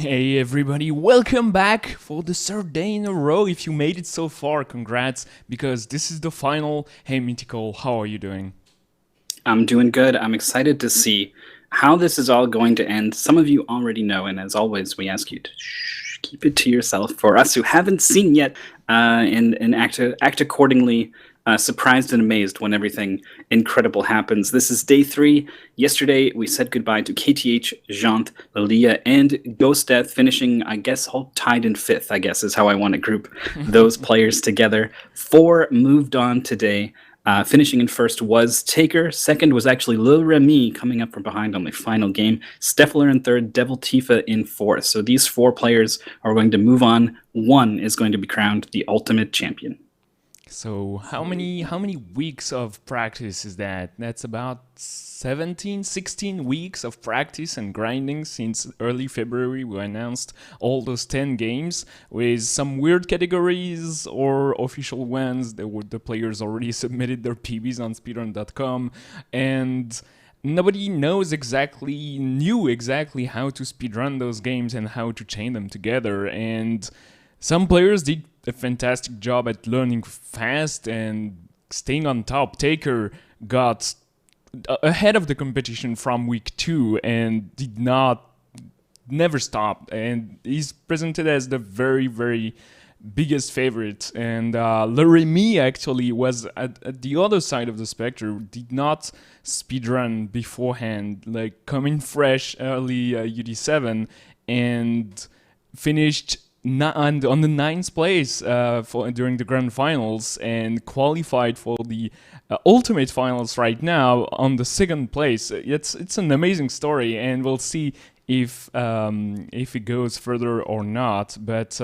Hey everybody, welcome back for the third day in a row. If you made it so far, congrats, because this is the final. Hey Mythical, how are you doing? I'm doing good. I'm excited to see how this is all going to end. Some of you already know, and as always, we ask you to keep it to yourself. For us who haven't seen yet, and act accordingly, surprised and amazed when everything incredible happens. This is day 3. Yesterday, we said goodbye to KTH, Jant, Lilia, and Ghost Death, finishing, I guess, all tied in 5th, I guess, is how I want to group those players together. 4 moved on today. Finishing in first was Taker. Second was actually Lil Remy coming up from behind on the final game. Steffler in third, Devil Tifa in fourth. So these 4 players are going to move on. One is going to be crowned the ultimate champion. So how many weeks of practice is that? That's about 17, 16 weeks of practice and grinding since early February. We announced all those 10 games with some weird categories or official ones. The players already submitted their PBs on speedrun.com, and nobody knew exactly how to speedrun those games and how to chain them together. And some players did a fantastic job at learning fast and staying on top. Taker got ahead of the competition from week 2 and never stopped, and he's presented as the very biggest favorite. And Leremy actually was at the other side of the spectrum, did not speedrun beforehand, like coming fresh early UD7 and finished on the ninth place during the grand finals and qualified for the ultimate finals right now on the second place. It's an amazing story, and we'll see if it goes further or not. But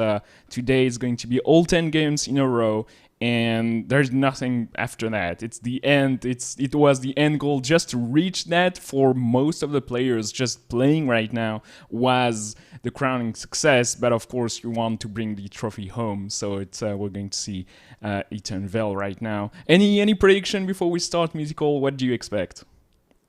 today is going to be all 10 games in a row, and there's nothing after that. It's the end. It was the end goal. Just to reach that for most of the players just playing right now was the crowning success. But of course, you want to bring the trophy home, so it's we're going to see it unveil right now. Any prediction before we start, Musical? What do you expect?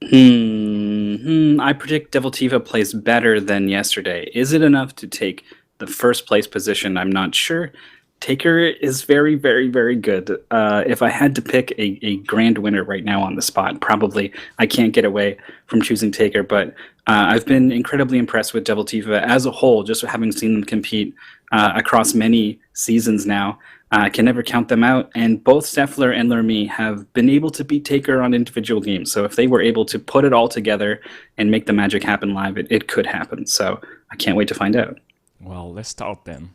I predict Devil Tifa plays better than yesterday. Is it enough to take the first place position? I'm not sure. Taker is very good. If I had to pick a grand winner right now on the spot, probably I can't get away from choosing Taker, but I've been incredibly impressed with Devil Tifa as a whole, just having seen them compete across many seasons now. I can never count them out, and both Steffler and Lermy have been able to beat Taker on individual games, so if they were able to put it all together and make the magic happen live, it could happen, so I can't wait to find out. Well, let's start then.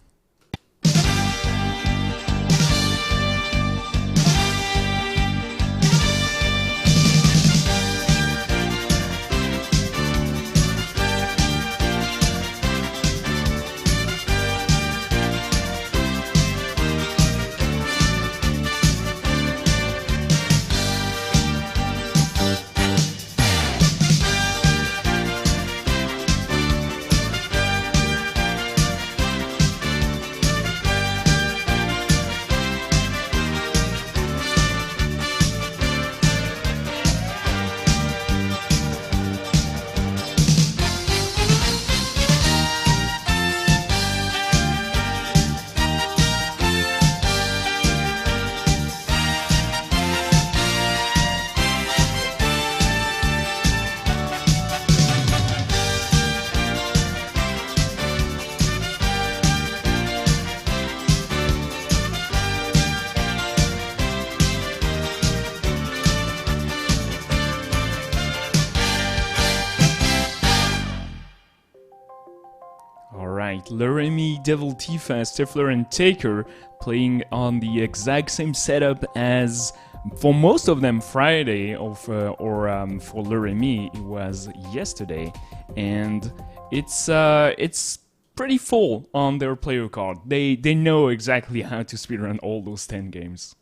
Alright, Leremy, Devil Tifa, Stifler, and Taker playing on the exact same setup as, for most of them, Friday, or for Leremy, it was yesterday. And it's pretty full on their player card. They know exactly how to speedrun all those 10 games.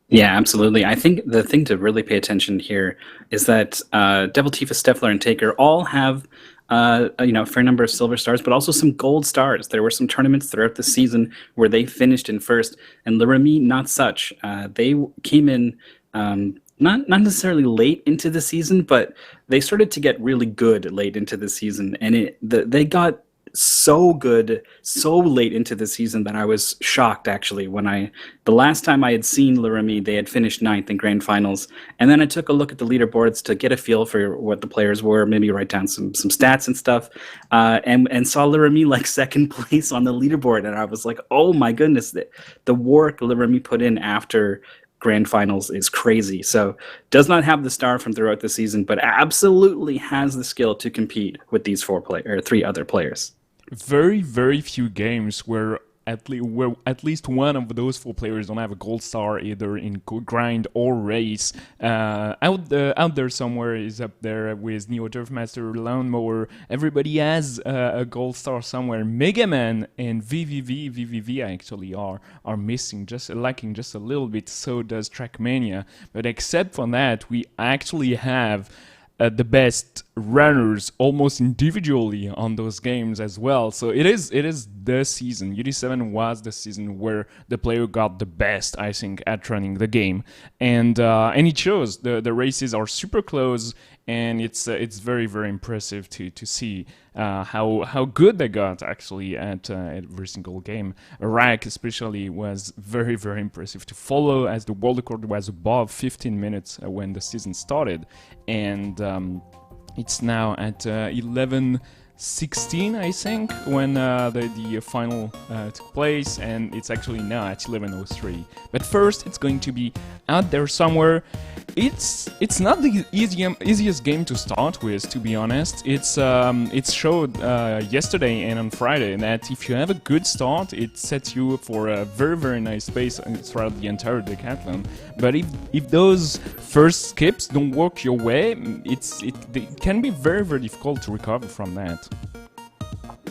Yeah, absolutely. I think the thing to really pay attention here is that Devil Tifa, Steffler, and Taker all have a fair number of silver stars, but also some gold stars. There were some tournaments throughout the season where they finished in first, and Leremy not such. They came in not necessarily late into the season, but they started to get really good late into the season, and they got so good so late into the season that I was shocked actually when the last time I had seen Laramie, they had finished ninth in grand finals, and then I took a look at the leaderboards to get a feel for what the players were, maybe write down some stats and stuff, and saw Laramie like second place on the leaderboard, and I was like, oh my goodness, the work Laramie put in after grand finals is crazy. So does not have the star from throughout the season, but absolutely has the skill to compete with these three other players. Very, very few games where at least one of those four players don't have a gold star either in grind or race. Out there somewhere is up there with Neo Turfmaster, Lawnmower. Everybody has a gold star somewhere. Mega Man and VVV actually are missing, just lacking just a little bit. So does Trackmania. But except for that, we actually have the best runners almost individually on those games as well. So it is the season. UD7 was the season where the player got the best, I think, at running the game, and it shows. The races are super close, and it's very, very impressive to see how good they got actually at every single game. Iraq especially was very, very impressive to follow, as the world record was above 15 minutes when the season started, and it's now at 11:16, I think, when the final took place, and it's actually now at 11:03. But first, it's going to be Out There Somewhere. It's not the easiest game to start with, to be honest. It's showed yesterday and on Friday that if you have a good start, it sets you for a very, very nice pace throughout the entire decathlon. But if those first skips don't work your way, it can be very, very difficult to recover from that.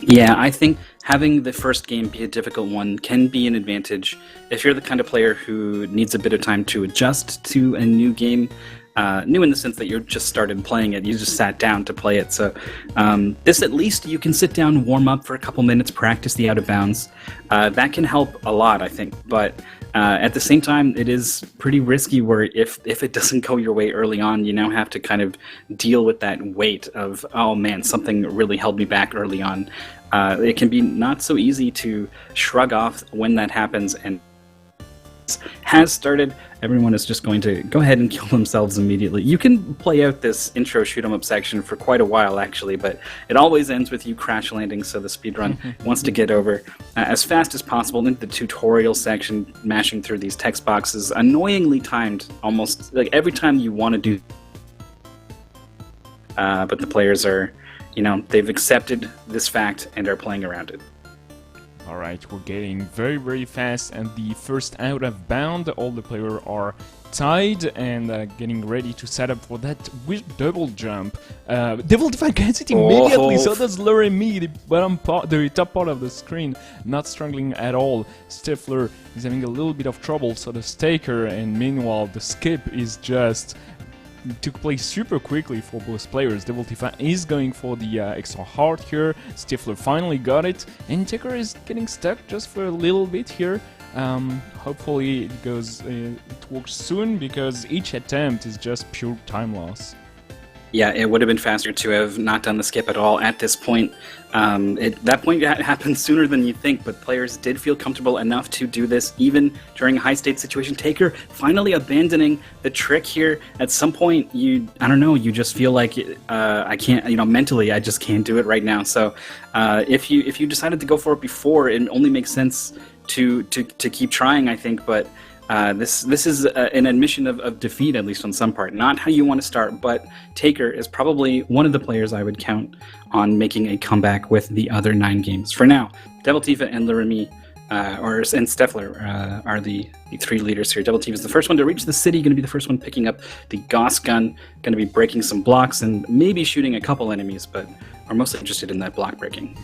Yeah, I think having the first game be a difficult one can be an advantage if you're the kind of player who needs a bit of time to adjust to a new game. New in the sense that you're just started playing it, you just sat down to play it. So this, at least you can sit down, warm up for a couple minutes, practice the out of bounds. That can help a lot, I think. But at the same time, it is pretty risky where if it doesn't go your way early on, you now have to kind of deal with that weight of, oh man, something really held me back early on. It can be not so easy to shrug off when that happens, and has started. Everyone is just going to go ahead and kill themselves immediately. You can play out this intro shoot 'em up section for quite a while actually, but it always ends with you crash landing, so the speedrun wants to get over as fast as possible into the tutorial section, mashing through these text boxes, annoyingly timed, almost like every time you want to do. But the players are, they've accepted this fact and are playing around it. Alright, we're getting very, very fast, and the first out of bound, all the players are tied and getting ready to set up for that double jump. Devil Defy gets it immediately, so does Laramie, the top part of the screen, not struggling at all. Stifler is having a little bit of trouble, so does Taker, and meanwhile the skip is just took place super quickly for both players. Devil Tifa is going for the extra hard here. Stifler finally got it, and Taker is getting stuck just for a little bit here. Hopefully it works soon, because each attempt is just pure time loss. Yeah, it would have been faster to have not done the skip at all at this point. That point happened sooner than you think, but players did feel comfortable enough to do this even during a high-state situation. Taker finally abandoning the trick here. At some point, you just feel like, I can't, mentally, I just can't do it right now. So if you decided to go for it before, it only makes sense to keep trying, I think, but this is an admission of defeat, at least on some part. Not how you want to start, but Taker is probably one of the players I would count on making a comeback with the other 9 games. For now, Devil Tifa and Laramie, and Steffler are the 3 leaders here. Devil Tifa is the first one to reach the city, going to be the first one picking up the Gauss gun, going to be breaking some blocks and maybe shooting a couple enemies, but are mostly interested in that block breaking.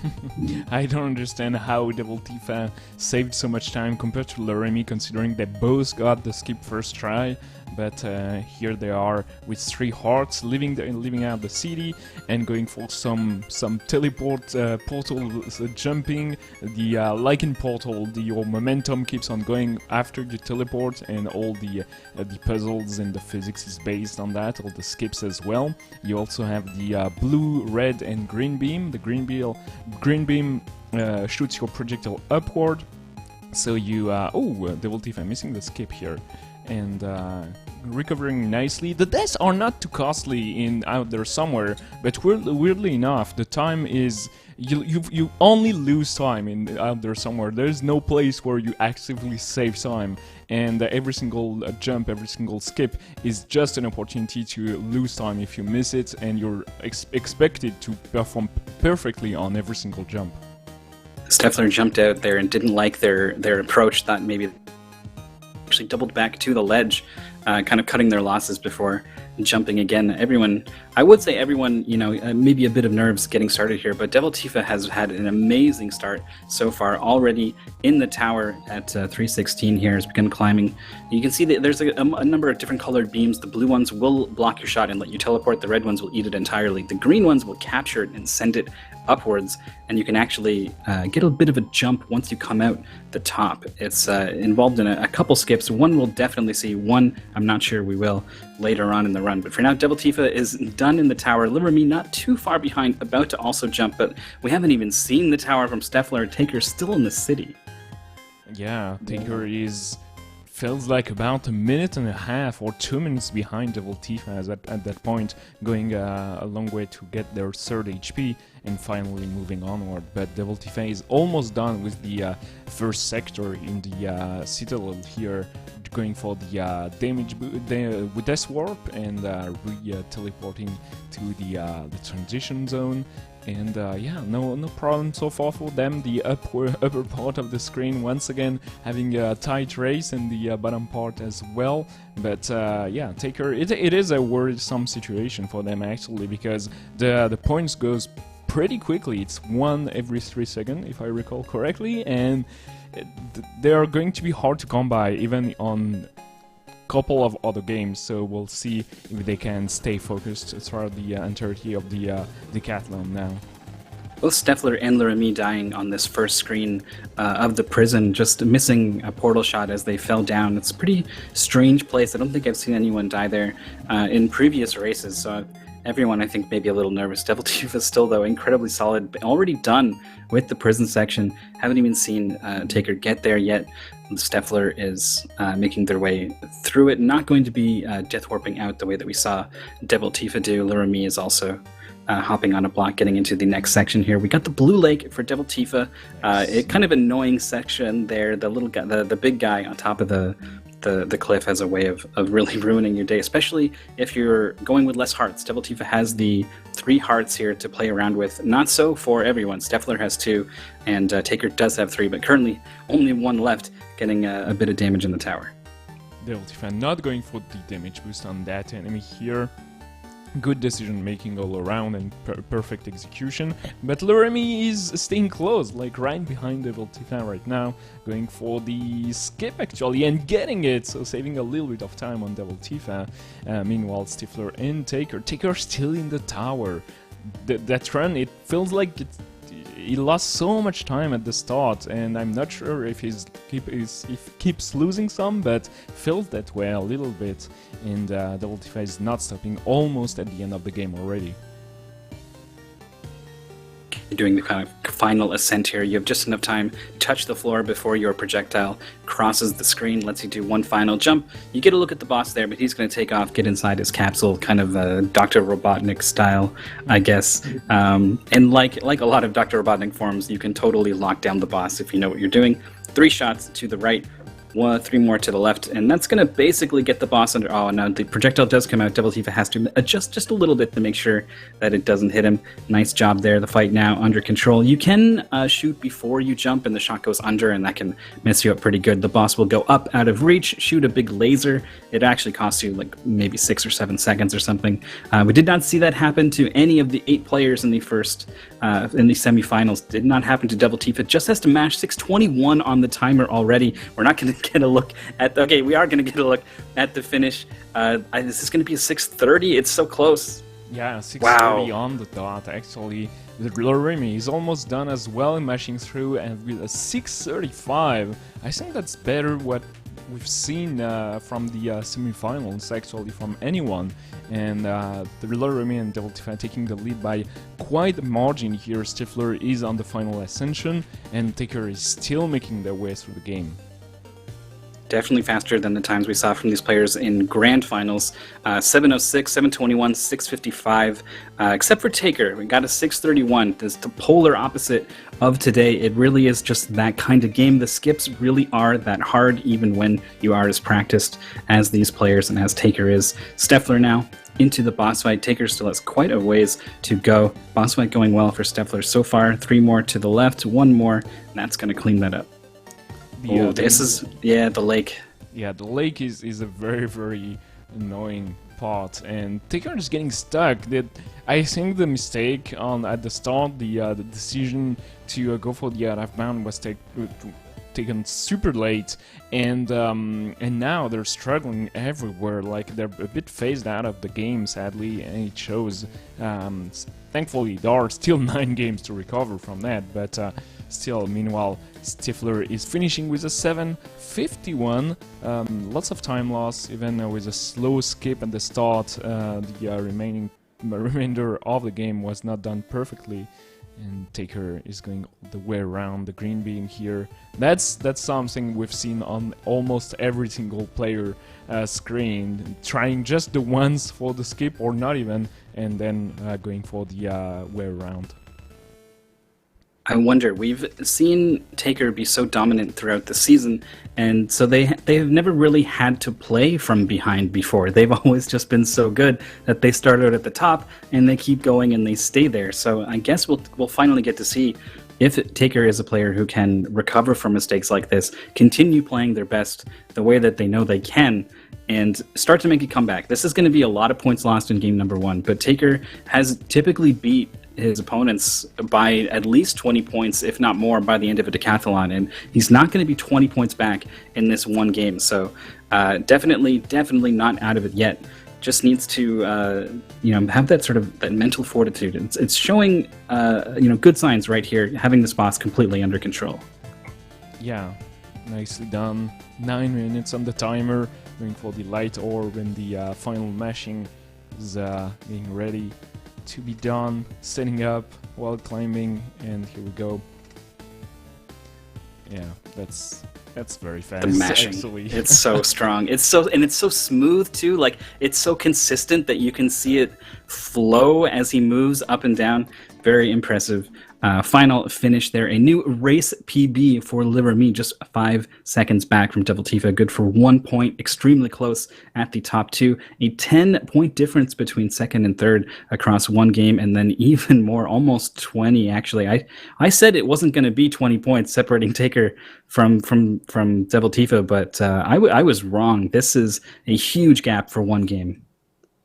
I don't understand how Devil Tifa saved so much time compared to Laramie, considering they both got the skip first try. But here they are with 3 hearts, living out the city and going for some teleport portal jumping. The Lycan portal, your momentum keeps on going after you teleport, and all the puzzles and the physics is based on that. All the skips as well. You also have the blue, red, and green beam. The green beam shoots your projectile upward. So you, Devil Thief, I'm missing the skip here, and recovering nicely. The deaths are not too costly in Out There Somewhere, but weirdly enough, the time is, you only lose time in Out There Somewhere. There's no place where you actively save time, and every single jump, every single skip is just an opportunity to lose time if you miss it, and you're expected to perform perfectly on every single jump. Steffler jumped out there and didn't like their approach, thought maybe actually doubled back to the ledge, kind of cutting their losses before jumping again. Everyone, I would say everyone, maybe a bit of nerves getting started here, but Devil Tifa has had an amazing start so far, already in the tower at 316 here, has begun climbing. You can see that there's a number of different colored beams. The blue ones will block your shot and let you teleport. The red ones will eat it entirely. The green ones will capture it and send it upwards, and you can actually get a bit of a jump once you come out the top. It's involved in a couple skips. One we'll definitely see, one I'm not sure we will later on in the run. But for now, Devil Tifa is done in the tower. Liverme not too far behind, about to also jump, but we haven't even seen the tower from Steffler. Taker's still in the city. Yeah, Taker feels like about a minute and a half or 2 minutes behind Devil Tifa at that point, going a long way to get their third HP and finally moving onward. But Devil Tifa is almost done with the first sector in the Citadel here, going for the damage with Death Warp and teleporting to the transition zone. And no problem so far for them. The upper part of the screen once again having a tight race, and the bottom part as well. But Taker, it is a worrisome situation for them actually, because the points goes pretty quickly. It's 1 every 3 seconds if I recall correctly, and they are going to be hard to come by even on couple of other games, so we'll see if they can stay focused throughout the entirety of the decathlon now. Both Steffler and Liverme dying on this first screen of the prison, just missing a portal shot as they fell down. It's a pretty strange place. I don't think I've seen anyone die there in previous races, so everyone, I think, may be a little nervous. Devil Tifa is still, though, incredibly solid, already done with the prison section. Haven't even seen Taker get there yet. Steffler is making their way through it, not going to be death warping out the way that we saw Devil Tifa do. Liverme is also hopping on a block, getting into the next section here. We got the blue lake for Devil Tifa. It kind of annoying section there. The little guy, the big guy on top of the cliff has a way of really ruining your day, especially if you're going with less hearts. Devil Tifa has the 3 hearts here to play around with. Not so for everyone. Steffler has 2, and Taker does have 3, but currently only 1 left, getting a bit of damage in the tower. Devil Tifa not going for the damage boost on that enemy here. Good decision making all around and perfect execution, but Liverme is staying close, like right behind Devil Tifa right now, going for the skip actually and getting it, so saving a little bit of time on Devil Tifa. Meanwhile, Steffler and Taker still in the tower. That run, it feels like he lost so much time at the start, and I'm not sure if he keeps losing some, but feels that way a little bit. And Devil Tifa is not stopping, almost at the end of the game already. Doing the kind of final ascent here. You have just enough time to touch the floor before your projectile crosses the screen, lets you do one final jump. You get a look at the boss there, but he's going to take off, get inside his capsule, kind of Dr. Robotnik style, I guess. And like a lot of Dr. Robotnik forms, you can totally lock down the boss if you know what you're doing. 3 shots to the right, 3 more to the left, and that's going to basically get the boss under... Oh, no, the projectile does come out. Devil Tifa has to adjust just a little bit to make sure that it doesn't hit him. Nice job there. The fight now under control. You can shoot before you jump, and the shot goes under, and that can mess you up pretty good. The boss will go up out of reach, shoot a big laser. It actually costs you like maybe 6 or 7 seconds or something. We did not see that happen to any of the 8 players in the first... in the semifinals. Did not happen to Devil Tifa. Just has to mash 6:21 on the timer already. We're not going to get a look at the... Okay, we are going to get a look at the finish. This is going to be a 6:30. It's so close. Yeah, 6:30 on the dot, actually. Liverme is almost done as well, mashing through, and with a 6:35. I think that's better we've seen from the semi-finals, actually, from anyone. And the Laramie and Devil Tifa taking the lead by quite a margin here. Stifler is on the final ascension, and Taker is still making their way through the game. Definitely faster than the times we saw from these players in grand finals. 7:06, 7:21, 6:55. Except for Taker, we got a 6:31. This is the polar opposite of today. It really is just that kind of game. The skips really are that hard, even when you are as practiced as these players and as Taker is. Steffler now into the boss fight. Taker still has quite a ways to go. Boss fight going well for Steffler so far. 3 more to the left, 1 more, and that's going to clean that up. The lake. Yeah, the lake is a very, very annoying part, and Taker is getting stuck. I think the mistake at the start, the decision to go for the RF bound was taken super late, and now they're struggling everywhere. Like, they're a bit phased out of the game, sadly, and it shows. Thankfully, there are still 9 games to recover from that, but still, meanwhile, Stifler is finishing with a 7:51. Lots of time loss, even with a slow skip at the start. The remainder of the game was not done perfectly, and Taker is going all the way around the green beam here. That's something we've seen on almost every single player screen, trying just the once for the skip or not even, and then going for the way around. I wonder, we've seen Taker be so dominant throughout the season, and so they've never really had to play from behind before. They've always just been so good that they start out at the top and they keep going and they stay there. So I guess we'll finally get to see if Taker is a player who can recover from mistakes like this, continue playing their best the way that they know they can, and start to make a comeback. This is going to be a lot of points lost in game number 1, but Taker has typically beat his opponents by at least 20 points, if not more, by the end of a decathlon, and he's not going to be 20 points back in this one game. So definitely not out of it yet. Just needs to have that sort of that mental fortitude. It's showing good signs right here, having this boss completely under control. Yeah, nicely done. 9 minutes on the timer, going for the light orb, and the final mashing is getting ready to be done, setting up while climbing, and here we go. Yeah, that's very fast. The mashing, actually. It's so strong. It's so smooth too. Like, it's so consistent that you can see it flow as he moves up and down. Very impressive. Final finish there. A new race PB for Laramie, just 5 seconds back from Devil Tifa. Good for 1 point, extremely close at the top 2. A 10-point difference between second and third across one game, and then even more, almost 20 actually. I said it wasn't going to be 20 points separating Taker from Devil Tifa, but I was wrong. This is a huge gap for one game.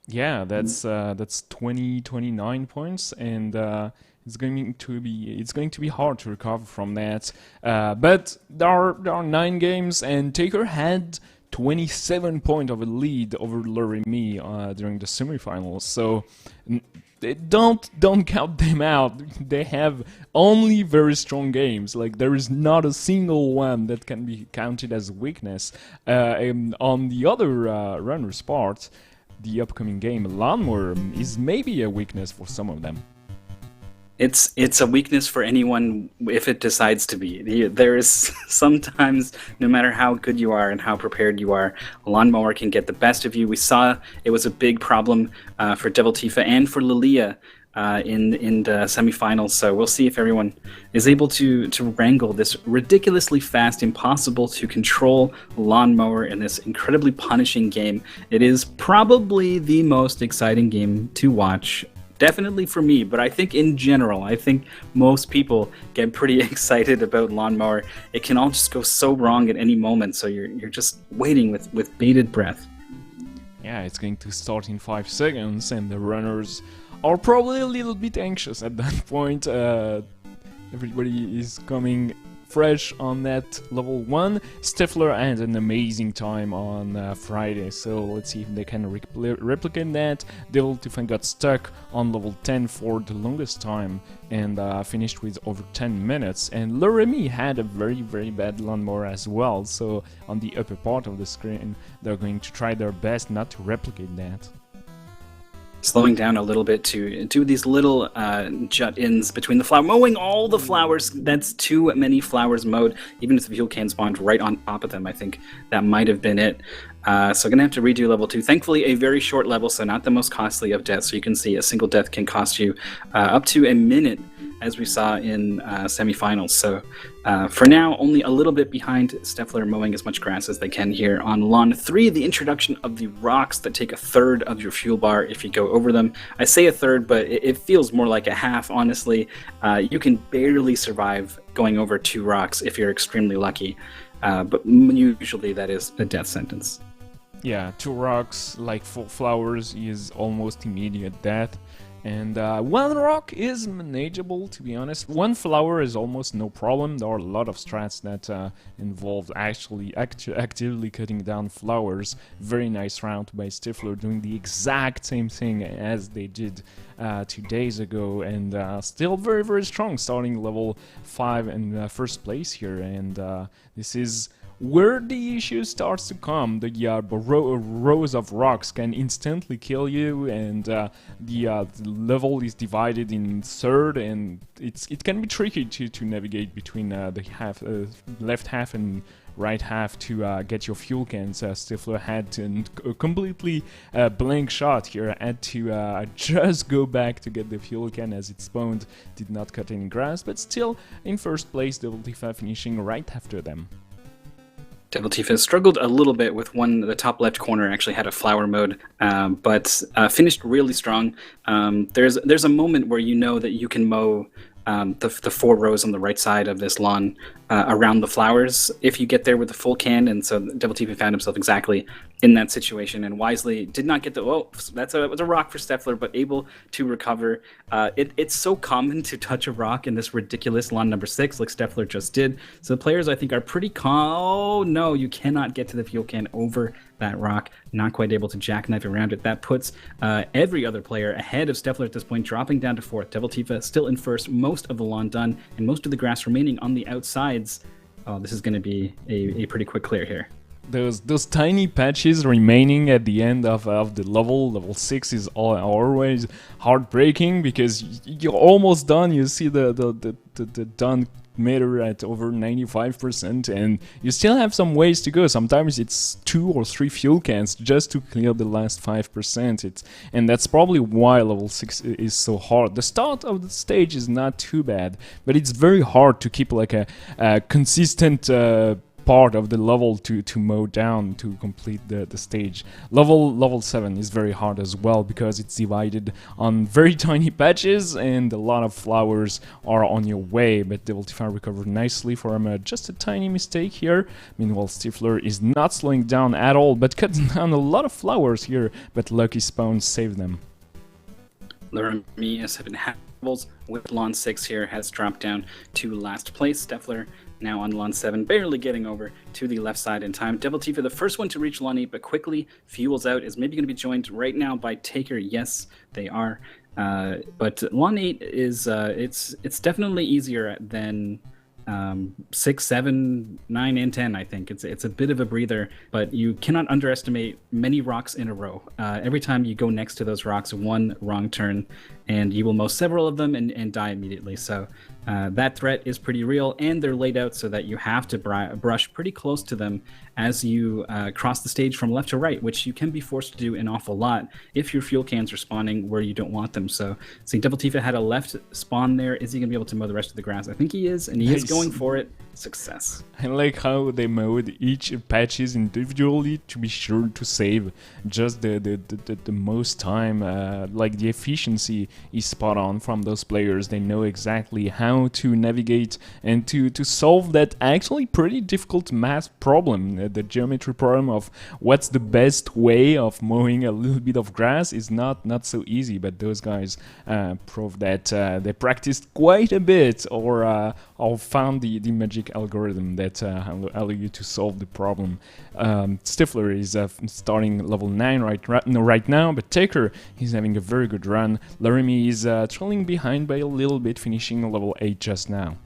Yeah, that's 29 points, and it's going to be hard to recover from that. But there are 9 games, and Taker had 27 points of a lead over Laramie during the semifinals. So don't count them out. They have only very strong games. Like, there is not a single one that can be counted as a weakness. And on the other runners' part, the upcoming game, Lawnmower, is maybe a weakness for some of them. It's a weakness for anyone if it decides to be. There is sometimes, no matter how good you are and how prepared you are, a Lawnmower can get the best of you. We saw it was a big problem for Devil Tifa and for Lilia in the semifinals. So we'll see if everyone is able to wrangle this ridiculously fast, impossible to control Lawnmower in this incredibly punishing game. It is probably the most exciting game to watch. Definitely for me, but I think in general, I think most people get pretty excited about Lawnmower. It can all just go so wrong at any moment, so you're just waiting with bated breath. Yeah, it's going to start in 5 seconds, and the runners are probably a little bit anxious at that point. Everybody is coming fresh on that level 1. Stifler had an amazing time on Friday, so let's see if they can replicate that. Devil Tiffin got stuck on level 10 for the longest time and finished with over 10 minutes. And Loremi had a very bad lawnmower as well, so on the upper part of the screen they're going to try their best not to replicate that. Slowing down a little bit to do these little jut-ins between the flower, mowing all the flowers. That's too many flowers mowed. Even if the fuel can spawned right on top of them, I think that might have been it. So gonna have to redo level 2. Thankfully, a very short level, so not the most costly of deaths. So you can see a single death can cost you up to a minute, as we saw in semifinals. So for now, only a little bit behind Steffler, mowing as much grass as they can here on Lawn 3. The introduction of the rocks that take a third of your fuel bar if you go over them. I say a third, but it feels more like a half, honestly. You can barely survive going over 2 rocks if you're extremely lucky. But usually that is a death sentence. Yeah, 2 rocks, like 4 flowers, is almost immediate death. And 1 rock is manageable, to be honest. 1 flower is almost no problem. There are a lot of strats that involve actually actively cutting down flowers. Very nice round by Stifler, doing the exact same thing as they did 2 days ago, and still very strong, starting level 5 in first place here. And this is where the issue starts to come. The rows of rocks can instantly kill you, and the level is divided in third, and it can be tricky to navigate between the left half and right half to get your fuel cans. Stifler had a completely blank shot here, had to just go back to get the fuel can as it spawned, did not cut any grass, but still in first place, Devil Tifa finishing right after them. Devil Tifa struggled a little bit with one. The top left corner actually had a flower mode, but finished really strong. There's a moment where you know that you can mow the 4 rows on the right side of this lawn around the flowers if you get there with the full can, and so Devil Tifa found himself exactly in that situation and wisely did not get the that's a rock for Steffler, but able to recover. It's so common to touch a rock in this ridiculous lawn number 6 like Steffler just did, so the players I think are pretty oh no, you cannot get to the fuel can over that rock, not quite able to jackknife around it. That puts every other player ahead of Steffler at this point, dropping down to 4th. Devil Tifa still in first, most of the lawn done and most of the grass remaining on the outsides. Oh, this is going to be a pretty quick clear here. Those tiny patches remaining at the end of the level 6 is always heartbreaking, because you're almost done. You see the done meter at over 95%, and you still have some ways to go. Sometimes it's 2 or 3 fuel cans just to clear the last 5%. And that's probably why level 6 is so hard. The start of the stage is not too bad, but it's very hard to keep like a consistent part of the level to mow down to complete the stage. Level 7 is very hard as well, because it's divided on very tiny patches and a lot of flowers are on your way, but Devil Tifa recovered nicely from just a tiny mistake here. Meanwhile, Stifler is not slowing down at all, but cuts down a lot of flowers here, but lucky spawns saved them. Loremi has been levels with Lawn 6 here, has dropped down to last place. Steffler now on Lawn 7, barely getting over to the left side in time. Devil Tifa, the first one to reach Lawn 8, but quickly fuels out, is maybe going to be joined right now by Taker. Yes, they are. But Lawn 8 is, it's definitely easier than 6, 7, 9, and 10, I think. It's a bit of a breather, but you cannot underestimate many rocks in a row. Every time you go next to those rocks, one wrong turn, and you will mow several of them and die immediately. So that threat is pretty real, and they're laid out so that you have to brush pretty close to them as you cross the stage from left to right, which you can be forced to do an awful lot if your fuel cans are spawning where you don't want them. So, see, Devil Tifa had a left spawn there. Is he going to be able to mow the rest of the grass? I think he is, and he is going for it. Success. I like how they mowed each patches individually to be sure to save just the most time. Like the efficiency is spot on from those players. They know exactly how how to navigate and to solve that actually pretty difficult math problem. The geometry problem of what's the best way of mowing a little bit of grass is not so easy, but those guys prove that they practiced quite a bit, or found the magic algorithm that allow you to solve the problem. Stifler is starting level 9 right now, but Taker is having a very good run. Laramie is trailing behind by a little bit, finishing level 8 just now.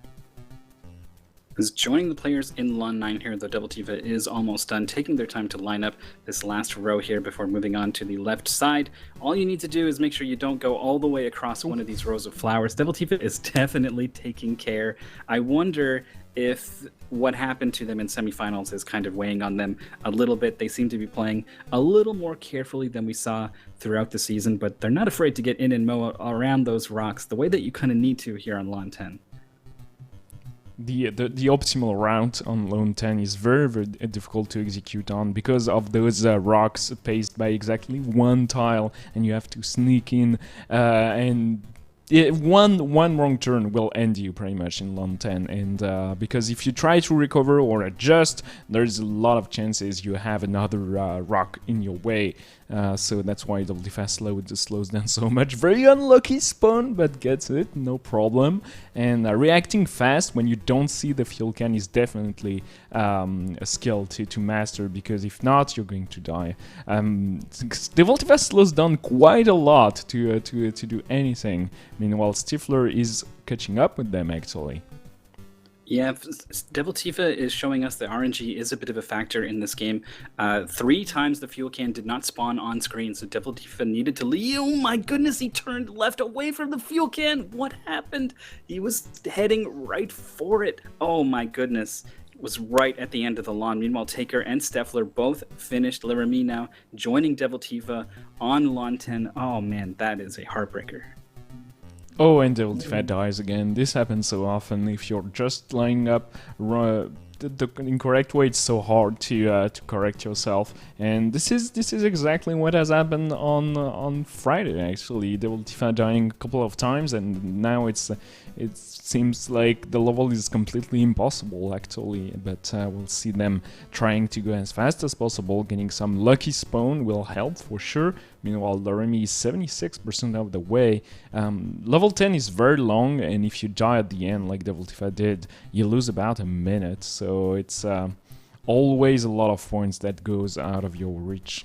Is joining the players in Lon 9 here, though Devil Tifa is almost done, taking their time to line up this last row here before moving on to the left side. All you need to do is make sure you don't go all the way across one of these rows of flowers. Devil Tifa is definitely taking care. I wonder if what happened to them in semifinals is kind of weighing on them a little bit. They seem to be playing a little more carefully than we saw throughout the season, but they're not afraid to get in and mow around those rocks the way that you kind of need to here on Lon 10. The optimal route on Lone 10 is very difficult to execute on because of those rocks paced by exactly one tile, and you have to sneak in and one wrong turn will end you pretty much in Lone 10, and because if you try to recover or adjust, there's a lot of chances you have another rock in your way. So that's why Devil Tifa slows down so much. Very unlucky spawn, but gets it, no problem. And reacting fast when you don't see the fuel can is definitely a skill to master, because if not, you're going to die. Devil Tifa slows down quite a lot to do anything. Meanwhile, Stifler is catching up with them actually. Yeah, Devil Tifa is showing us that RNG is a bit of a factor in this game. 3 times the fuel can did not spawn on screen, so Devil Tifa needed to leave. Oh my goodness, he turned left away from the fuel can. What happened? He was heading right for it. Oh my goodness. It was right at the end of the lawn. Meanwhile, Taker and Steffler both finished. Laramie now joining Devil Tifa on lawn 10. Oh man, that is a heartbreaker. Oh, and Devil Tifa dies again. This happens so often. If you're just lining up the incorrect way, it's so hard to correct yourself. And this is exactly what has happened on Friday. Actually, Devil Tifa dying a couple of times, and now it seems like the level is completely impossible actually. But we'll see them trying to go as fast as possible. Getting some lucky spawn will help for sure. Meanwhile, Laramie is 76% of the way. Level 10 is very long, and if you die at the end, like Devil Tifa did, you lose about a minute. So it's always a lot of points that goes out of your reach.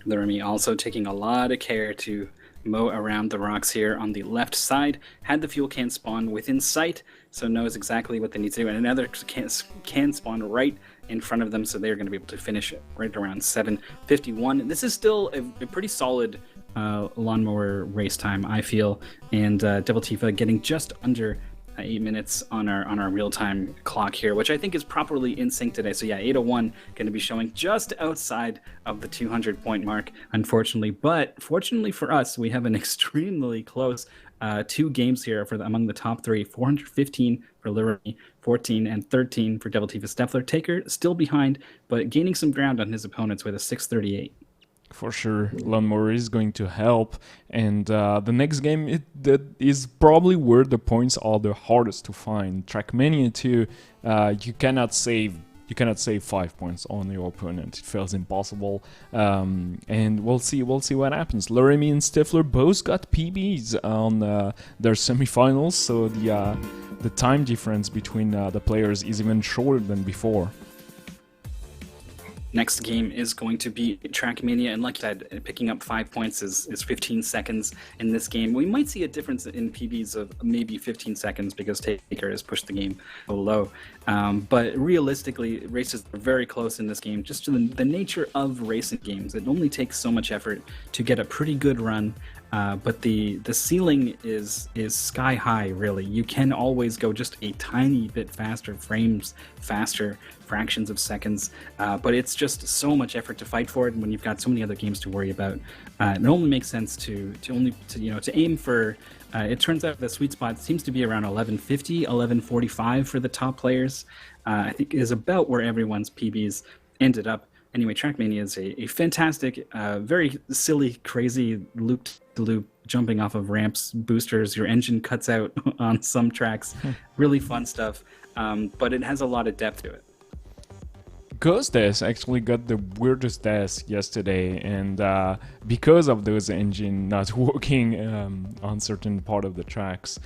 Laramie also taking a lot of care to mow around the rocks here on the left side. Had the fuel can spawn within sight, so knows exactly what they need to do. And another can spawn right in front of them, so they're going to be able to finish it right around 7:51. This is still a pretty solid lawnmower race time, I feel. And Devil Tifa getting just under 8 minutes on our real-time clock here, which I think is properly in sync today. So yeah, 8:01 going to be showing just outside of the 200-point mark, unfortunately. But fortunately for us, we have an extremely close 2 games here among the top 3. 415 for Laramie, 14 and 13 for Devil Tifa. Steffler. Taker still behind, but gaining some ground on his opponents with a 638. For sure, Lawnmower is going to help, and the next game that is probably where the points are the hardest to find. Trackmania 2, you cannot save 5 points on your opponent. It feels impossible, and we'll see what happens. Laramie and Stifler both got PBs on their semifinals, so the time difference between the players is even shorter than before. Next game is going to be Trackmania, and like I said, picking up 5 points is 15 seconds in this game. We might see a difference in PBs of maybe 15 seconds because Taker has pushed the game low. But realistically, races are very close in this game. Just to the nature of racing games, it only takes so much effort to get a pretty good run. But the ceiling is sky high, really. You can always go just a tiny bit faster, frames faster, fractions of seconds. But it's just so much effort to fight for it, and when you've got so many other games to worry about, it only makes sense to aim for. It turns out the sweet spot seems to be around 1150, 1145 for the top players. I think is about where everyone's PBs ended up. Anyway, Trackmania is a fantastic, very silly, crazy loop-to-loop jumping off of ramps, boosters. Your engine cuts out on some tracks. Really fun stuff, but it has a lot of depth to it. Ghost Death actually got the weirdest death yesterday, and because of those engine not working on certain part of the tracks,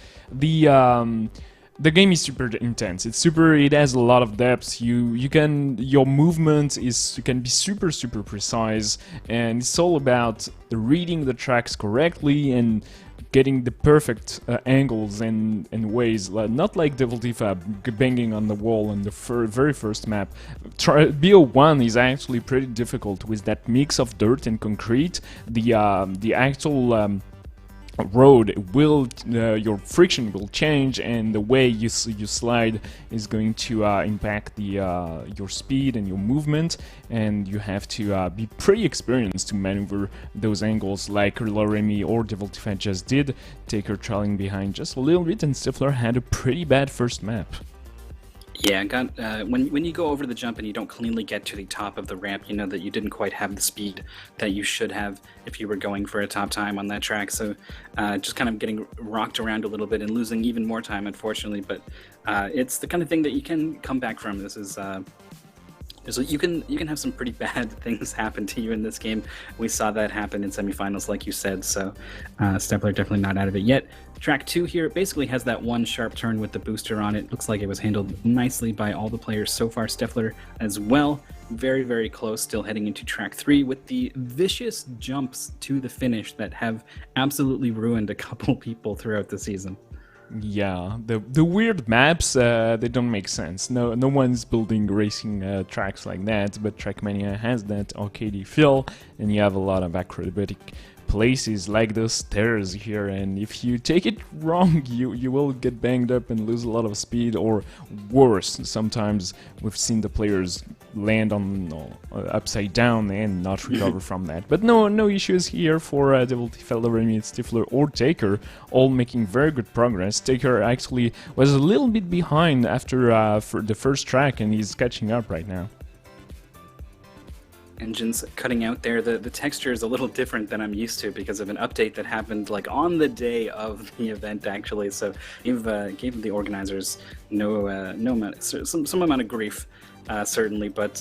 the game is super intense. It has a lot of depth. Your movement can be super precise, and it's all about reading the tracks correctly and getting the perfect angles and ways. Not like Devil Tifa banging on the wall on the very first map. BO1 is actually pretty difficult with that mix of dirt and concrete. The actual road will your friction will change, and the way you slide is going to impact your speed and your movement, and you have to be pretty experienced to maneuver those angles like Loremi or Devil Tifa just did. Taker trailing behind just a little bit, and Stifler had a pretty bad first map. Yeah, when you go over the jump and you don't cleanly get to the top of the ramp, you know that you didn't quite have the speed that you should have if you were going for a top time on that track. So just kind of getting rocked around a little bit and losing even more time, unfortunately. But it's the kind of thing that you can come back from. This is you can have some pretty bad things happen to you in this game. We saw that happen in semifinals, like you said. So Stepler definitely not out of it yet. Track 2 here basically has that one sharp turn with the booster on it. Looks like it was handled nicely by all the players so far. Steffler as well. Very close, still heading into track 3 with the vicious jumps to the finish that have absolutely ruined a couple people throughout the season. Yeah, the weird maps, they don't make sense. No one's building racing tracks like that, but Trackmania has that arcadey feel, and you have a lot of acrobatic places like those stairs here, and if you take it wrong, you will get banged up and lose a lot of speed, or worse, sometimes we've seen the players land on upside down and not recover from that. But no issues here for Devil Tifa, Loremi, Stifler, or Taker, all making very good progress. Taker actually was a little bit behind after for the first track, and he's catching up right now. Engines cutting out there. The texture is a little different than I'm used to because of an update that happened like on the day of the event, actually. So gave the organizers some amount of grief, certainly. But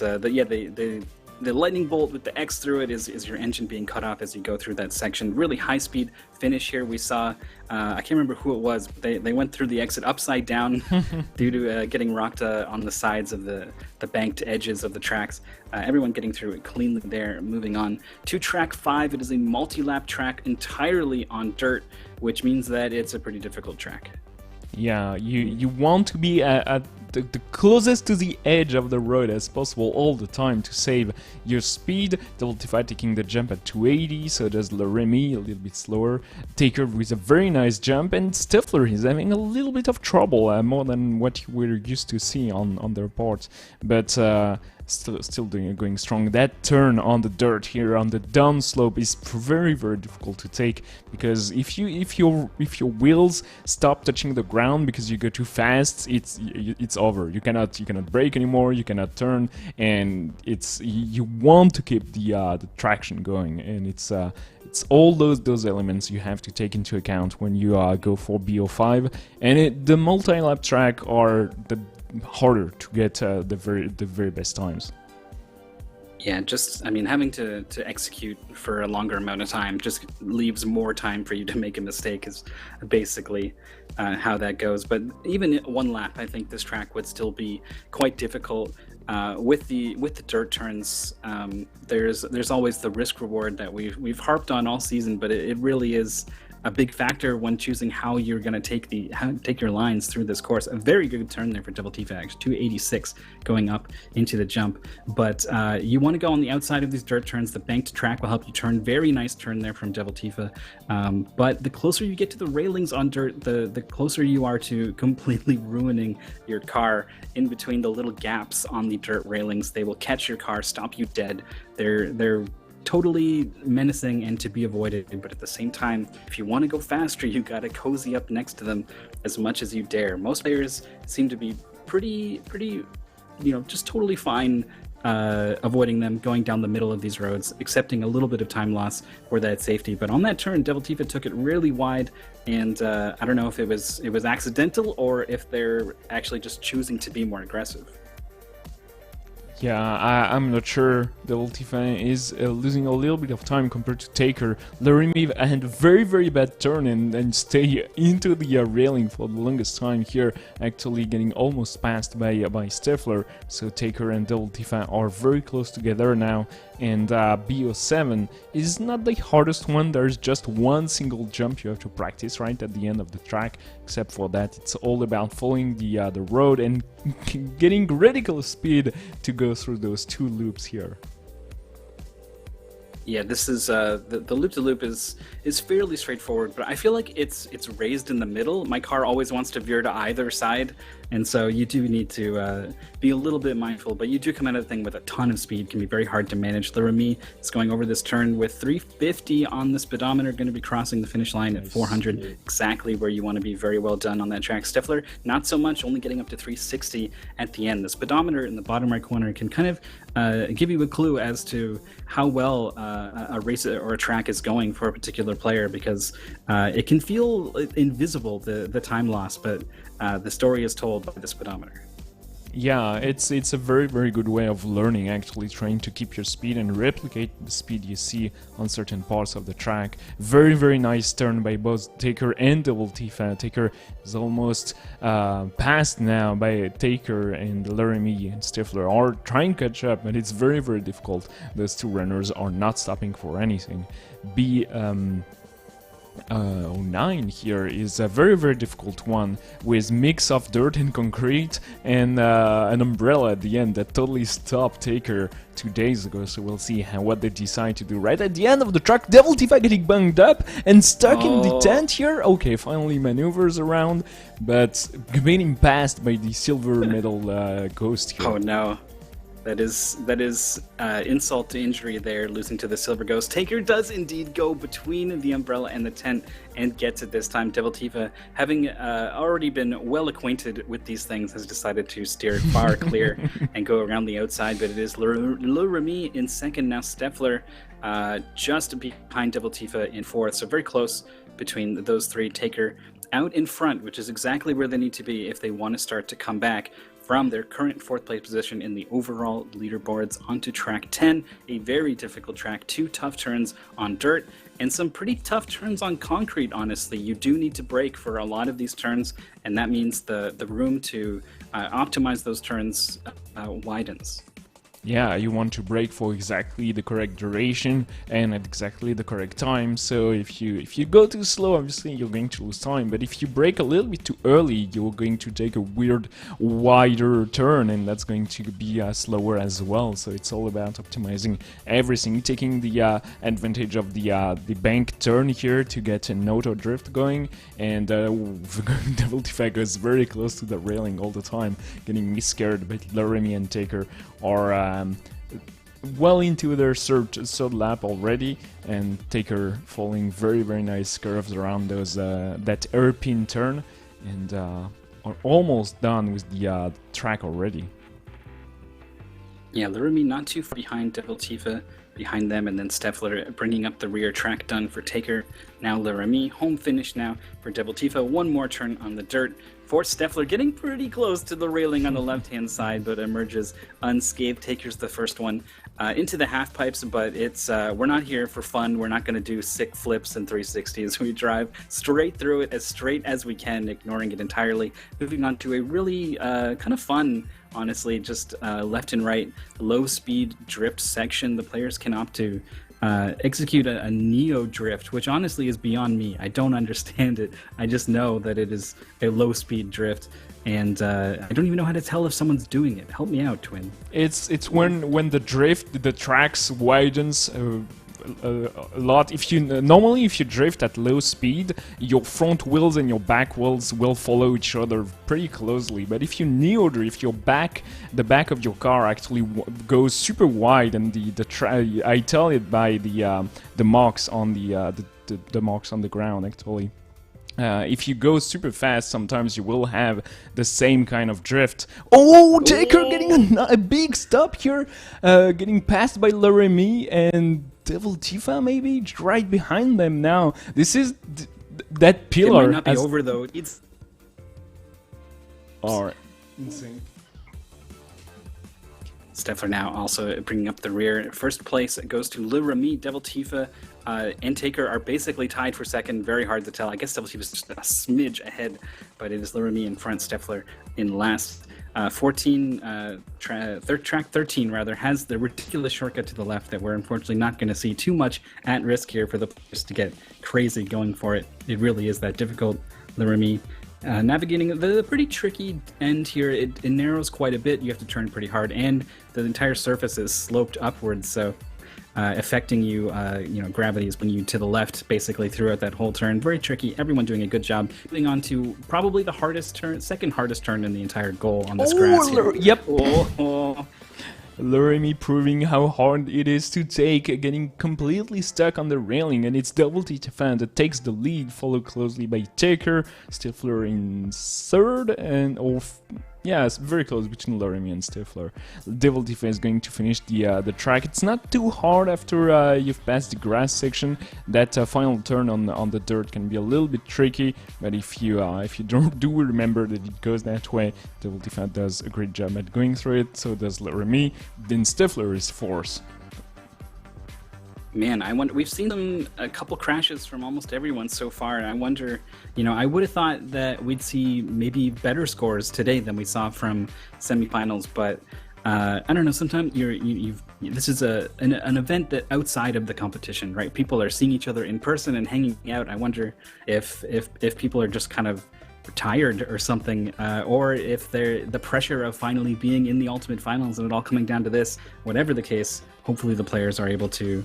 the lightning bolt with the X through it is your engine being cut off as you go through that section. Really high speed finish here. We saw, I can't remember who it was, but they went through the exit upside down due to getting rocked on the sides of the banked edges of the tracks. Everyone getting through it cleanly there. Moving on to track 5. It is a multi-lap track entirely on dirt, which means that it's a pretty difficult track. Yeah, you want to be at the closest to the edge of the road as possible all the time to save your speed. Devil Tifa taking the jump at 280, so does Loremi, a little bit slower. Taker with a very nice jump, and Stifler is having a little bit of trouble, more than what we're used to see on their part. But still going strong. That turn on the dirt here on the down slope is very difficult to take, because if your wheels stop touching the ground because you go too fast, it's over. You cannot brake anymore, you cannot turn, and you want to keep the traction going, and it's all those elements you have to take into account when you go for BO5, and the multi-lap track are the harder to get the very best times. Yeah, having to execute for a longer amount of time just leaves more time for you to make a mistake, is basically how that goes. But even one lap, I think this track would still be quite difficult. With the dirt turns, there's always the risk reward that we've harped on all season, but it really is a big factor when choosing how you're going to take your lines through this course. A very good turn there for Devil Tifa, actually 286 going up into the jump. But you want to go on the outside of these dirt turns. The banked track will help you turn. Very nice turn there from Devil Tifa. But the closer you get to the railings on dirt, the closer you are to completely ruining your car. In between the little gaps on the dirt railings, they will catch your car, stop you dead. They're totally menacing and to be avoided, but at the same time, if you want to go faster, you gotta cozy up next to them as much as you dare. Most players seem to be pretty, just totally fine avoiding them, going down the middle of these roads, accepting a little bit of time loss for that safety. But on that turn, Devil Tifa took it really wide, and I don't know if it was accidental or if they're actually just choosing to be more aggressive. Yeah, I'm not sure. Devil Tifa is losing a little bit of time compared to Taker. Laramie had a very, very bad turn and stay into the railing for the longest time here, actually getting almost passed by Stifler. So Taker and Devil Tifa are very close together now, and BO7 is not the hardest one. There's just one single jump you have to practice right at the end of the track. Except for that, it's all about following the road and getting ridiculous speed to go through those two loops here. Yeah, this is the loop-to-loop is fairly straightforward, but I feel like it's raised in the middle. My car always wants to veer to either side, and so you do need to be a little bit mindful, but you do come out of the thing with a ton of speed. It can be very hard to manage. Laramie is going over this turn with 350 on the speedometer, going to be crossing the finish line at 400, exactly where you want to be. Very well done on that track. Stifler, not so much, only getting up to 360 at the end. The speedometer in the bottom right corner can kind of give you a clue as to how well a race or a track is going for a particular player, because it can feel invisible, the time loss, but the story is told by the speedometer. Yeah, it's a very, very good way of learning, actually, trying to keep your speed and replicate the speed you see on certain parts of the track. Very, very nice turn by both Taker and Devil Tifa. Taker is almost passed now by Taker, and Laramie and Stifler are trying to catch up, but it's very, very difficult. Those two runners are not stopping for anything. 09 here is a very, very difficult one, with mix of dirt and concrete and an umbrella at the end that totally stopped Taker 2 days ago. So we'll see what they decide to do right at the end of the track. Devil Tifa getting bunged up and stuck in the tent here. Okay, finally maneuvers around, but getting passed by the silver medal ghost here. Oh no. That is insult to injury there, losing to the Silver Ghost. Taker does indeed go between the umbrella and the tent and gets it this time. Devil Tifa, having already been well acquainted with these things, has decided to steer far clear and go around the outside, but it is Laramie in second, now Stifler just behind Devil Tifa in fourth, so very close between those three. Taker out in front, which is exactly where they need to be if they want to start to come back from their current fourth place position in the overall leaderboards onto track 10, a very difficult track, 2 tough turns on dirt and some pretty tough turns on concrete. Honestly, you do need to brake for a lot of these turns, and that means the room to optimize those turns widens. Yeah, you want to brake for exactly the correct duration and at exactly the correct time. So if you go too slow, obviously you're going to lose time. But if you brake a little bit too early, you're going to take a weird wider turn, and that's going to be slower as well. So it's all about optimizing everything, taking the advantage of the bank turn here to get an auto drift going. And Devil Tifa goes very close to the railing all the time, getting me scared. But Laramie and Taker are well into their third lap already, and Taker following very, very nice curves around those that hairpin turn, and are almost done with the track already. Yeah, Laramie not too far behind Devil Tifa, behind them, and then Stifler bringing up the rear. Track done for Taker. Now Laramie, home finish now for Devil Tifa. One more turn on the dirt for Stifler, getting pretty close to the railing on the left-hand side, but emerges unscathed. Taker's the first one into the half pipes, but it's we're not here for fun. We're not going to do sick flips and 360s. We drive straight through it, as straight as we can, ignoring it entirely. Moving on to a really kind of fun, honestly, just left and right, low-speed drift section. The players can opt to execute a neo drift, which honestly is beyond me. I don't understand it. I just know that it is a low-speed drift, and I don't even know how to tell if someone's doing it. Help me out, Twin. It's when the tracks widens a lot. If you normally if you drift at low speed, your front wheels and your back wheels will follow each other pretty closely. But if you neo drift, the back of your car actually goes super wide, and I tell it by the marks on the marks on the ground actually. If you go super fast, sometimes you will have the same kind of drift. Oh, Taker getting a big stop here, getting passed by Laramie and Devil Tifa maybe right behind them now. This is that pillar. It might not be over though. It's Alright. Insane. Steffler now also bringing up the rear. First place goes to Laramie. Devil Tifa and Taker are basically tied for second. Very hard to tell. I guess Devil Tifa is just a smidge ahead, but it is Laramie in front, Steffler in last. 14, track 13 rather, has the ridiculous shortcut to the left that we're unfortunately not going to see too much at risk here for the players to get crazy going for it. It really is that difficult. Laramie navigating the pretty tricky end here. It narrows quite a bit. You have to turn pretty hard, and the entire surface is sloped upwards, so affecting you, gravity is pulling you to the left basically throughout that whole turn. Very tricky. Everyone doing a good job. Moving on to probably the hardest turn, second hardest turn in the entire goal on this grass here. Yep. Oh. Laramie proving how hard it is to take, getting completely stuck on the railing, and it's Devil Tifa that takes the lead, followed closely by Taker, Stifler in third, and it's very close between Laramie and Stifler. Devil Tifa is going to finish the track. It's not too hard after you've passed the grass section. That final turn on the dirt can be a little bit tricky, but if you do remember that it goes that way, Devil Tifa does a great job at going through it. So does Laramie. Then Stifler is fourth. Man, I wonder. We've seen a couple crashes from almost everyone so far, and I wonder. I would have thought that we'd see maybe better scores today than we saw from semifinals, but I don't know. Sometimes this is an event that outside of the competition, right? People are seeing each other in person and hanging out. I wonder if people are just kind of tired or something, or if the pressure of finally being in the ultimate finals and it all coming down to this. Whatever the case, hopefully the players are able to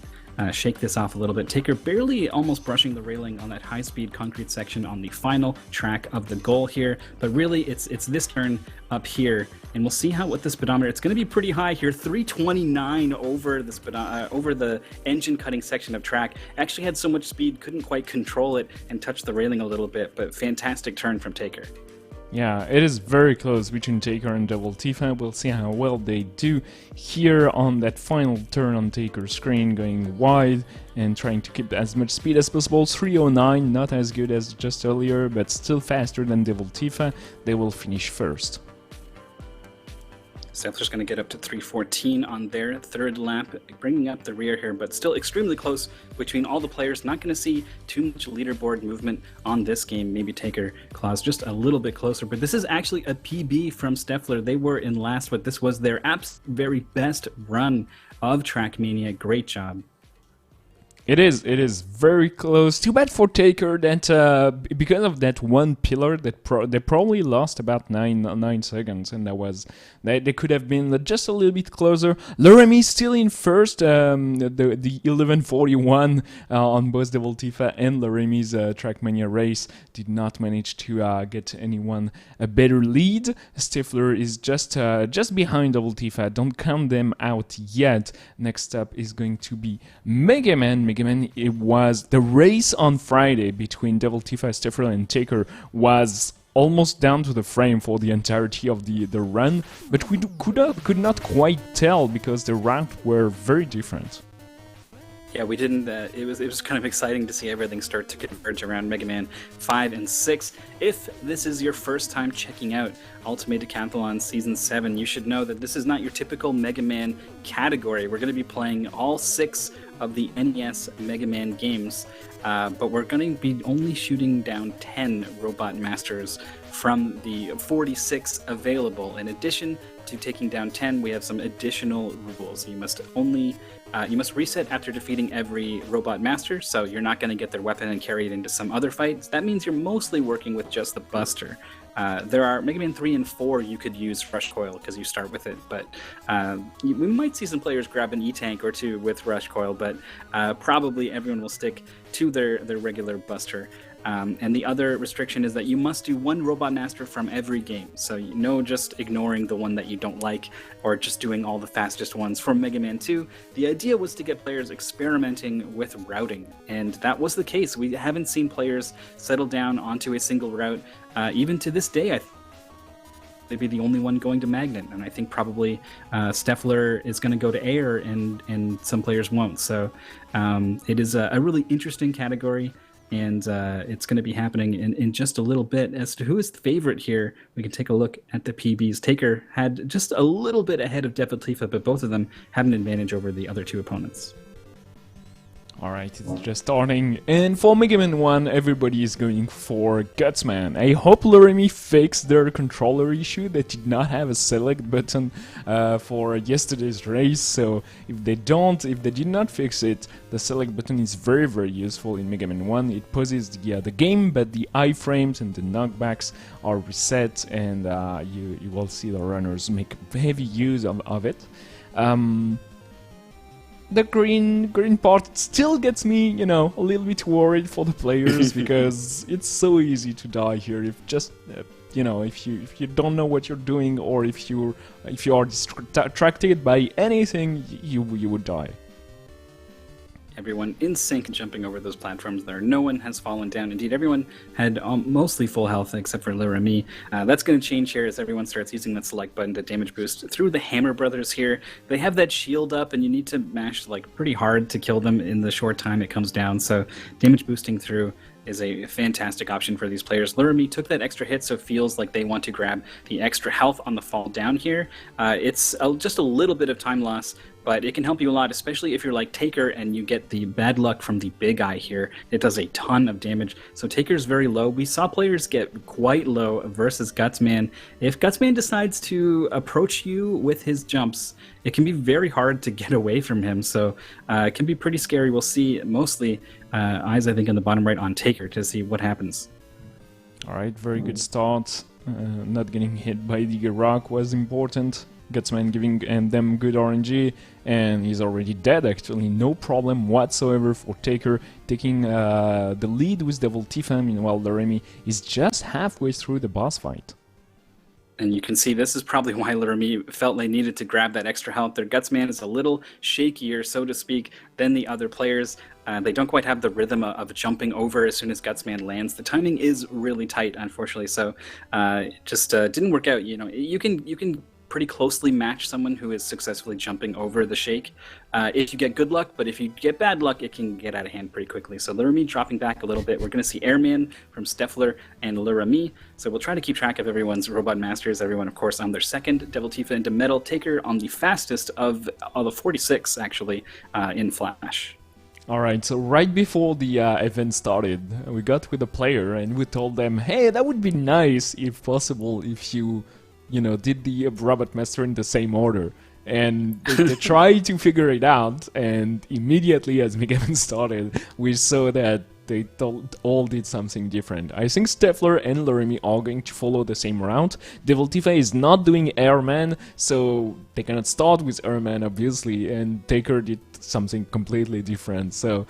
shake this off a little bit. Taker barely almost brushing the railing on that high-speed concrete section on the final track of the goal here, but really it's this turn up here, and we'll see what the speedometer. It's going to be pretty high here, 329 over the engine cutting section of track. Actually had so much speed, couldn't quite control it and touched the railing a little bit, but fantastic turn from Taker. Yeah, it is very close between Taker and Devil Tifa. We'll see how well they do here on that final turn on Taker's screen, going wide and trying to keep as much speed as possible. 309, not as good as just earlier, but still faster than Devil Tifa. They will finish first. Steffler's going to get up to 314 on their third lap, bringing up the rear here, but still extremely close between all the players. Not going to see too much leaderboard movement on this game. Maybe Taker claws just a little bit closer, but this is actually a PB from Steffler. They were in last, but this was their very best run of Trackmania. Great job. It is very close. Too bad for Taker that because of that one pillar that they probably lost about 9 seconds, and they could have been just a little bit closer. Laramie still in first. The 1141 on both Devil Tifa and Laramie's Trackmania race did not manage to get anyone a better lead. Stifler is just behind Devil Tifa. Don't count them out yet. Next up is going to be Mega Man. It was the race on Friday between Devil Tifa, Stifler, and Taker was almost down to the frame for the entirety of the run, but we could not quite tell because the routes were very different. Yeah, we didn't. It was kind of exciting to see everything start to converge around Mega Man 5 and 6. If this is your first time checking out Ultime Decathlon Season 7, you should know that this is not your typical Mega Man category. We're going to be playing all 6 of the NES Mega Man games, but we're going to be only shooting down 10 Robot Masters from the 46 available. In addition to taking down 10, we have some additional rules. You must reset after defeating every Robot Master, so you're not going to get their weapon and carry it into some other fight. That means you're mostly working with just the Buster. There are Mega Man 3 and 4 you could use Rush Coil because you start with it, but we might see some players grab an E-Tank or two with Rush Coil, but probably everyone will stick to their regular Buster. And the other restriction is that you must do one Robot Master from every game. So no just ignoring the one that you don't like or just doing all the fastest ones. For Mega Man 2, the idea was to get players experimenting with routing, and that was the case. We haven't seen players settle down onto a single route. Even to this day, they'd be the only one going to Magnet, and I think probably Steffler is going to go to Air, and some players won't. So it is a really interesting category, and it's going to be happening in just a little bit. As to who is the favorite here, we can take a look at the PBs. Taker had just a little bit ahead of Devil Tifa, but both of them had an advantage over the other two opponents. Alright, it's just starting, and for Mega Man 1, everybody is going for Gutsman. I hope Loremi fixed their controller issue. They did not have a select button for yesterday's race, so if they did not fix it, the select button is very, very useful in Mega Man 1. It pauses the game, but the iframes and the knockbacks are reset, and you will see the runners make heavy use of it. The green part still gets me, a little bit worried for the players because it's so easy to die here. If just, if you don't know what you're doing, or if you are distracted by anything, you would die. Everyone in sync jumping over those platforms there. No one has fallen down. Indeed, everyone had mostly full health except for Loremi. That's going to change here as everyone starts using that select button to damage boost through the Hammer Brothers here. They have that shield up, and you need to mash pretty hard to kill them in the short time it comes down. So damage boosting through is a fantastic option for these players. Loremi took that extra hit, so it feels like they want to grab the extra health on the fall down here. It's just a little bit of time loss, but it can help you a lot, especially if you're like Taker and you get the bad luck from the Big Eye here. It does a ton of damage. So Taker's very low. We saw players get quite low versus Gutsman. If Gutsman decides to approach you with his jumps, it can be very hard to get away from him. So it can be pretty scary. We'll see mostly eyes, I think, in the bottom right on Taker to see what happens. All right, very good start. Not getting hit by the rock was important. Gutsman giving them good RNG, and he's already dead actually, no problem whatsoever for Taker, taking the lead with Devil Tifa. Meanwhile, Loremi is just halfway through the boss fight. And you can see this is probably why Loremi felt they needed to grab that extra health. Their Gutsman is a little shakier, so to speak, than the other players. They don't quite have the rhythm of jumping over as soon as Gutsman lands. The timing is really tight, unfortunately, so just didn't work out. You can pretty closely match someone who is successfully jumping over the shake if you get good luck, but if you get bad luck, it can get out of hand pretty quickly. So Loremi dropping back a little bit. We're going to see Airman from Steffler and Loremi. So we'll try to keep track of everyone's Robot Masters. Everyone, of course, on their second. Devil Tifa into Metal. Taker on the fastest of all the 46, actually, in Flash. Alright, so right before the event started, we got with a player and we told them, hey, that would be nice, if possible, if you did the Robot Master in the same order. And they tried to figure it out, and immediately as Mega Man started, we saw that they all did something different. I think Steffler and Loremi are going to follow the same route. Devil Tifa is not doing Airman, so they cannot start with Airman, obviously, and Taker did something completely different. So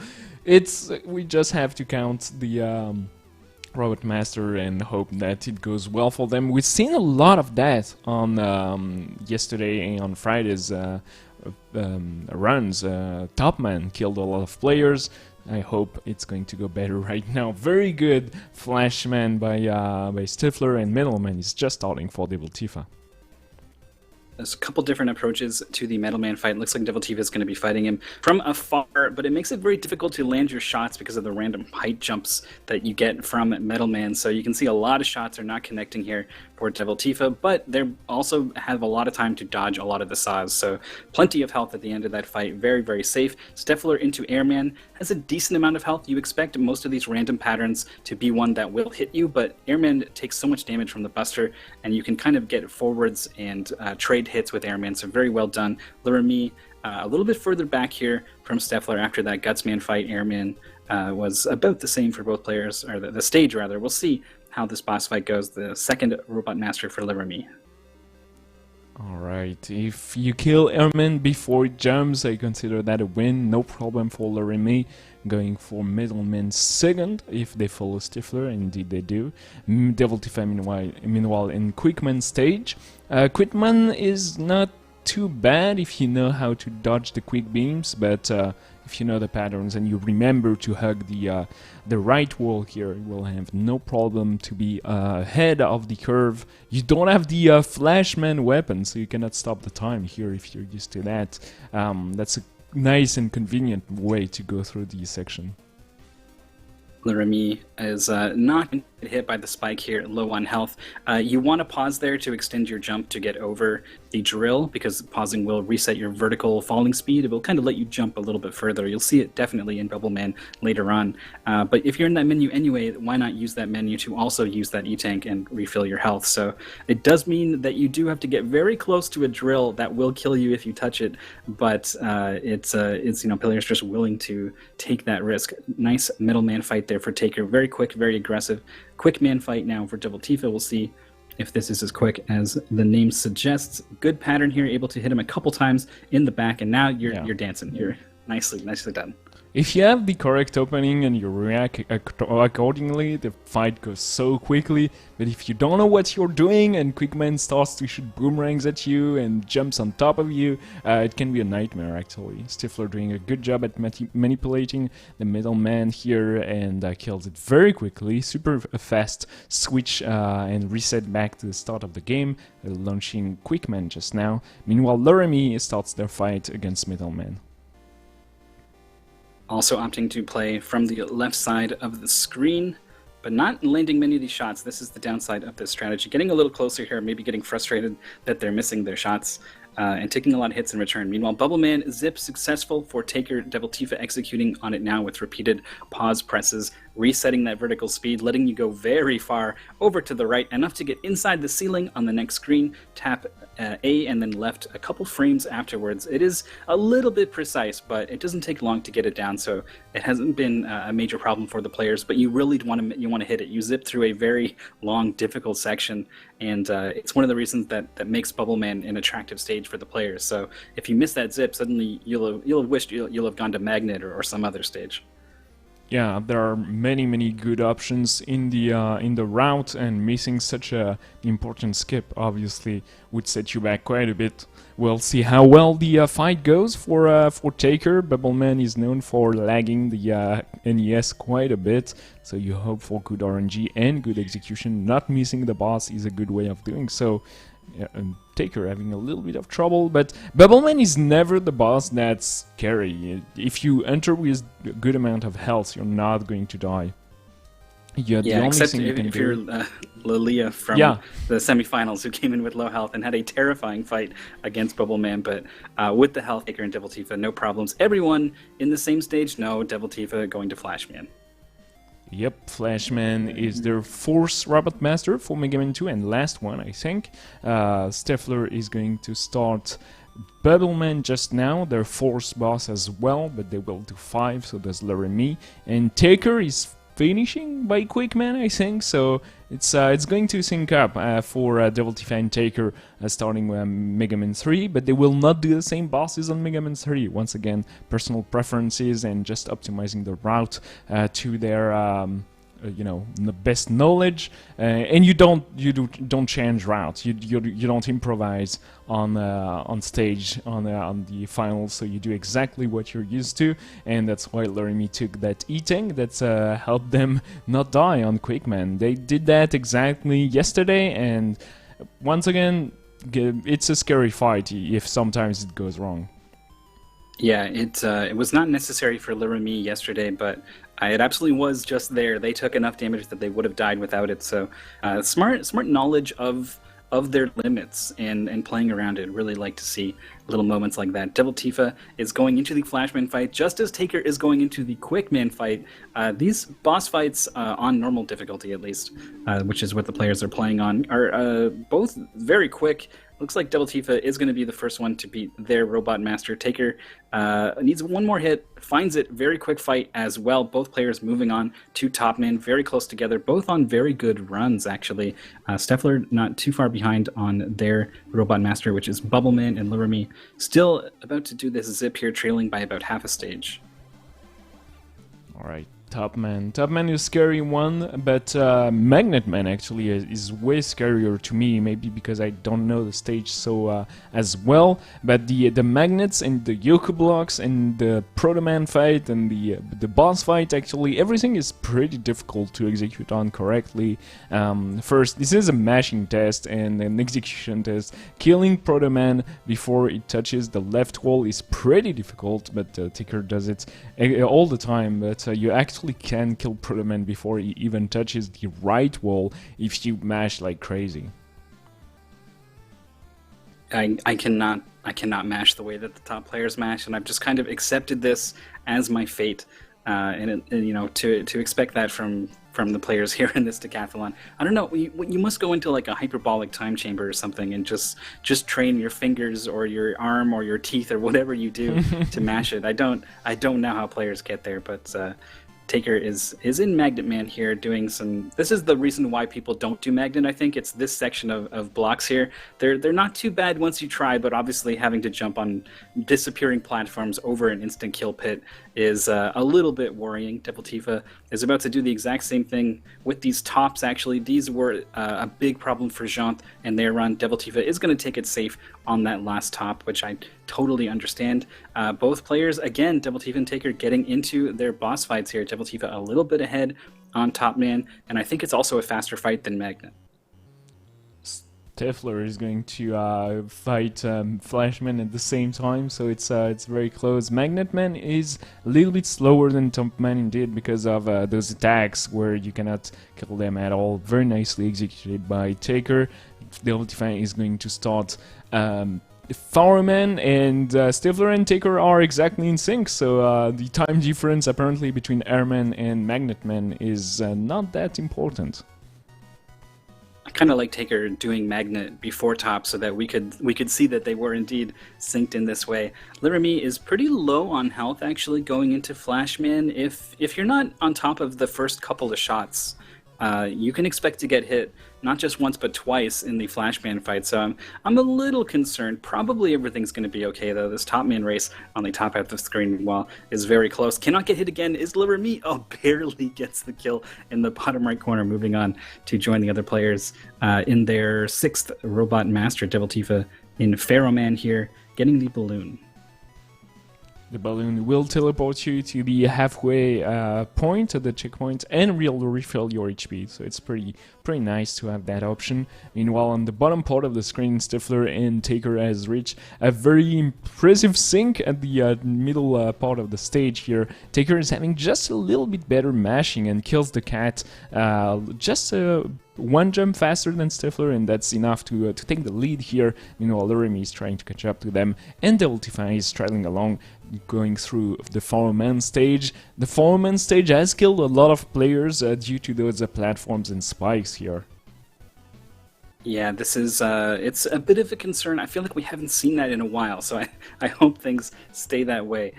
we just have to count the Robot Master and hope that it goes well for them. We've seen a lot of that on yesterday and on Friday's runs. Topman killed a lot of players. I hope it's going to go better right now. Very good Flashman by Steffler, and Metalman is just starting for Devil Tifa. There's a couple different approaches to the Metal Man fight. It looks like Devil Tifa is going to be fighting him from afar, but it makes it very difficult to land your shots because of the random height jumps that you get from Metal Man. So you can see a lot of shots are not connecting here for Devil Tifa, but they also have a lot of time to dodge a lot of the saws. So plenty of health at the end of that fight. Very, very safe. Steffler into Airman has a decent amount of health. You expect most of these random patterns to be one that will hit you, but Airman takes so much damage from the Buster, and you can kind of get forwards and trade hits with Airman, so very well done. Loremi a little bit further back here from Steffler after that Gutsman fight. Airman was about the same for both players, or the stage rather. We'll see how this boss fight goes. The second Robot Master for Loremi. Alright, if you kill Airman before it jumps, I consider that a win. No problem for Laramie. Going for Middleman second if they follow Stifler, indeed they do. Devil Tifa meanwhile in Quickman stage. Quickman is not too bad if you know how to dodge the quick beams, but if you know the patterns and you remember to hug the right wall here, you will have no problem to be ahead of the curve. You don't have the flashman weapon, so you cannot stop the time here if you're used to that. That's a nice and convenient way to go through the section. Laramie is not going to get hit by the spike here, low on health. You want to pause there to extend your jump to get over the drill, because pausing will reset your vertical falling speed. It will kind of let you jump a little bit further. You'll see it definitely in Bubbleman later on. But if you're in that menu anyway, why not use that menu to also use that E-Tank and refill your health? So it does mean that you do have to get very close to a drill that will kill you if you touch it, but it's players just willing to take that risk. Nice middleman fight there for Taker. Very quick, very aggressive. Quick man fight now for Devil Tifa. We'll see if this is as quick as the name suggests. Good pattern here, able to hit him a couple times in the back, and now you're dancing. You're nicely done. If you have the correct opening and you react accordingly, the fight goes so quickly. But if you don't know what you're doing and Quickman starts to shoot boomerangs at you and jumps on top of you, it can be a nightmare actually. Stifler doing a good job at manipulating the middleman here and kills it very quickly. Super fast switch and reset back to the start of the game, launching Quickman just now. Meanwhile, Laramie starts their fight against middleman. Also opting to play from the left side of the screen, but not landing many of these shots. This is the downside of this strategy. Getting a little closer here, maybe getting frustrated that they're missing their shots and taking a lot of hits in return. Meanwhile, Bubbleman zip successful for Taker. Devil Tifa executing on it now with repeated pause presses, resetting that vertical speed, letting you go very far over to the right, enough to get inside the ceiling on the next screen. Tap A and then left a couple frames afterwards. It is a little bit precise, but it doesn't take long to get it down, so it hasn't been a major problem for the players. But you really want to hit it. You zip through a very long, difficult section, and it's one of the reasons that makes Bubbleman an attractive stage for the players. So if you miss that zip, suddenly you'll have wished you'll have gone to Magnet or some other stage. Yeah, there are many good options in the route, and missing such a important skip obviously would set you back quite a bit. We'll see how well the fight goes for Taker. Bubbleman is known for lagging the NES quite a bit, so you hope for good RNG and good execution. Not missing the boss is a good way of doing so. Taker having a little bit of trouble, but Bubbleman is never the boss that's scary. If you enter with a good amount of health, you're not going to die. The only except thing if you're Lilia from the semifinals, who came in with low health and had a terrifying fight against Bubbleman, but with the health, Taker and Devil Tifa, no problems. Everyone in the same stage, no, Devil Tifa going to Flashman. Yep, Flashman is their fourth Robot Master for Mega Man 2 and last one, I think. Stifler is going to start Bubbleman just now, their fourth boss as well, but they will do 5, so does Laramie. And Taker is finishing by Quickman, I think, so it's going to sync up for Devil Tifa and Taker starting with Mega Man 3, but they will not do the same bosses on Mega Man 3. Once again, personal preferences and just optimizing the route to their the best knowledge, and you don't change routes. You don't improvise on stage on the finals. So you do exactly what you're used to, and that's why Laramie took that E-Tank that's helped them not die on Quickman. They did that exactly yesterday, and once again, it's a scary fight if sometimes it goes wrong. Yeah, it was not necessary for Laramie yesterday, but it absolutely was just there. They took enough damage that they would have died without it. So smart knowledge of their limits and playing around it. Really like to see little moments like that. Devil Tifa is going into the Flashman fight just as Taker is going into the Quickman fight. These boss fights on normal difficulty, at least, which is what the players are playing on, are both very quick. Looks like Devil Tifa is going to be the first one to beat their Robot Master. Taker needs one more hit, finds it. Very quick fight as well. Both players moving on to top man, very close together, both on very good runs, actually. Steffler not too far behind on their Robot Master, which is Bubbleman, and Lurami still about to do this zip here, trailing by about half a stage. All right. Top Man. Top Man is a scary one, but Magnet Man actually is way scarier to me, maybe because I don't know the stage so as well. But the magnets and the Yoku blocks and the Proto Man fight and the boss fight, actually everything is pretty difficult to execute on correctly. First, this is a mashing test and an execution test. Killing Proto Man before it touches the left wall is pretty difficult, but Taker does it all the time. But you actually can kill Proto Man before he even touches the right wall if you mash like crazy. I cannot mash the way that the top players mash, and I've just kind of accepted this as my fate, and you know, to expect that from the players here in this decathlon. I don't know, you must go into like a hyperbolic time chamber or something and just train your fingers or your arm or your teeth or whatever you do to mash it. I don't know how players get there, but Taker is in Magnet Man here doing some... This is the reason why people don't do Magnet, I think. It's this section of blocks here. They're not too bad once you try, but obviously having to jump on disappearing platforms over an instant kill pit is a little bit worrying. Devil Tifa is about to do the exact same thing with these tops, actually. These were a big problem for Jant and their run. Devil Tifa is going to take it safe on that last top, which I totally understand. Both players, again, Devil Tifa and Taker, getting into their boss fights here. Devil Tifa a little bit ahead on top man, and I think it's also a faster fight than Magnet. Steffler is going to fight Flashman at the same time, so it's very close. Magnet Man is a little bit slower than Top Man indeed because of those attacks where you cannot kill them at all. Very nicely executed by Taker. Devil Tifa is going to start Fireman, and Steffler and Taker are exactly in sync, so the time difference apparently between Airman and Magnet Man is not that important. I kind of like Taker doing Magnet before top so that we could see that they were indeed synced in this way. Lurami is pretty low on health actually going into Flashman. If you're not on top of the first couple of shots, you can expect to get hit not just once but twice in the Flashman fight, so I'm a little concerned. Probably everything's going to be okay though. This top man race on the top half of the screen, while is very close. Cannot get hit again. Is Lurami? Oh, barely gets the kill in the bottom right corner. Moving on to join the other players in their 6th Robot Master. Devil Tifa in Pharaoh Man here, getting the balloon. The balloon will teleport you to the halfway point of the checkpoint and will refill your HP, so it's pretty nice to have that option. Meanwhile, on the bottom part of the screen, Steffler and Taker has reached a very impressive sync at the middle part of the stage here. Taker is having just a little bit better mashing and kills the cat just one jump faster than Steffler, and that's enough to take the lead here. Meanwhile, Lurami is trying to catch up to them, and Devil Tifa is trailing along, going through the Foreman stage. The Foreman stage has killed a lot of players due to those platforms and spikes here. Yeah, this is it's a bit of a concern. I feel like we haven't seen that in a while, so I hope things stay that way.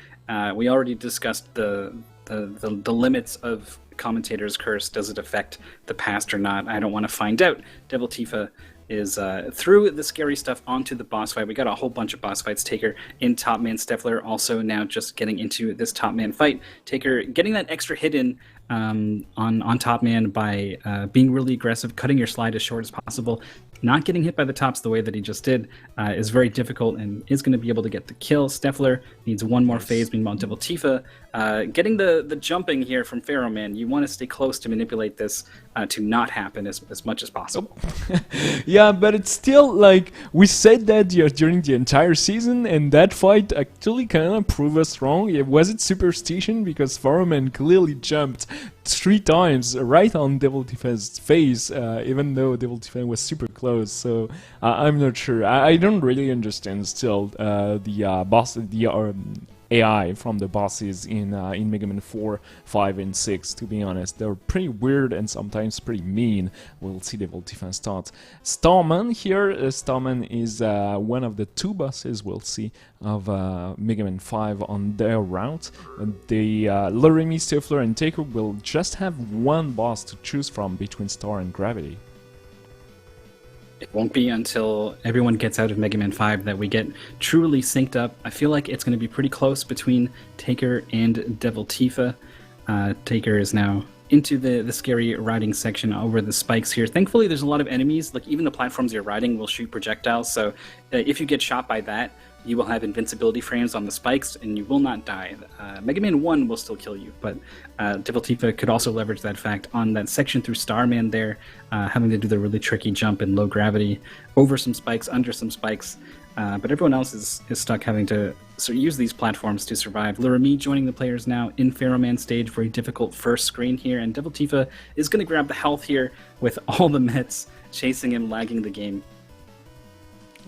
We already discussed the limits of Commentator's Curse. Does it affect the past or not? I don't want to find out. Devil Tifa is through the scary stuff onto the boss fight. We got a whole bunch of boss fights. Taker in top man. Steffler also now just getting into this top man fight. Taker getting that extra hit in on top man by being really aggressive, cutting your slide as short as possible. Not getting hit by the tops the way that he just did is very difficult and is going to be able to get the kill. Steffler needs one more phase. Meanwhile, Devil Tifa getting the jumping here from Pharaoh Man. You want to stay close to manipulate this to not happen as much as possible. Yeah, but it's still like we said that during the entire season, and that fight actually kind of proved us wrong. Was it superstition? Because Pharaoh Man clearly jumped 3 times right on Devil Tifa's face, even though Devil Tifa was super close. So I'm not sure. I don't really understand still the boss, the AI from the bosses in Mega Man 4, 5, and 6. To be honest, they're pretty weird and sometimes pretty mean. We'll see Devil Tifa start. Starman here. Starman is one of the 2 bosses we'll see of Mega Man 5 on their route. The Loremi, Stifler, and Taker will just have 1 boss to choose from between Star and Gravity. It won't be until everyone gets out of Mega Man 5 that we get truly synced up. I feel like it's going to be pretty close between Taker and Devil Tifa. Taker is now into the scary riding section over the spikes here. Thankfully, there's a lot of enemies. Like, even the platforms you're riding will shoot projectiles, so if you get shot by that, you will have invincibility frames on the spikes, and you will not die. Mega Man 1 will still kill you, but Devil Tifa could also leverage that fact on that section through Starman there, having to do the really tricky jump in low gravity, over some spikes, under some spikes, but everyone else is stuck having to use these platforms to survive. Loremi joining the players now in Pharaoh Man stage, very difficult first screen here, and Devil Tifa is going to grab the health here with all the Mets chasing him, lagging the game.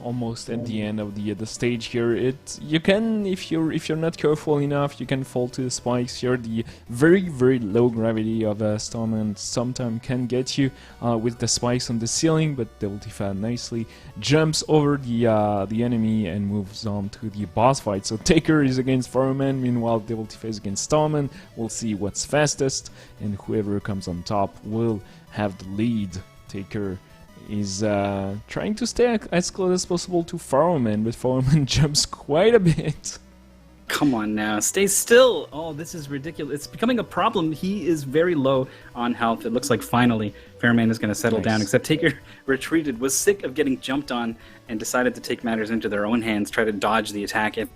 Almost at the end of the stage here. You can, if you're not careful enough, you can fall to the spikes here. The very low gravity of Starman sometimes can get you with the spikes on the ceiling, but Devil Tifa nicely jumps over the enemy and moves on to the boss fight. So Taker is against Pharaoh Man, meanwhile Devil Tifa is against Starman. We'll see what's fastest, and whoever comes on top will have the lead. Taker is trying to stay as close as possible to Pharaoh Man, but Pharaoh Man jumps quite a bit. Come on now, stay still! Oh, this is ridiculous. It's becoming a problem. He is very low on health. It looks like finally Pharaoh Man is going to settle down, except Taker retreated, was sick of getting jumped on, and decided to take matters into their own hands, try to dodge the attack. It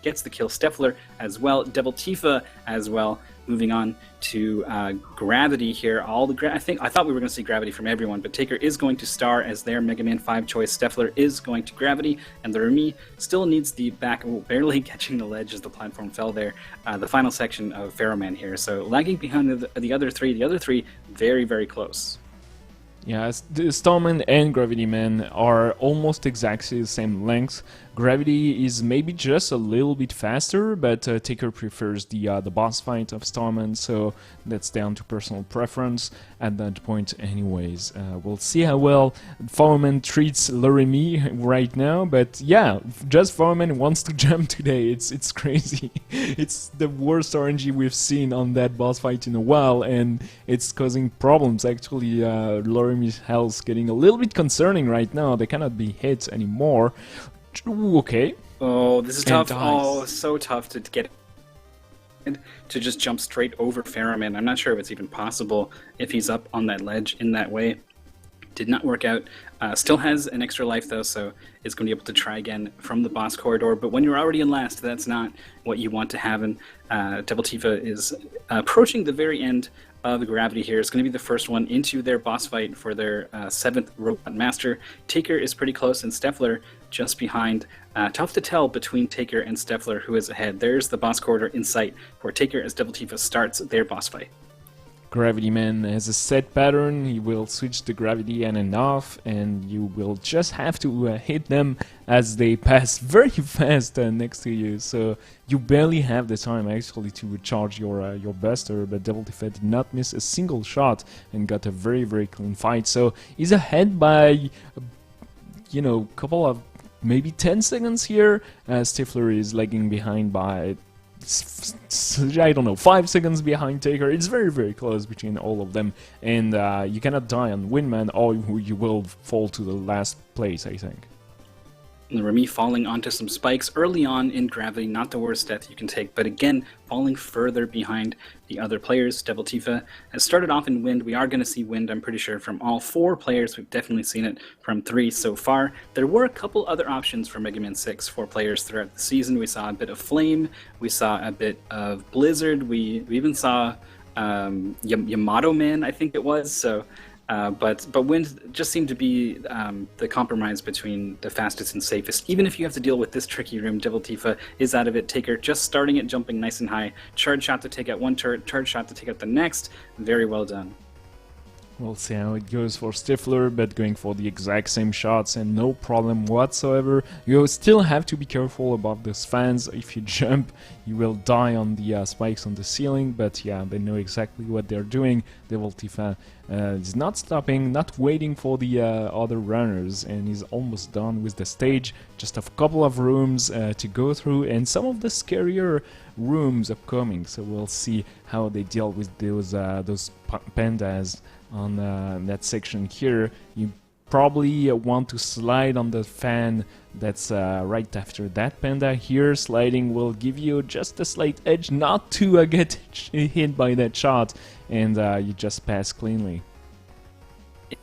gets the kill. Steffler as well, Devil Tifa as well. Moving on to Gravity here. I thought we were going to see Gravity from everyone, but Taker is going to Star as their Mega Man 5 choice. Steffler is going to Gravity, and the Remy still needs the back, barely catching the ledge as the platform fell there. The final section of Pharaoh Man here, so lagging behind the other three. The other 3 very close. Yeah, the Starman and Gravity Man are almost exactly the same length. Gravity is maybe just a little bit faster, but Taker prefers the boss fight of Starman, so that's down to personal preference at that point anyways. We'll see how well Pharaoh Man treats Loremi right now, but yeah, just Pharaoh Man wants to jump today. It's crazy. It's the worst RNG we've seen on that boss fight in a while, and it's causing problems. Actually, Loremi's health getting a little bit concerning right now. They cannot be hit anymore. Ooh, okay. Oh, this is tough. Oh, so tough to get to just jump straight over Pharaoh Man. I'm not sure if it's even possible if he's up on that ledge in that way. Did not work out. Still has an extra life though, so is going to be able to try again from the boss corridor. But when you're already in last, that's not what you want to have. And Devil Tifa is approaching the very end of Gravity here. It's going to be the first one into their boss fight for their 7th Robot Master. Taker is pretty close, and Steffler just behind. Tough to tell between Taker and Steffler who is ahead. There's the boss corridor in sight for Taker as Devil Tifa starts their boss fight. Gravity Man has a set pattern. He will switch the gravity on and off, and you will just have to hit them as they pass very fast next to you. So you barely have the time actually to recharge your buster, but Devil Tifa did not miss a single shot and got a very clean fight. So he's ahead by, you know, couple of maybe 10 seconds here. Stifler is lagging behind by, I don't know, 5 seconds behind Taker. It's very close between all of them, and you cannot die on Windman or you will fall to the last place, I think. Remy falling onto some spikes early on in Gravity, not the worst death you can take, but again, falling further behind the other players. Devil Tifa has started off in Wind. We are going to see Wind, I'm pretty sure, from all 4 players. We've definitely seen it from 3 so far. There were a couple other options for Mega Man 6 for players throughout the season. We saw a bit of Flame, we saw a bit of Blizzard, we even saw Yamato Man, I think it was, so But wind just seemed to be the compromise between the fastest and safest. Even if you have to deal with this tricky room, Devil Tifa is out of it. Taker just starting it, jumping nice and high. Charge shot to take out one turret, charge shot to take out the next. Very well done. We'll see how it goes for Stifler, but going for the exact same shots and no problem whatsoever. You still have to be careful about those fans. If you jump, you will die on the spikes on the ceiling, but yeah, they know exactly what they're doing. Devil Tifa is not stopping, not waiting for the other runners, and is almost done with the stage. Just a couple of rooms to go through, and some of the scarier rooms upcoming, so we'll see how they deal with those pandas on that section here. You probably want to slide on the fan that's right after that panda here. Sliding will give you just a slight edge not to get hit by that shot, and you just pass cleanly.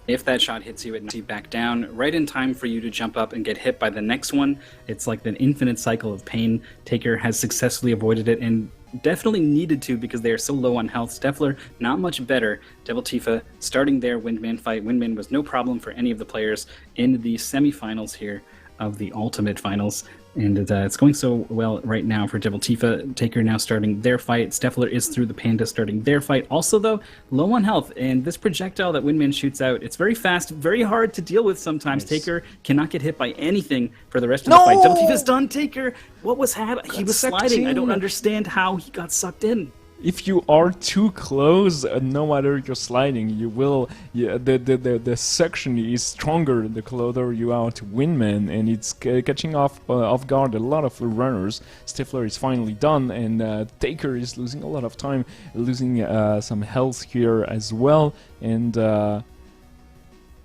If that shot hits you, it knocks you back down, right in time for you to jump up and get hit by the next one. It's like an infinite cycle of pain. Taker has successfully avoided it, and definitely needed to because they are so low on health. Stifler, not much better. Devil Tifa starting their Windman fight. Windman was no problem for any of the players in the semifinals here of the Ultimate Finals. And it's going so well right now for Devil Tifa. Taker now starting their fight. Stifler is through the panda starting their fight. Also, though, low on health. And this projectile that Windman shoots out, it's very fast, very hard to deal with sometimes. Nice. Taker cannot get hit by anything for the rest of the fight. Devil Tifa's done. Taker, what was happening? He was sliding. I don't understand how he got sucked in. If you are too close, no matter you're sliding, you will. The suction is stronger the closer you are to Windman, and it's catching off guard a lot of runners. Stifler is finally done, and Taker is losing a lot of time, losing some health here as well, and.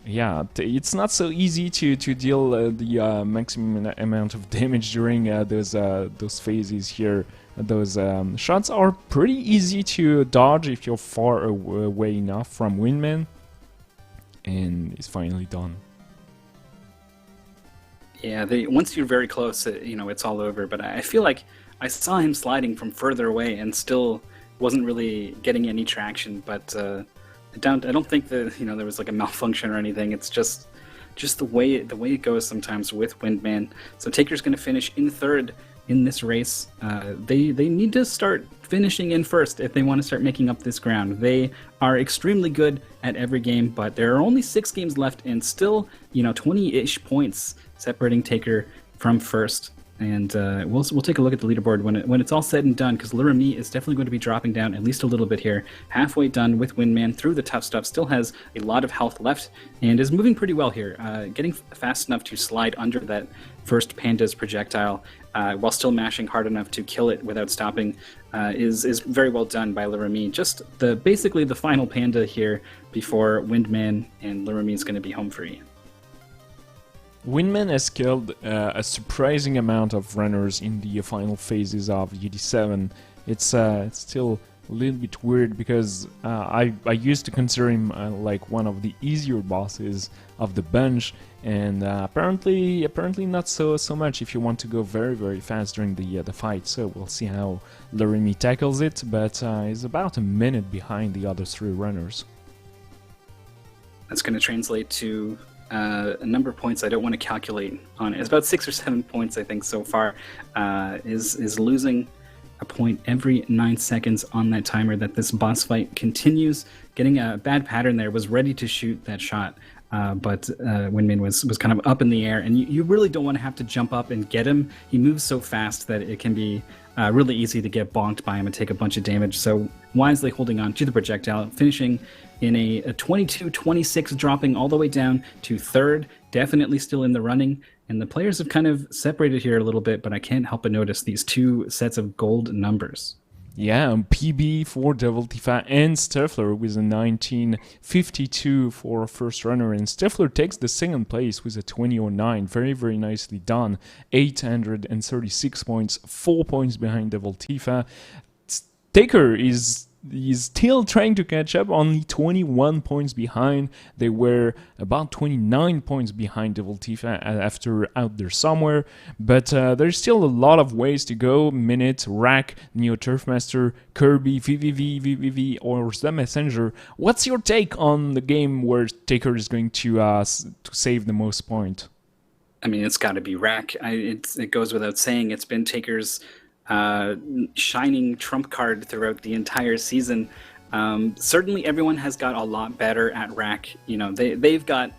Yeah, it's not so easy to deal the maximum amount of damage during those phases here. Those shots are pretty easy to dodge if you're far away enough from Windman, and it's finally done. Yeah, once you're very close, it's all over. But I feel like I saw him sliding from further away and still wasn't really getting any traction. But I don't think that there was like a malfunction or anything. It's just the way it goes sometimes with Windman. So Taker's going to finish in third in this race. They need to start finishing in first if they want to start making up this ground. They are extremely good at every game, but there are only 6 games left, and still 20-ish points separating Taker from first. And we'll take a look at the leaderboard when it's all said and done, because Lurami is definitely going to be dropping down at least a little bit here. Halfway done with Windman through the tough stuff, still has a lot of health left, and is moving pretty well here. Getting fast enough to slide under that first panda's projectile, while still mashing hard enough to kill it without stopping, is very well done by Lurami. Just basically the final panda here before Windman and Lurami is going to be home free. Windman has killed a surprising amount of runners in the final phases of UD7. It's still a little bit weird because I used to consider him like one of the easier bosses of the bunch, and apparently not so much if you want to go very, very fast during the fight. So we'll see how Lurami tackles it, but he's about a minute behind the other 3 runners. That's going to translate to a number of points I don't want to calculate on it. It's about 6 or 7 points, I think, so far. Is losing a point every 9 seconds on that timer that this boss fight continues. Getting a bad pattern there, was ready to shoot that shot, but Windman was kind of up in the air, and you really don't want to have to jump up and get him. He moves so fast that it can be really easy to get bonked by him and take a bunch of damage. So wisely holding on to the projectile, finishing in a 22-26, dropping all the way down to third, definitely still in the running. And the players have kind of separated here a little bit, but I can't help but notice these 2 sets of gold numbers. Yeah, PB for Devil Tifa and Stifler with a 1952 for first runner, and Stifler takes the second place with a 2009. Very, very nicely done. 836 points, 4 points behind Devil Tifa. Taker is is still trying to catch up, only 21 points behind. They were about 29 points behind Devil Tifa after Out There Somewhere, but there's still a lot of ways to go. Minute, Rack, Neo Turfmaster, Kirby, VVV, or The Messenger. What's your take on the game where Taker is going to save the most point? I mean, it's got to be Rack. It goes without saying. It's been Taker's shining trump card throughout the entire season. Certainly, everyone has got a lot better at Rack. You know, they've got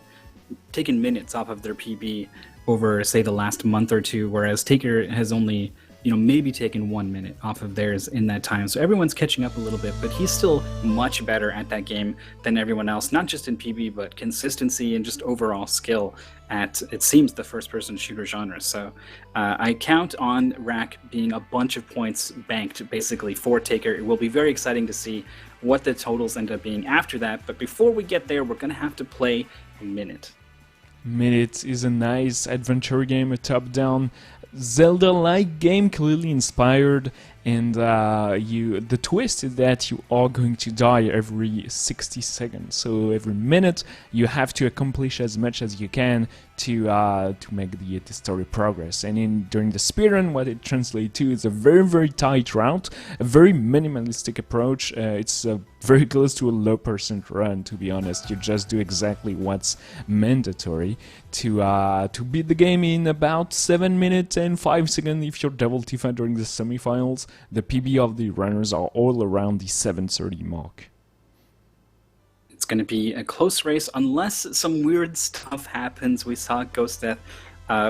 taken minutes off of their PB over, say, the last month or two, whereas Taker has only, maybe taken 1 minute off of theirs in that time. So everyone's catching up a little bit, but he's still much better at that game than everyone else, not just in PB, but consistency and just overall skill at, it seems, the first-person shooter genre. So I count on Rack being a bunch of points banked, basically, for Taker. It will be very exciting to see what the totals end up being after that. But before we get there, we're going to have to play Minute. Minute is a nice adventure game, a top-down Zelda-like game, clearly inspired, and the twist is that you are going to die every 60 seconds. So every minute you have to accomplish as much as you can to make the story progress. And during the speedrun, what it translates to is a very, very tight route, a very minimalistic approach. It's very close to a low percent run, to be honest. You just do exactly what's mandatory to beat the game in about 7 minutes and 5 seconds if you're Devil Tifa during the semifinals. The PB of the runners are all around the 7:30 mark. It's going to be a close race unless some weird stuff happens. We saw Ghost Death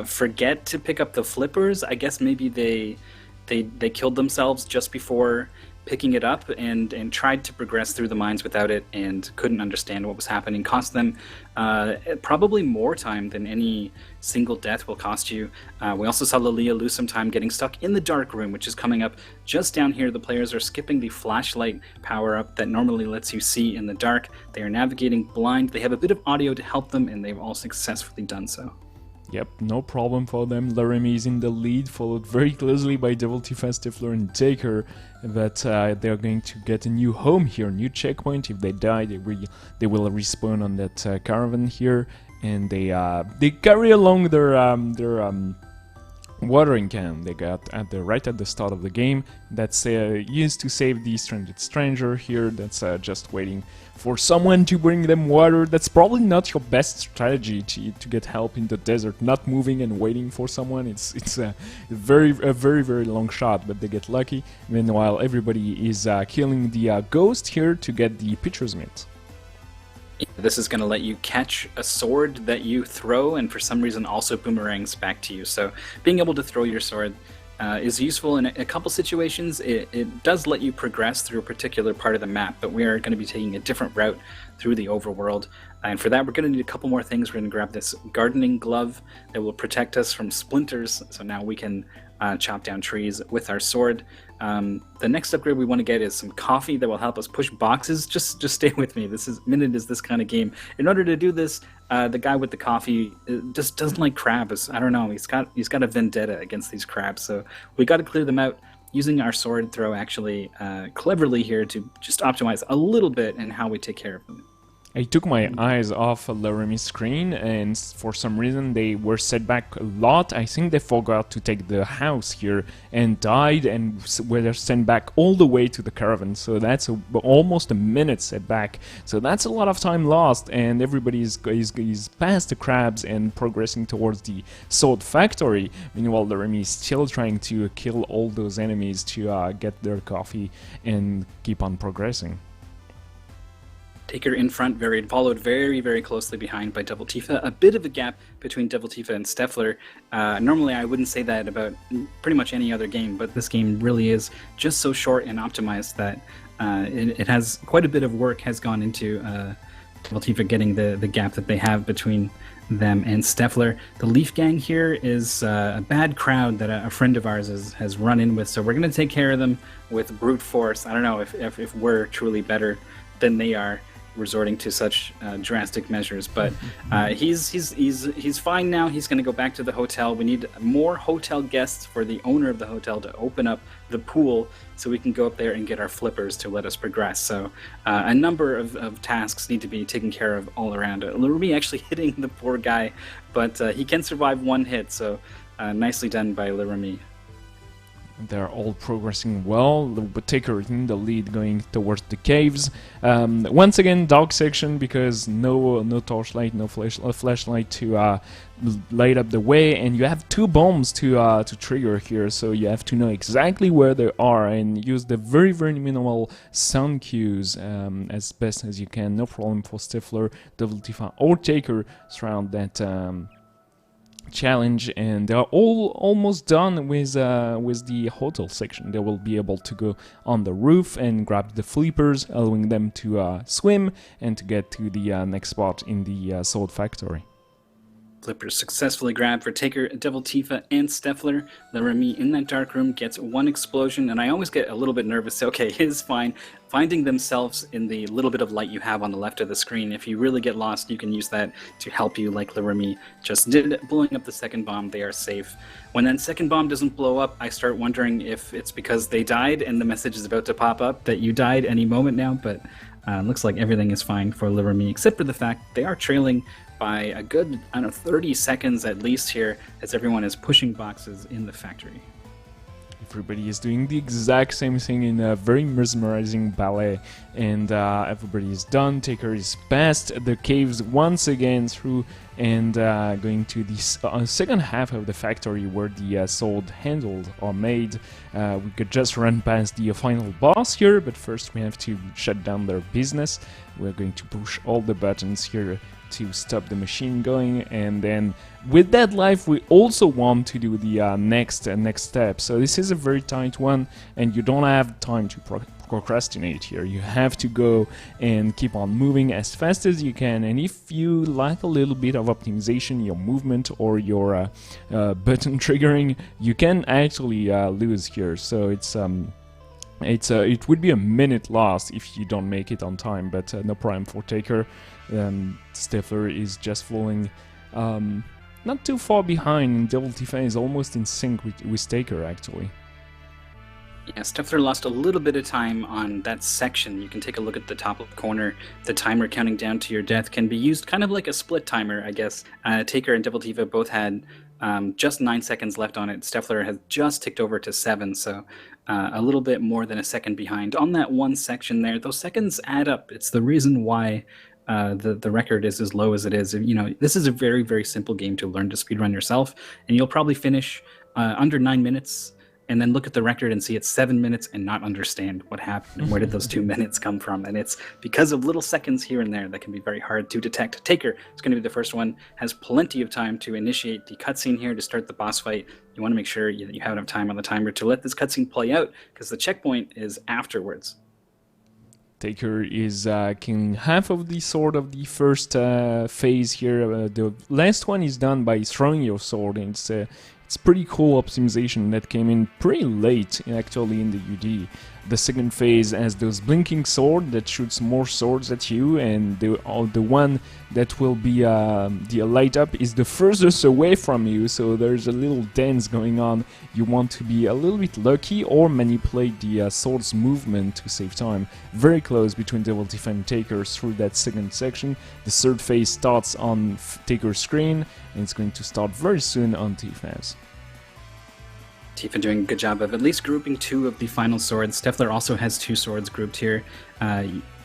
forget to pick up the flippers. I guess maybe they killed themselves just before picking it up and tried to progress through the mines without it and couldn't understand what was happening. Cost them probably more time than any single death will cost you. We also saw Lilia lose some time getting stuck in the dark room, which is coming up just down here. The players are skipping the flashlight power-up that normally lets you see in the dark. They are navigating blind. They have a bit of audio to help them, and they've all successfully done so. Yep, no problem for them. Laramie is in the lead, followed very closely by Devil Tifa, Stifler, and Taker. But they're going to get a new home here, new checkpoint. If they die, they will respawn on that caravan here, and they carry along their watering can they got right at the start of the game. That's used to save the stranded stranger here. That's just waiting for someone to bring them water. That's probably not your best strategy to get help in the desert, not moving and waiting for someone. It's a very long shot, but they get lucky. Meanwhile, everybody is killing the ghost here to get the pitcher's mitt. This is going to let you catch a sword that you throw, and for some reason also boomerangs back to you. So being able to throw your sword is useful in a couple situations. It does let you progress through a particular part of the map, but we are going to be taking a different route through the overworld. And for that, we're going to need a couple more things. We're going to grab this gardening glove that will protect us from splinters, so now we can chop down trees with our sword. The next upgrade we want to get is some coffee that will help us push boxes. Just stay with me. Minute is this kind of game. In order to do this, the guy with the coffee just doesn't like crabs. I don't know. He's got a vendetta against these crabs. So we got to clear them out using our sword throw actually cleverly here to just optimize a little bit in how we take care of them. I took my eyes off Laramie's screen, and for some reason they were set back a lot. I think they forgot to take the house here and died, and were sent back all the way to the caravan. So that's almost a minute setback. So that's a lot of time lost, and everybody is past the crabs and progressing towards the sword factory. Meanwhile, Laramie is still trying to kill all those enemies to get their coffee and keep on progressing. Taker in front, followed very closely behind by Devil Tifa. A bit of a gap between Devil Tifa and Steffler. Normally I wouldn't say that about pretty much any other game, but this game really is just so short and optimized that it has quite a bit of work has gone into Devil Tifa getting the gap that they have between them and Steffler. The Leaf Gang here is a bad crowd that a friend of ours has run in with, so we're going to take care of them with brute force. I don't know if we're truly better than they are resorting to such drastic measures. But he's fine now. He's going to go back to the hotel. We need more hotel guests for the owner of the hotel to open up the pool so we can go up there and get our flippers to let us progress. So a number of tasks need to be taken care of all around. Lurumi actually hitting the poor guy, but he can survive one hit. So nicely done by Lurumi. They're all progressing well, but Taker in the lead going towards the caves. Once again, dark section because no torchlight, no flashlight to light up the way, and you have 2 bombs to trigger here, so you have to know exactly where they are and use the very minimal sound cues as best as you can. No problem for Stifler, Devil Tifa, or Taker throughout that challenge, and they are all almost done with the hotel section. They will be able to go on the roof and grab the flippers, allowing them to swim and to get to the next spot in the sword factory. Flippers successfully grabbed for Taker, Devil Tifa, and Steffler. Lurumi in that dark room gets 1 explosion, and I always get a little bit nervous. Okay, it's fine. Finding themselves in the little bit of light you have on the left of the screen. If you really get lost, you can use that to help you, like Lurumi just did. Blowing up the second bomb, they are safe. When that second bomb doesn't blow up, I start wondering if it's because they died and the message is about to pop up that you died any moment now, but looks like everything is fine for Lurumi, except for the fact they are trailing by a good, 30 seconds at least here, as everyone is pushing boxes in the factory. Everybody is doing the exact same thing in a very mesmerizing ballet, and everybody is done. Taker is past the caves once again through and going to the second half of the factory where the sword handles are made. We could just run past the final boss here, but first we have to shut down their business. We're going to push all the buttons here to stop the machine going, and then with that life we also want to do the next step. So this is a very tight one, and you don't have time to procrastinate here. You have to go and keep on moving as fast as you can, and if you lack a little bit of optimization, your movement or your button triggering, you can actually lose here. So it would be a minute lost if you don't make it on time, but no problem for Taker. Stifler is just flowing not too far behind, and Devil Tifa is almost in sync with Taker actually. Yeah, Stifler lost a little bit of time on that section. You can take a look at the top corner. The timer counting down to your death can be used kind of like a split timer, I guess. Taker and Devil Tifa both had just 9 seconds left on it. Stifler has just ticked over to 7, so a little bit more than a second behind on that one section there. Those seconds add up. It's the reason why the record is as low as it is. You know, this is a very simple game to learn to speedrun yourself, and you'll probably finish under 9 minutes, and then look at the record and see it's 7 minutes and not understand what happened and where did those 2 minutes come from. And it's because of little seconds here and there that can be very hard to detect. Taker is going to be the first one, has plenty of time to initiate the cutscene here to start the boss fight. You want to make sure you have enough time on the timer to let this cutscene play out, because the checkpoint is afterwards. Taker is killing half of the sword of the first phase here. The last one is done by throwing your sword, and it's pretty cool optimization that came in pretty late actually in the UD. The second phase has those blinking sword that shoots more swords at you, and the one that will be the light up is the furthest away from you, so there's a little dance going on. You want to be a little bit lucky or manipulate the sword's movement to save time. Very close between Devil Tifa and Taker through that second section. The third phase starts on Taker's screen, and it's going to start very soon on Tifa's. Tifa doing a good job of at least grouping 2 of the final swords. Stifler also has 2 swords grouped here.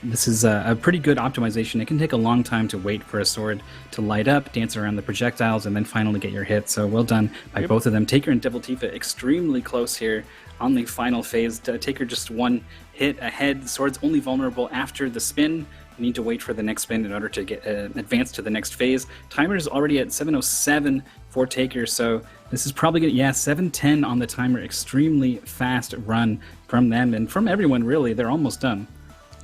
This is a pretty good optimization. It can take a long time to wait for a sword to light up, dance around the projectiles, and then finally get your hit. So well done by both of them. Taker and Devil Tifa extremely close here on the final phase. Taker just 1 hit ahead. The sword's only vulnerable after the spin. You need to wait for the next spin in order to get advance to the next phase. Timer is already at 7:07 for Taker, so this is probably good. Yeah, 7:10 on the timer. Extremely fast run from them and from everyone, really. They're almost done.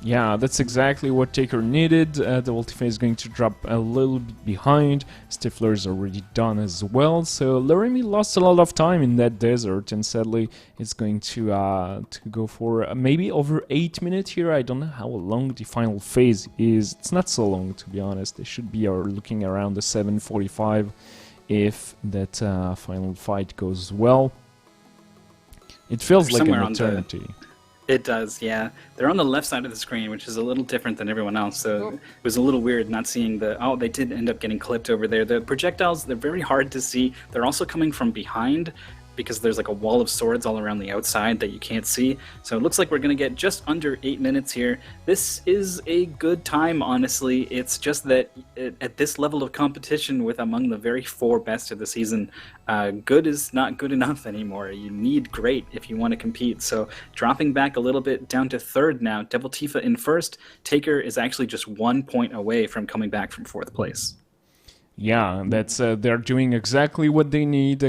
Yeah, that's exactly what Taker needed. The Ultima is going to drop a little bit behind. Stifler is already done as well. So Laramie lost a lot of time in that desert, and sadly, it's going to go for maybe over 8 minutes here. I don't know how long the final phase is. It's not so long, to be honest. They should be looking around the 7:45 if that final fight goes well. It feels like an eternity. It does, yeah. They're on the left side of the screen, which is a little different than everyone else, so it was a little weird not seeing the... Oh, they did end up getting clipped over there. The projectiles, they're very hard to see. They're also coming from behind, because there's like a wall of swords all around the outside that you can't see. So it looks like we're going to get just under 8 minutes here. This is a good time, honestly. It's just that at this level of competition with among the very 4 best of the season, good is not good enough anymore. You need great if you want to compete. So dropping back a little bit down to 3rd now. Devil Tifa in 1st. Taker is actually just 1 point away from coming back from 4th place. Yeah, that's they're doing exactly what they need,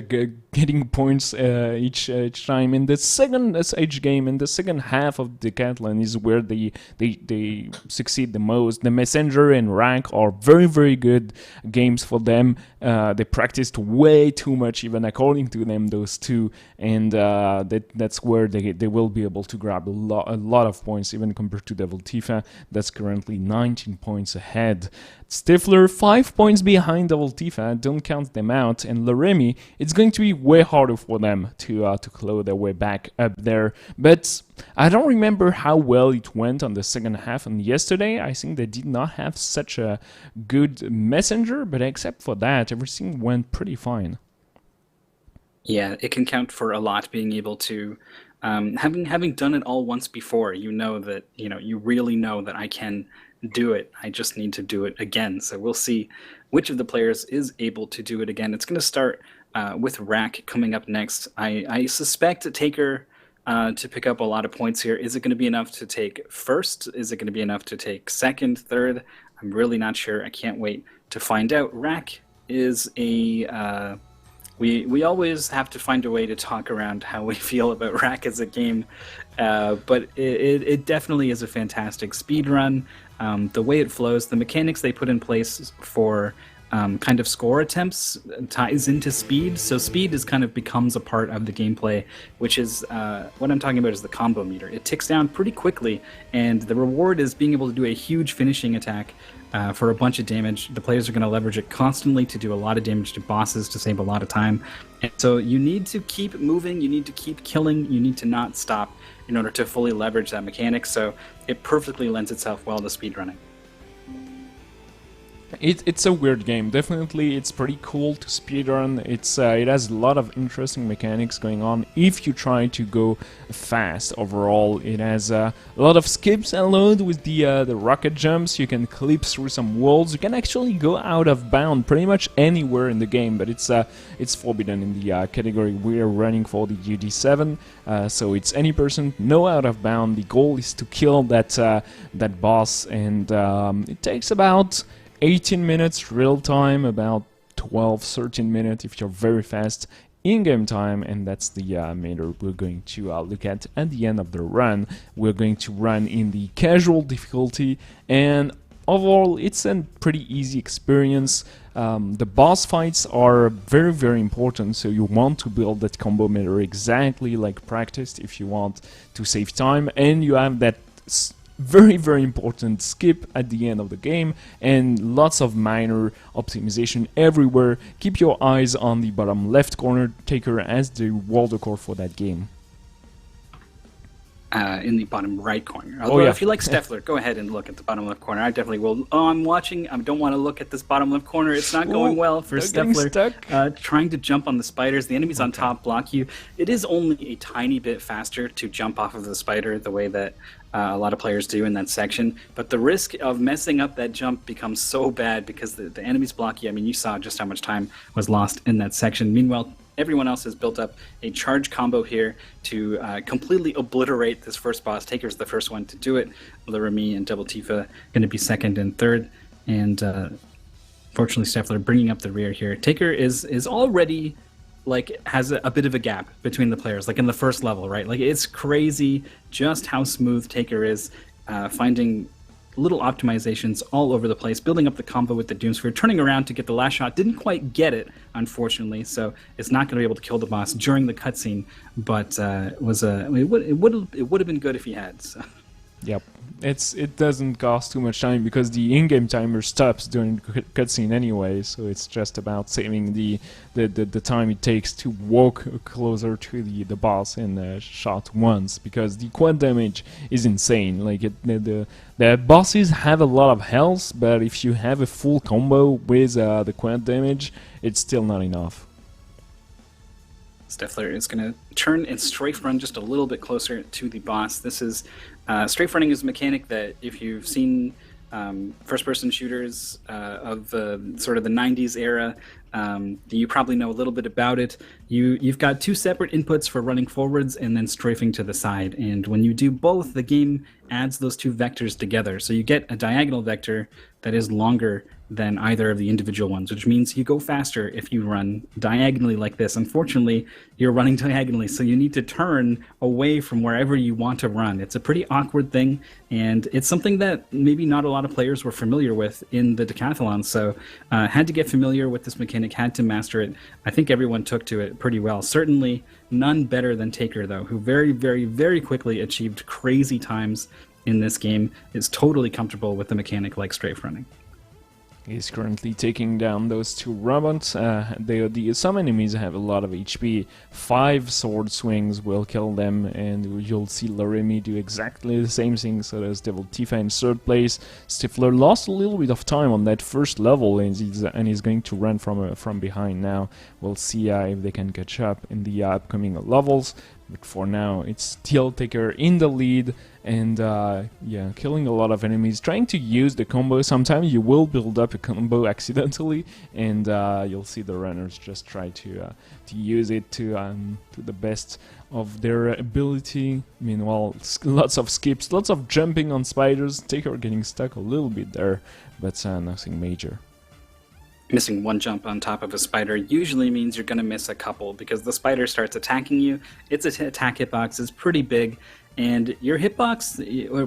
getting points each time. In the second SH game, in the second half of Decathlon, is where they succeed the most. The Messenger and Rank are very good games for them. They practiced way too much, even according to them, those two, and that's where they will be able to grab a lot of points, even compared to Devil Tifa. That's currently 19 points ahead. Stifler 5 points behind Devil Tifa, don't count them out, and Laramie, it's going to be way harder for them to claw their way back up there. But I don't remember how well it went on the second half, and yesterday I think they did not have such a good messenger, but except for that, everything went pretty fine. Yeah, it can count for a lot, being able to... having done it all once before, you know that, you really know that I can do it. I just need to do it again. So we'll see which of the players is able to do it again. It's going to start with Rack coming up next. I suspect Taker to pick up a lot of points here. Is it going to be enough to take 1st? Is it going to be enough to take 2nd, 3rd? I'm really not sure. I can't wait to find out. Rack is a... We always have to find a way to talk around how we feel about Rack as a game, but it definitely is a fantastic speed run. The way it flows, the mechanics they put in place for kind of score attempts ties into speed, so speed is kind of becomes a part of the gameplay, which is what I'm talking about is the combo meter. It ticks down pretty quickly, and the reward is being able to do a huge finishing attack for a bunch of damage. The players are going to leverage it constantly to do a lot of damage to bosses to save a lot of time. And so you need to keep moving, you need to keep killing, you need to not stop in order to fully leverage that mechanic. So it perfectly lends itself well to speedrunning. It's a weird game. Definitely, it's pretty cool to speedrun. It has a lot of interesting mechanics going on if you try to go fast. Overall, it has a lot of skips and load with the rocket jumps. You can clip through some walls. You can actually go out of bound pretty much anywhere in the game, but it's forbidden in the category we're running for the UD7. So it's any person, no out of bound. The goal is to kill that boss, and it takes about 18 minutes real time, about 12-13 minutes if you're very fast in-game time, and that's the meter we're going to look at the end of the run. We're going to run in the casual difficulty, and overall it's a pretty easy experience. The boss fights are very important, so you want to build that combo meter exactly like practiced if you want to save time, and you have that very important skip at the end of the game, and lots of minor optimization everywhere. Keep your eyes on the bottom left corner. Taker as the world record for that game. In the bottom right corner. Although, if you like Steffler, go ahead and look at the bottom left corner. I definitely will. Oh, I'm watching. I don't want to look at this bottom left corner. It's not going well for Steffler. Trying to jump on the spiders. The enemies on top block you. It is only a tiny bit faster to jump off of the spider the way that a lot of players do in that section. But the risk of messing up that jump becomes so bad because the enemies block you. I mean, you saw just how much time was lost in that section. Meanwhile, everyone else has built up a charge combo here to completely obliterate this first boss. Taker's the first one to do it. Laramie and Devil Tifa going to be 2nd and 3rd. And fortunately, Steffler bringing up the rear here. Taker is already, has a bit of a gap between the players, in the first level, right? It's crazy just how smooth Taker is. finding little optimizations all over the place, building up the combo with the Doomsphere, turning around to get the last shot. Didn't quite get it, unfortunately, so it's not going to be able to kill the boss during the cutscene, but it would have been good if he had. So. Yep, it doesn't cost too much time because the in-game timer stops during the cutscene anyway, so it's just about saving the time it takes to walk closer to the boss and shot once, because the quad damage is insane. Like the bosses have a lot of health, but if you have a full combo with the quad damage, it's still not enough. Stifler is going to turn and strafe run just a little bit closer to the boss. This is strafe running is a mechanic that, if you've seen first-person shooters of sort of the 90s era, you probably know a little bit about it. You've got two separate inputs for running forwards and then strafing to the side, and when you do both, the game adds those two vectors together. So you get a diagonal vector that is longer than either of the individual ones, which means you go faster if you run diagonally like this. Unfortunately, you're running diagonally, so you need to turn away from wherever you want to run. It's a pretty awkward thing, and it's something that maybe not a lot of players were familiar with in the Decathlon, so had to get familiar with this mechanic, had to master it. I think everyone took to it pretty well. Certainly none better than Taker, though, who very, very, very quickly achieved crazy times in this game, is totally comfortable with the mechanic like strafe running. He's currently taking down those two robots. Some enemies have a lot of HP. 5 sword swings will kill them, and you'll see Loremi do exactly the same thing. So there's Devil Tifa in 3rd place. Stifler lost a little bit of time on that first level, and he's going to run from behind now. We'll see if they can catch up in the upcoming levels. But for now, it's still Taker in the lead, and yeah, killing a lot of enemies, trying to use the combo. Sometimes you will build up a combo accidentally, and you'll see the runners just try to use it to the best of their ability. Meanwhile, lots of skips, lots of jumping on spiders. Taker getting stuck a little bit there, but nothing major. Missing one jump on top of a spider usually means you're going to miss a couple, because the spider starts attacking you. Its attack hitbox is pretty big, and your hitbox,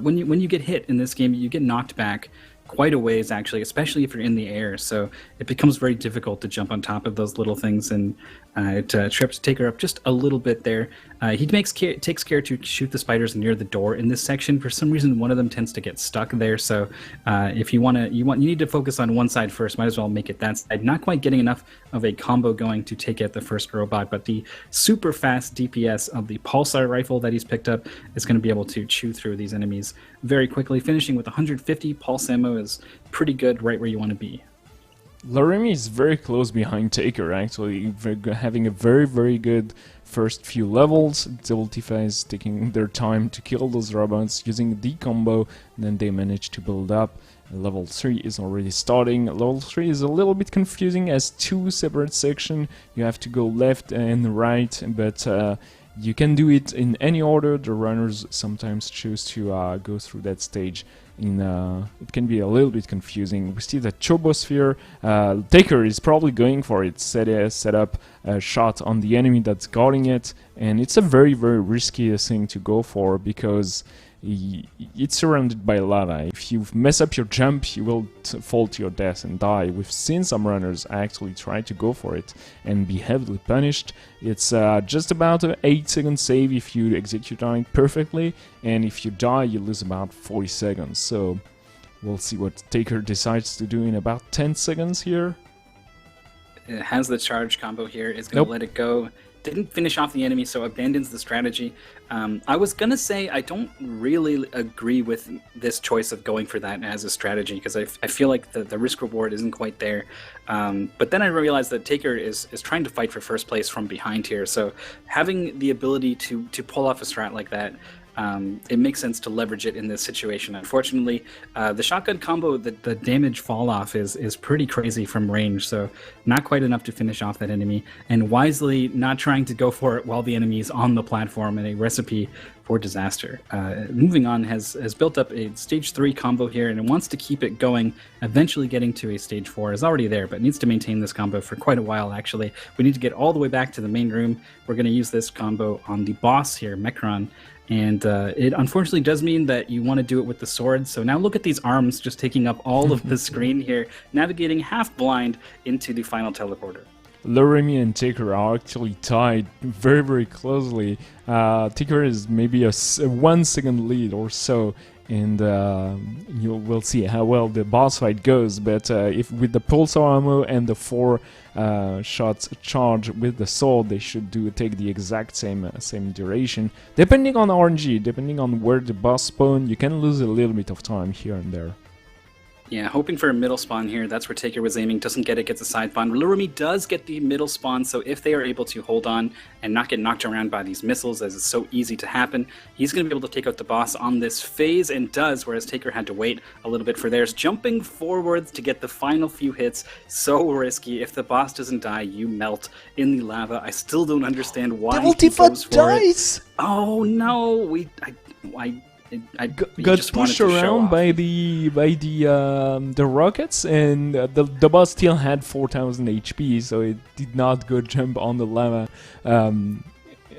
when you get hit in this game, you get knocked back quite a ways, actually, especially if you're in the air. So it becomes very difficult to jump on top of those little things, and it trips Taker up just a little bit there. He takes care to shoot the spiders near the door in this section. For some reason, one of them tends to get stuck there. So if you need to focus on one side first. Might as well make it that side. Not quite getting enough of a combo going to take out the first robot, but the super fast DPS of the pulsar rifle that he's picked up is going to be able to chew through these enemies very quickly. Finishing with 150 pulse ammo is pretty good, right where you want to be. Loremi is very close behind Taker, actually, having a very, very good first few levels. Devil Tifa is taking their time to kill those robots using the combo, and then they manage to build up. Level 3 is already starting. Level 3 is a little bit confusing as 2 separate sections. You have to go left and right, but you can do it in any order. The runners sometimes choose to go through that stage. It can be a little bit confusing. We see that Turbosphere, Taker is probably going for it, set up a shot on the enemy that's guarding it, and it's a very, very risky thing to go for, because it's surrounded by lava. If you mess up your jump, you will fall to your death and die. We've seen some runners actually try to go for it and be heavily punished. It's just about an 8-second save if you execute on it perfectly, and if you die, you lose about 40 seconds. So we'll see what Taker decides to do in about 10 seconds here. It has the charge combo here. It's going to let it go. Didn't finish off the enemy, so abandons the strategy. I was going to say I don't really agree with this choice of going for that as a strategy, because I feel like the risk-reward isn't quite there. But then I realized that Taker is trying to fight for first place from behind here, so having the ability to pull off a strat like that, it makes sense to leverage it in this situation. Unfortunately, the shotgun combo, the damage fall off is pretty crazy from range, so not quite enough to finish off that enemy, and wisely not trying to go for it while the enemy is on the platform, and a recipe for disaster. Moving on, has built up a stage 3 combo here, and it wants to keep it going, eventually getting to a stage 4. Is already there, but needs to maintain this combo for quite a while, actually. We need to get all the way back to the main room. We're going to use this combo on the boss here, Mechron, And it unfortunately does mean that you want to do it with the sword. So now look at these arms just taking up all of the screen here, navigating half blind into the final teleporter. Laramie and Taker are actually tied very, very closely. Taker is maybe a 1 second lead or so, and we'll see how well the boss fight goes. But if with the pulsar ammo and the 4 shots charge with the sword, they should take the exact same duration. Depending on RNG, depending on where the boss spawn, you can lose a little bit of time here and there. Yeah, hoping for a middle spawn here. That's where Taker was aiming. Doesn't get it, gets a side spawn. Laramie does get the middle spawn, so if they are able to hold on and not get knocked around by these missiles, as it's so easy to happen, he's going to be able to take out the boss on this phase, and does, whereas Taker had to wait a little bit for theirs. Jumping forwards to get the final few hits, so risky. If the boss doesn't die, you melt in the lava. I still don't understand why he goes for it. Oh no, I got pushed around by the rockets, and the boss still had 4000 HP, so it did not go jump on the lava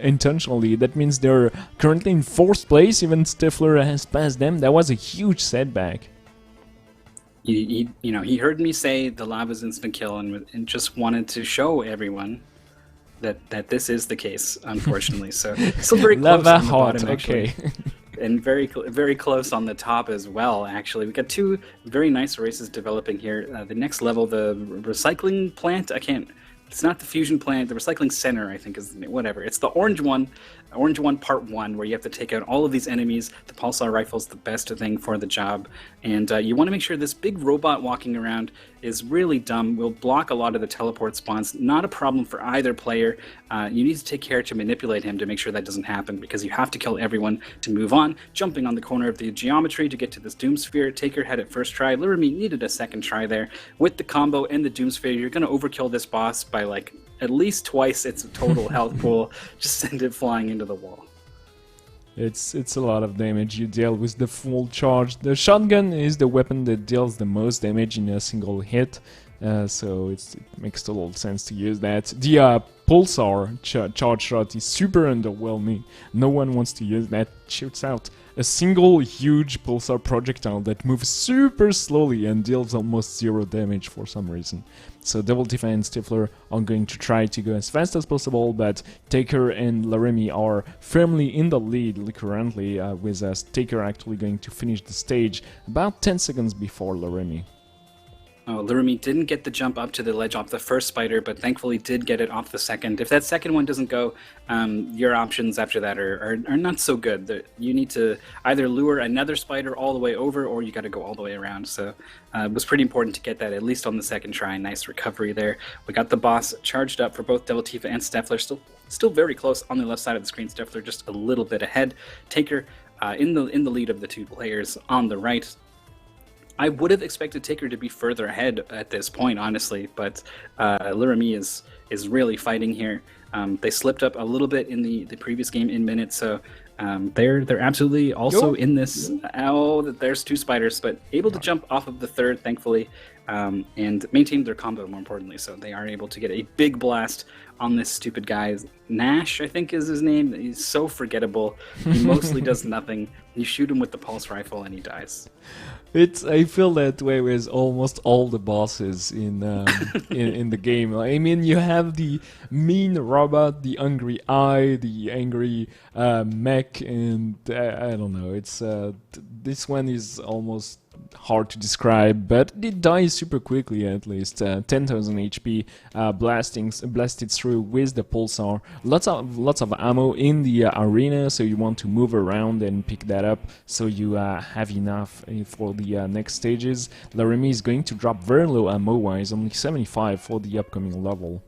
intentionally. That means they're currently in 4th place. Even Stifler has passed them. That was a huge setback. He heard me say the lava's instant kill, and just wanted to show everyone that this is the case, unfortunately. So still very close lava on the hot. bottom, Okay. And very close on the top as well, actually. We got 2 very nice races developing here. The next level, the recycling plant, it's not the fusion plant, the recycling center, I think is, whatever. It's the orange one part 1, where you have to take out all of these enemies. The pulsar rifle is the best thing for the job. And you want to make sure this big robot walking around is really dumb, will block a lot of the teleport spawns. Not a problem for either player. You need to take care to manipulate him to make sure that doesn't happen, because you have to kill everyone to move on. Jumping on the corner of the geometry to get to this Doom Sphere. Taker had it first try. Laramie needed a second try there. With the combo and the Doom Sphere, you're going to overkill this boss by like at least twice its total health pool. Just send it flying into the wall. It's a lot of damage you deal with the full charge. The shotgun is the weapon that deals the most damage in a single hit, so it makes total sense to use that. The pulsar charge shot is super underwhelming. No one wants to use that. Shoots out a single huge pulsar projectile that moves super slowly and deals almost 0 damage for some reason. So Double Tifa and Stifler are going to try to go as fast as possible, but Taker and Laramie are firmly in the lead currently, with Taker actually going to finish the stage about 10 seconds before Laramie. Oh, Laramie didn't get the jump up to the ledge off the first spider, but thankfully did get it off the second. If that second one doesn't go, your options after that are not so good. You need to either lure another spider all the way over, or you got to go all the way around. So it was pretty important to get that at least on the second try. Nice recovery there. We got the boss charged up for both Double Tifa and Steffler. Still very close on the left side of the screen. Steffler just a little bit ahead. Taker in the lead of the 2 players on the right. I would have expected Taker to be further ahead at this point, honestly, but Laramie is really fighting here. They slipped up a little bit in the previous game in minutes, so they're absolutely also in this. Oh, there's 2 spiders, but able to jump off of the third, thankfully, and maintain their combo, more importantly, so they are able to get a big blast on this stupid guy. Nash, I think is his name. He's so forgettable. He mostly does nothing. You shoot him with the pulse rifle and he dies. I feel that way with almost all the bosses in in the game. I mean, you have the mean robot, the angry eye, the angry mech, and I don't know. It's this one is almost hard to describe, but it dies super quickly. At least 10,000 HP, blasted through with the pulsar. Lots of ammo in the arena, so you want to move around and pick that up, so you have enough for the next stages. Laramie is going to drop very low ammo-wise, only 75 for the upcoming level.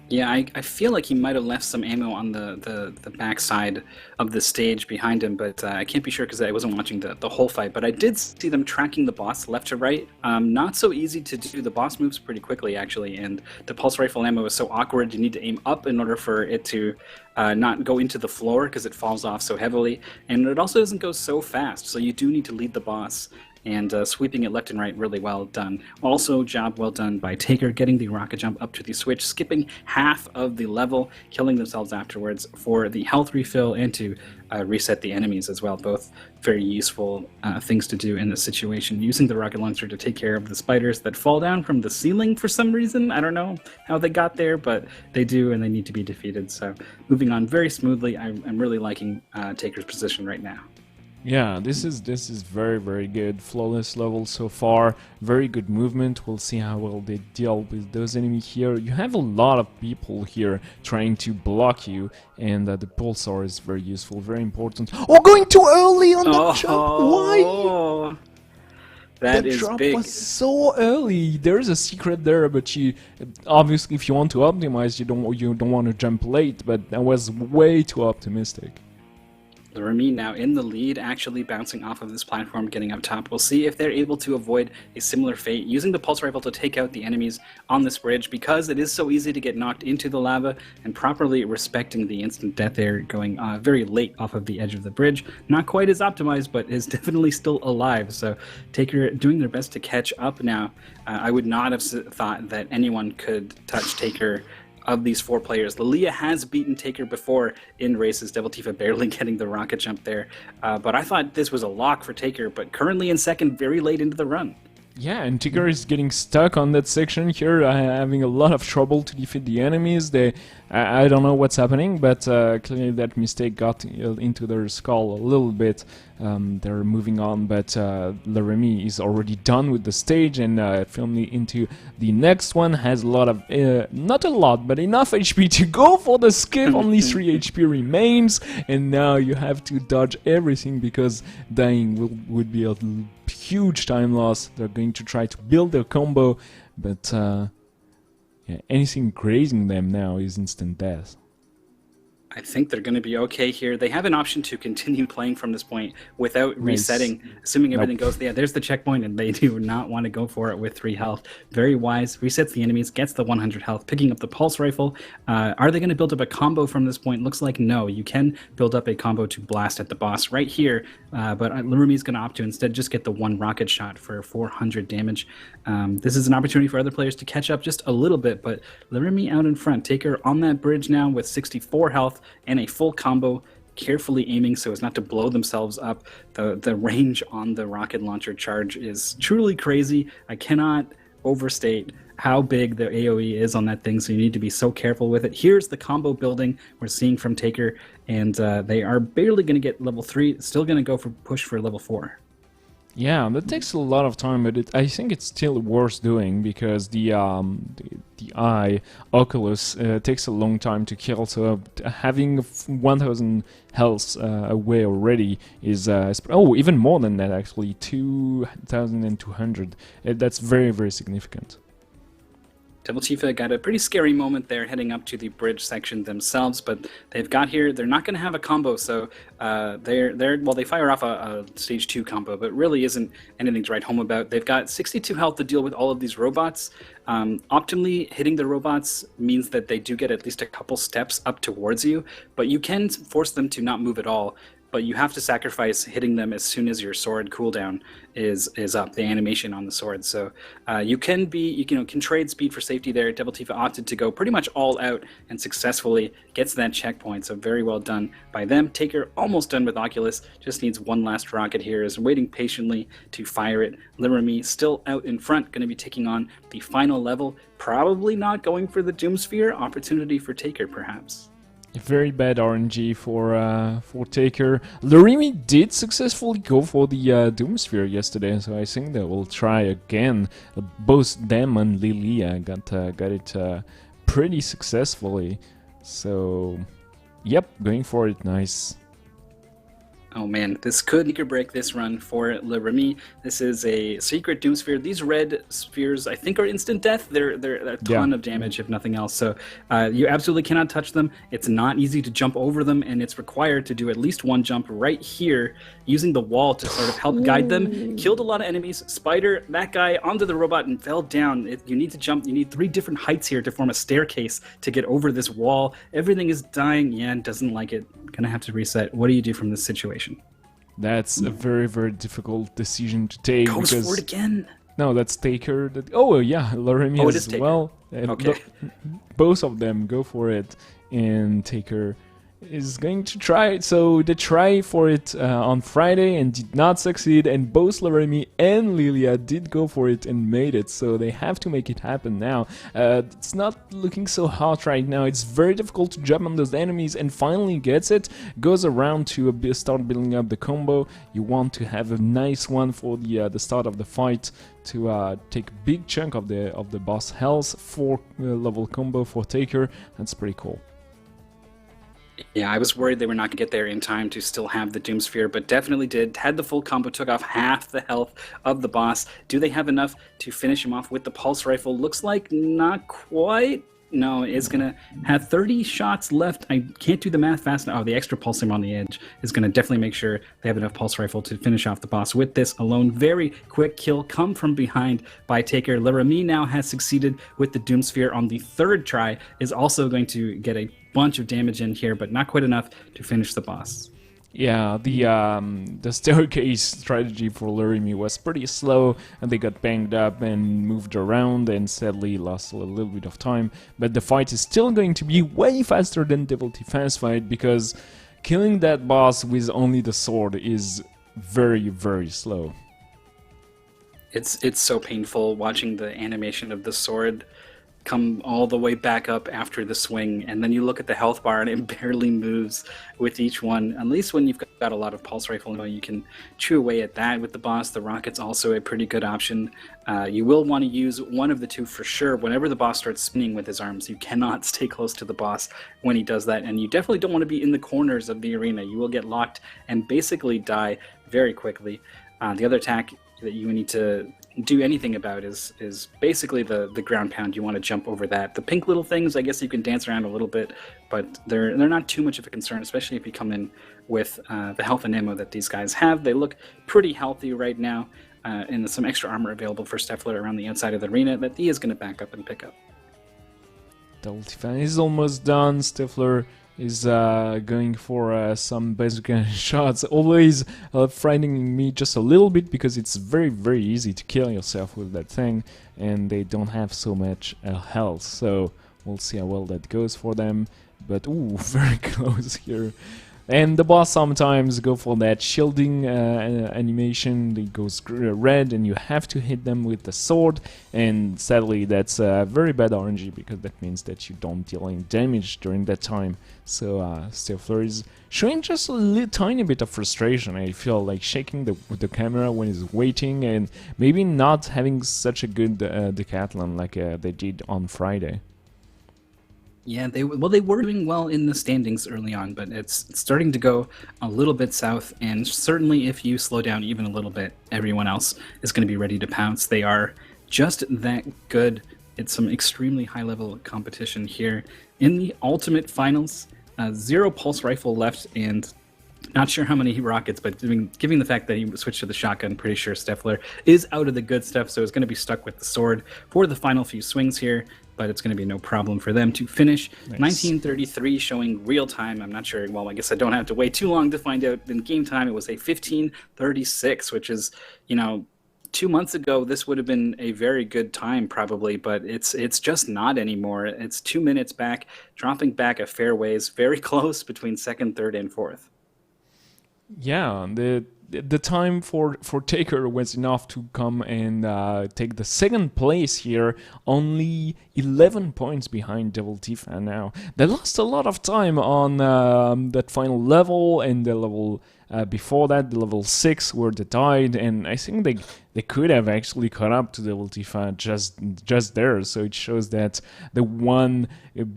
Yeah, I feel like he might have left some ammo on the back side of the stage behind him, but I can't be sure because I wasn't watching the whole fight. But I did see them tracking the boss left to right. Not so easy to do. The boss moves pretty quickly, actually, and the pulse rifle ammo is so awkward. You need to aim up in order for it to not go into the floor because it falls off so heavily. And it also doesn't go so fast, so you do need to lead the boss. and sweeping it left and right really well done. Also, job well done by Taker getting the rocket jump up to the switch, skipping half of the level, killing themselves afterwards for the health refill and to reset the enemies as well. Both very useful things to do in this situation. Using the rocket launcher to take care of the spiders that fall down from the ceiling for some reason. I don't know how they got there, but they do, and they need to be defeated. So moving on very smoothly. I'm really liking Taker's position right now. Yeah, this is very, very good. Flawless level so far. Very good movement. We'll see how well they deal with those enemies here. You have a lot of people here trying to block you, and the pulsar is very useful, very important. Oh, going too early on the jump! Why? That the is drop big. was so early. There's a secret there, but you obviously, if you want to optimize, you don't want to jump late. But that was way too optimistic. Remy now in the lead, actually bouncing off of this platform, getting up top. We'll see if they're able to avoid a similar fate, using the pulse rifle to take out the enemies on this bridge, because it is so easy to get knocked into the lava, and properly respecting the instant death there, going very late off of the edge of the bridge. Not quite as optimized, but is definitely still alive. So Taker doing their best to catch up now. I would not have thought that anyone could touch Taker of these four players. Lilia has beaten Taker before in races, Devil Tifa barely getting the rocket jump there. But I thought this was a lock for Taker, but currently in second, very late into the run. Yeah, and Taker is getting stuck on that section here, having a lot of trouble to defeat the enemies. I don't know what's happening, but clearly that mistake got into their skull a little bit. They're moving on, but Laramie is already done with the stage and firmly into the next one. Has a lot of, not a lot, but enough HP to go for the skip. Only 3 HP remains, and now you have to dodge everything because dying would be a huge time loss. They're going to try to build their combo, but yeah, anything grazing them now is instant death. I think they're going to be okay here. They have an option to continue playing from this point without resetting, assuming everything goes. Yeah, there's the checkpoint, and they do not want to go for it with 3 health. Very wise. Resets the enemies, gets the 100 health, picking up the pulse rifle. Are they going to build up a combo from this point? Looks like no. You can build up a combo to blast at the boss right here, but Larumi's going to opt to instead just get the 1 rocket shot for 400 damage. This is an opportunity for other players to catch up just a little bit, but Larumi out in front. Taker on that bridge now with 64 health and a full combo, carefully aiming so as not to blow themselves up. The range on the rocket launcher charge is truly crazy. I cannot overstate how big the AoE is on that thing, so you need to be so careful with it. Here's the combo building we're seeing from Taker, and they are barely going to get level 3, still going to go for push for level 4. Yeah, that takes a lot of time, but I think it's still worth doing because the eye Oculus takes a long time to kill. So having 1,000 health away already is even more than that actually, 2,200. That's very, very significant. Devil Tifa got a pretty scary moment there heading up to the bridge section themselves, but they've got here, they're not going to have a combo, so they fire off a stage 2 combo, but really isn't anything to write home about. They've got 62 health to deal with all of these robots. Optimally hitting the robots means that they do get at least a couple steps up towards you, but you can force them to not move at all. But you have to sacrifice hitting them as soon as your sword cooldown is up, the animation on the sword. So you can trade speed for safety there. Devil Tifa opted to go pretty much all out and successfully gets that checkpoint. So very well done by them. Taker almost done with Oculus, just needs one last rocket here, is waiting patiently to fire it. Laramie still out in front, going to be taking on the final level. Probably not going for the Doom Sphere. Opportunity for Taker, perhaps. Very bad RNG for Taker. Laramie did successfully go for the Doom Sphere yesterday, so I think they will try again. Both them and Lilia got it pretty successfully. So, yep, going for it, nice. Oh man, this could make or break this run for Laramie. This is a secret Doom Sphere. These red spheres, I think, are instant death. They're a ton of damage, if nothing else. So you absolutely cannot touch them. It's not easy to jump over them, and it's required to do at least one jump right here, using the wall to sort of help guide them. Killed a lot of enemies. Spider, that guy, onto the robot and fell down. You need to jump. You need 3 different heights here to form a staircase to get over this wall. Everything is dying. Yeah, doesn't like it. Gonna have to reset. What do you do from this situation? That's a very, very difficult decision to take Goes for it because again. no, that's Taker. Oh yeah, Laramie Oh, it is as Taker. well. Okay. Both of them go for it, and Taker is going to try it. So they try for it on Friday and did not succeed, and both Laramie and Lilia did go for it and made it. So they have to make it happen now. It's not looking so hot right now. It's very difficult to jump on those enemies, and finally gets it. Goes around to start building up the combo. You want to have a nice one for the start of the fight to take a big chunk of the boss health. 4 level combo for Taker. That's pretty cool. Yeah, I was worried they were not going to get there in time to still have the Doom Sphere, but definitely did. Had the full combo, took off half the health of the boss. Do they have enough to finish him off with the Pulse Rifle? Looks like not quite. No, it's going to have 30 shots left. I can't do the math fast enough. Oh, the extra Pulse Armor on the edge is going to definitely make sure they have enough Pulse Rifle to finish off the boss with this alone. Very quick kill, come from behind by Taker. Laramie now has succeeded with the Doom Sphere on the 3rd try, is also going to get a bunch of damage in here, but not quite enough to finish the boss. Yeah, the staircase strategy for Laramie was pretty slow, and they got banged up and moved around and sadly lost a little bit of time. But the fight is still going to be way faster than Devil Defense fight, because killing that boss with only the sword is very, very slow. It's so painful watching the animation of the sword come all the way back up after the swing, and then you look at the health bar and it barely moves with each one. At least when you've got a lot of pulse rifle, you can chew away at that with the boss. The rocket's also a pretty good option. You will want to use one of the two for sure. Whenever the boss starts spinning with his arms, you cannot stay close to the boss when he does that, and you definitely don't want to be in the corners of the arena. You will get locked and basically die very quickly. The other attack that you need to do anything about is basically the ground pound. You want to jump over that. The pink little things, I guess you can dance around a little bit, but they're not too much of a concern, especially if you come in with the health and ammo that these guys have. They look pretty healthy right now, and some extra armor available for Steffler around the outside of the arena that he is going to back up and pick up. Double Defense is almost done. Stifler is going for some basic shots, always frightening me just a little bit because it's very, very easy to kill yourself with that thing, and they don't have so much health, so we'll see how well that goes for them. But ooh, very close here. And the boss sometimes go for that shielding animation. It goes red and you have to hit them with the sword, and sadly that's very bad RNG because that means that you don't deal any damage during that time. So Stifler is showing just a tiny bit of frustration. I feel like shaking the camera when he's waiting and maybe not having such a good decathlon like they did on Friday. Yeah, they were doing well in the standings early on, but it's starting to go a little bit south, and certainly if you slow down even a little bit, everyone else is going to be ready to pounce. They are just that good. It's some extremely high-level competition here. In the Ultimate Finals, 0 pulse rifle left, and not sure how many rockets, but given the fact that he switched to the shotgun, pretty sure Steffler is out of the good stuff, so he's going to be stuck with the sword for the final few swings here, but it's going to be no problem for them to finish. Nice. 1933 showing real time. I'm not sure. Well, I guess I don't have to wait too long to find out. In game time, it was a 1536, which is, 2 months ago, this would have been a very good time probably, but it's just not anymore. It's 2 minutes back, dropping back a fair ways, very close between second, third, and fourth. Yeah, the time for Taker was enough to come and take the second place here, only 11 points behind Devil Tifa now. They lost a lot of time on that final level and the level before that, the level 6 where they died, and I think they could have actually caught up to Devil Tifa just there, so it shows that the one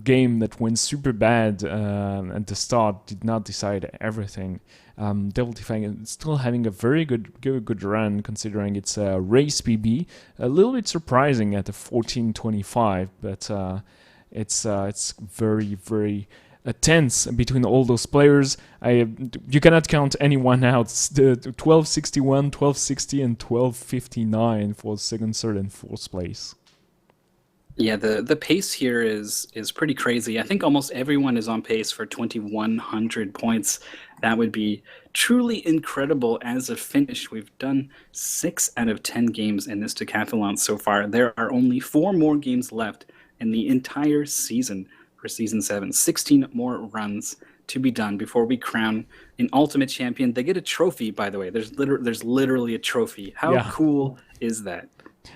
game that went super bad at the start did not decide everything. Devil Tifa is still having a very good run considering it's a race PB. A little bit surprising at the 14:25, but it's very, very tense between all those players. You cannot count anyone out. It's the 1261, 1260, and 1259 for second, third, and fourth place. Yeah, the pace here is pretty crazy. I think almost everyone is on pace for 2,100 points. That would be truly incredible as a finish. We've done 6 out of 10 games in this decathlon so far. There are only 4 more games left in the entire season for season 7. 16 more runs to be done before we crown an ultimate champion. They get a trophy, by the way. There's literally a trophy. How Yeah. cool is that?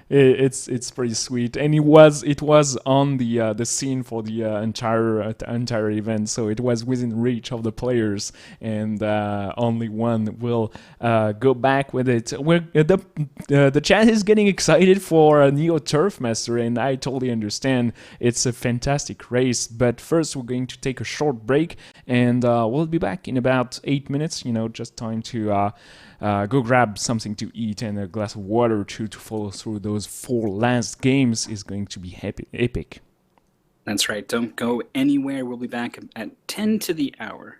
It's pretty sweet, and it was on the scene for the entire event, so it was within reach of the players, and only one will go back with it. The chat is getting excited for a Neo Turf Master, and I totally understand. It's a fantastic race, but first we're going to take a short break, and we'll be back in about 8 minutes. Just time to go grab something to eat and a glass of water or two to follow through those 4 last games is going to be epic. That's right. Don't go anywhere. We'll be back at 10 to the hour.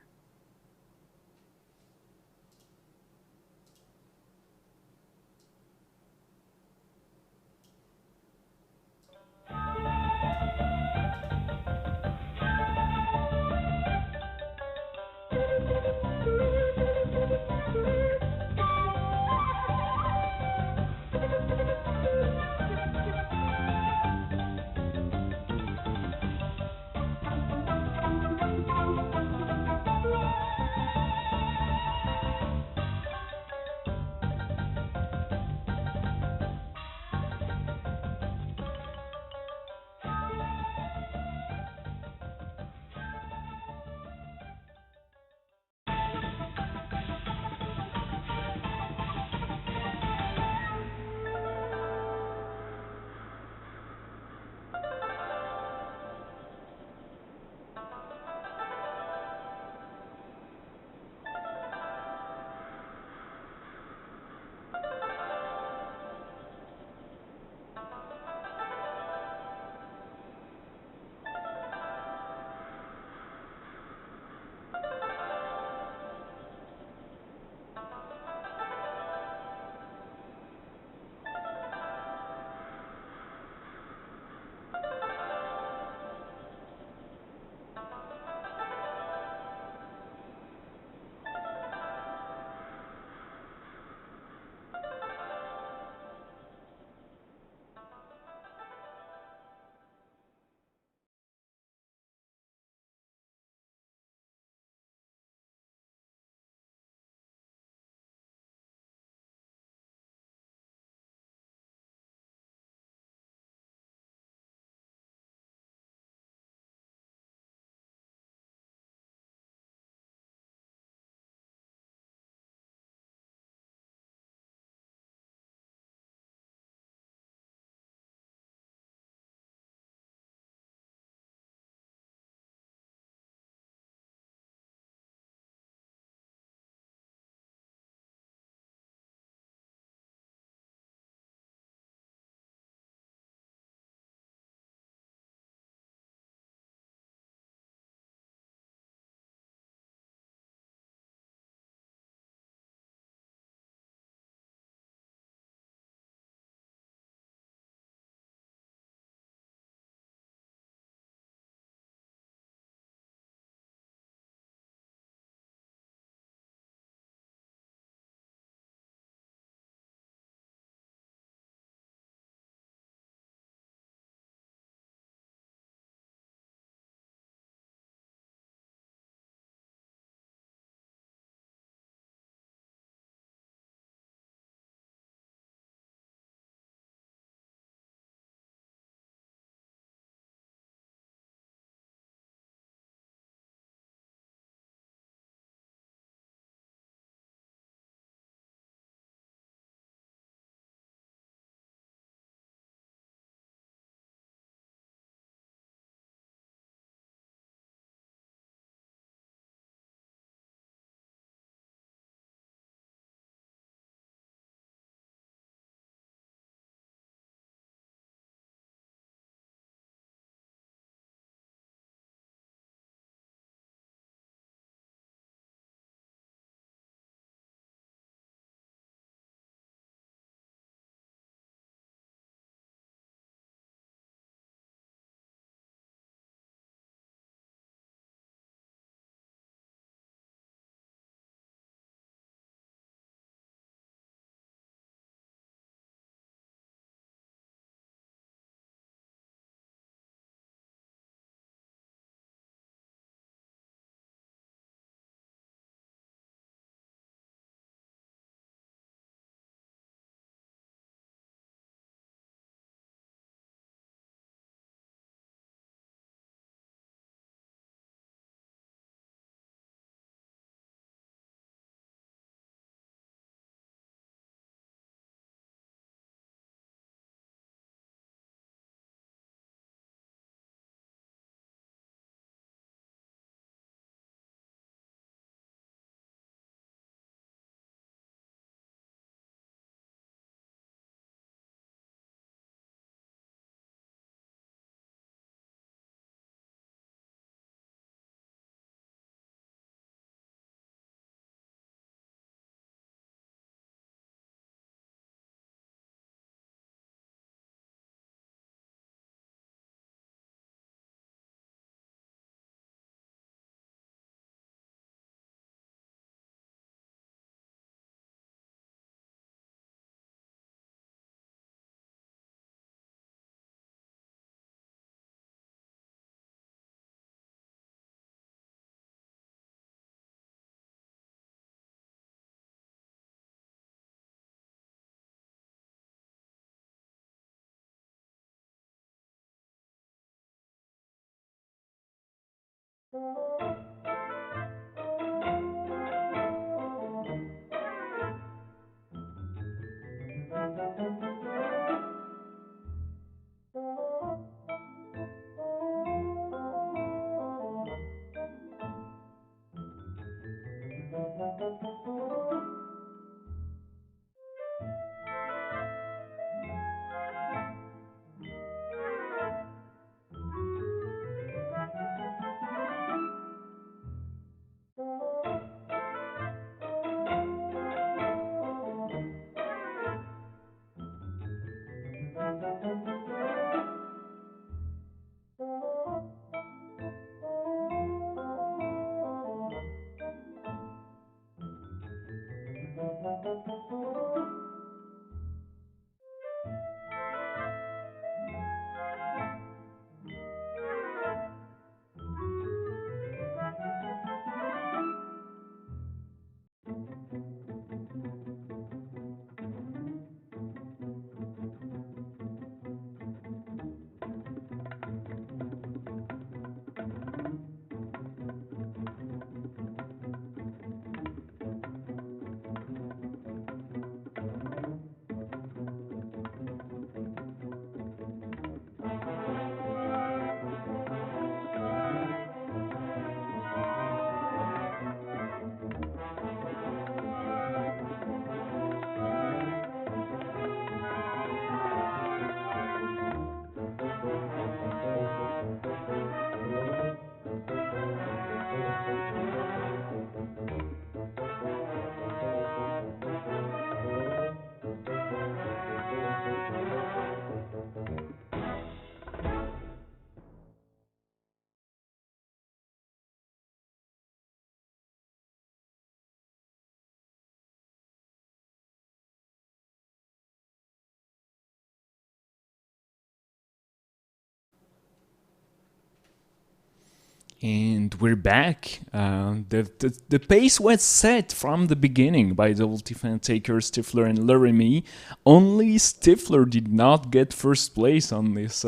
And we're back. The pace was set from the beginning by Double Defense Taker, Stifler, and Laramie. Only Stifler did not get first place on this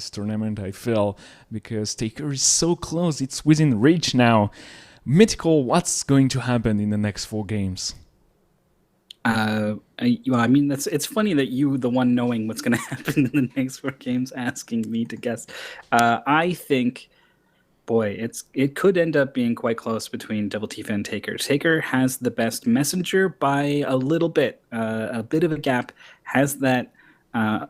tournament, I feel, because Taker is so close. It's within reach now. Mythical, what's going to happen in the next 4 games? I mean, it's funny that you, the one knowing what's going to happen in the next 4 games, asking me to guess. I think, boy, it could end up being quite close between Double Tifa and Taker. Taker has the best messenger by a little bit, a bit of a gap. Has that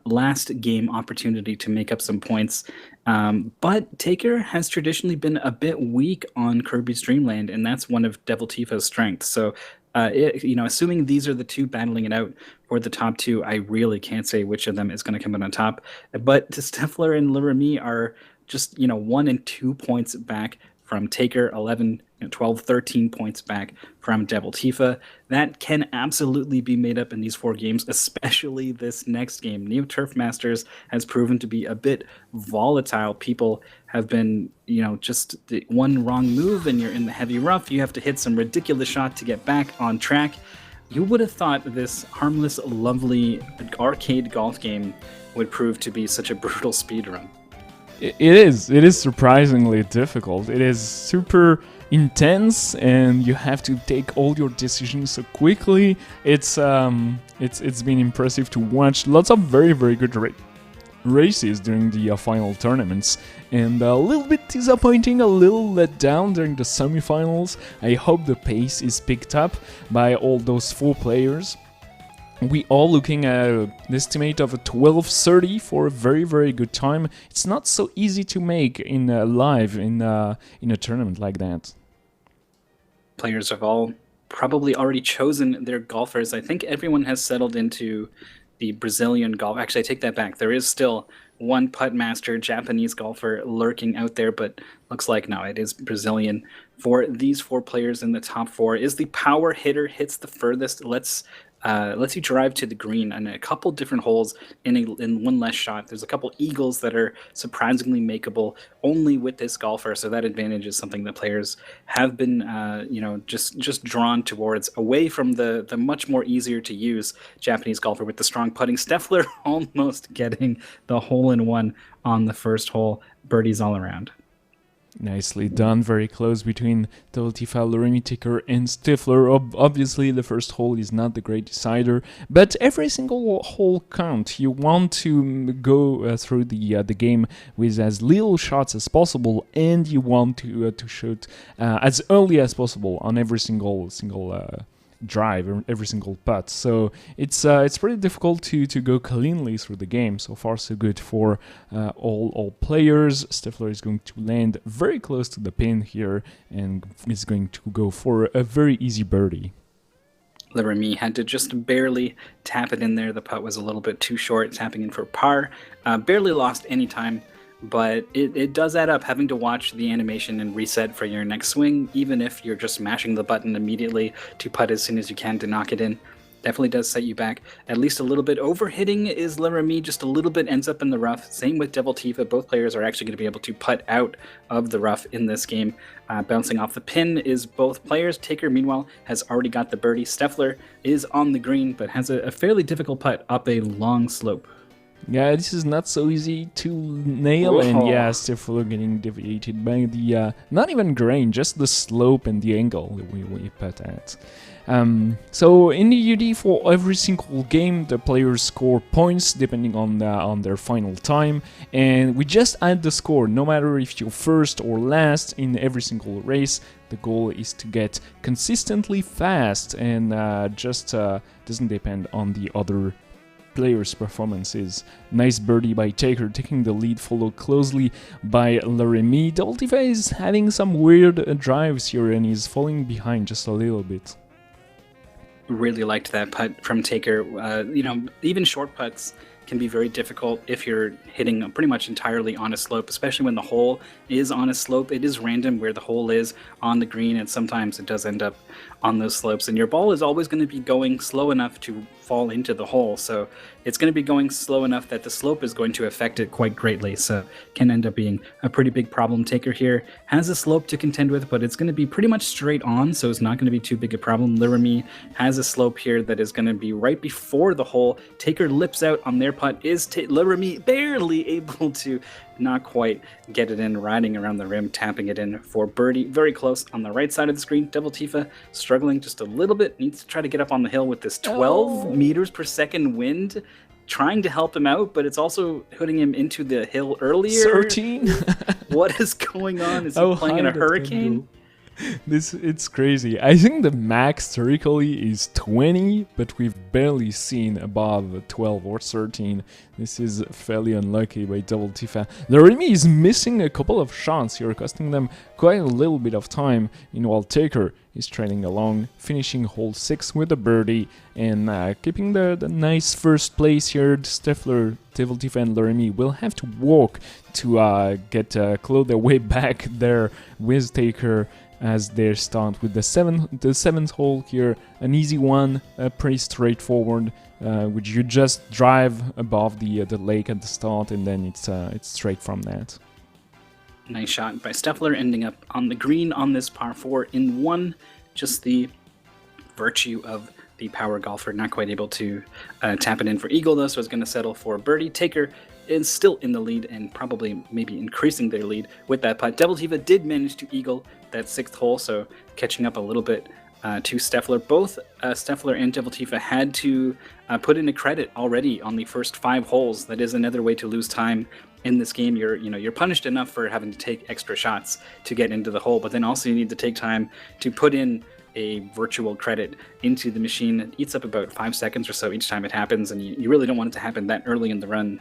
last game opportunity to make up some points. But Taker has traditionally been a bit weak on Kirby's Dream Land, and that's one of Devil Tifa's strengths. So, assuming these are the two battling it out for the top 2, I really can't say which of them is going to come out on top. But Stifler and Laramie are just 1 and 2 points back from Taker, 11, 12, 13 points back from Devil Tifa. That can absolutely be made up in these 4 games, especially this next game. Neo Turf Masters has proven to be a bit volatile. People have been, just the one wrong move and you're in the heavy rough. You have to hit some ridiculous shot to get back on track. You would have thought this harmless, lovely arcade golf game would prove to be such a brutal speedrun. It is surprisingly difficult. It is super intense, and you have to take all your decisions so quickly. It's been impressive to watch. Lots of very, very good races during the final tournaments, and a little bit disappointing, a little let down during the semifinals. I hope the pace is picked up by all those 4 players. We are looking at an estimate of a 12:30 for a very, very good time. It's not so easy to make in live in a tournament like that. Players have all probably already chosen their golfers. I think everyone has settled into the Brazilian golf. Actually, I take that back. There is still one putt master Japanese golfer lurking out there, but looks like no, it is Brazilian. For these 4 players in the top 4, is the power hitter hits the furthest. Lets you drive to the green on a couple different holes in one less shot. There's a couple eagles that are surprisingly makeable only with this golfer, so that advantage is something that players have been just drawn towards, away from the much more easier to use Japanese golfer with the strong putting. Steffler almost getting the hole-in-one on the first hole. Birdies all around. Nicely done, very close between Double Tifa, Laramie, Taker, and Stifler. Obviously, the first hole is not the great decider, but every single hole counts. You want to go through the game with as little shots as possible, and you want to shoot as early as possible on every single drive, every single putt. So it's pretty difficult to go cleanly through the game. So far, so good for all players. Stifler is going to land very close to the pin here and is going to go for a very easy birdie. Laramie had to just barely tap it in there. The putt was a little bit too short, tapping in for par. Barely lost any time. But it does add up, having to watch the animation and reset for your next swing, even if you're just mashing the button immediately to putt as soon as you can to knock it in. Definitely does set you back at least a little bit. Overhitting is Laramie, just a little bit ends up in the rough. Same with Devil Tifa. Both players are actually going to be able to putt out of the rough in this game. Bouncing off the pin is both players. Taker, meanwhile, has already got the birdie. Steffler is on the green, but has a fairly difficult putt up a long slope. Yeah, this is not so easy to nail, and yeah, Stifler getting deviated by the, not even grain, just the slope and the angle that we put at. So in the UD, for every single game, the players score points depending on their final time, and we just add the score, no matter if you're first or last in every single race. The goal is to get consistently fast, and just doesn't depend on the other players' performances. Nice birdie by Taker, taking the lead, followed closely by Laramie. Double Tifa is having some weird drives here and he's falling behind just a little bit. Really liked that putt from Taker. Even short putts can be very difficult if you're hitting pretty much entirely on a slope, especially when the hole is on a slope. It is random where the hole is on the green, and sometimes it does end up on those slopes, and your ball is always going to be going slow enough to fall into the hole. So it's going to be going slow enough that the slope is going to affect it quite greatly. So can end up being a pretty big problem. Taker here has a slope to contend with, but it's going to be pretty much straight on, so it's not going to be too big a problem. Lirami has a slope here that is going to be right before the hole. Taker lips out on their putt. Is Lirami barely able to not quite get it in, riding around the rim, tapping it in for birdie. Very close on the right side of the screen. Devil Tifa struggling just a little bit, needs to try to get up on the hill with this 12 meters per second wind, trying to help him out, but it's also putting him into the hill earlier. 13? What is going on? Is he playing in a hurricane? It's crazy. I think the max historically is 20, but we've barely seen above 12 or 13. This is fairly unlucky by Double Tifa. Lirami is missing a couple of shots here, costing them quite a little bit of time. Meanwhile, Taker is trailing along, finishing hole 6 with a birdie and keeping the nice first place here. Steffler, Devil Tifa and Lirami will have to walk to claw their way back there with Taker as they start with the seventh hole here. An easy one, pretty straightforward, which you just drive above the lake at the start, and then it's straight from that. Nice shot by Steffler, ending up on the green on this par 4 in 1. Just the virtue of the power golfer, not quite able to tap it in for eagle though, so it's going to settle for birdie. Taker is still in the lead and probably maybe increasing their lead with that putt. Devil Tifa did manage to eagle that 6th hole, so catching up a little bit to Steffler. Both Steffler and Devil Tifa had to put in a credit already on the first 5 holes. That is another way to lose time in this game. You're punished enough for having to take extra shots to get into the hole, but then also you need to take time to put in a virtual credit into the machine. It eats up about 5 seconds or so each time it happens, and you really don't want it to happen that early in the run.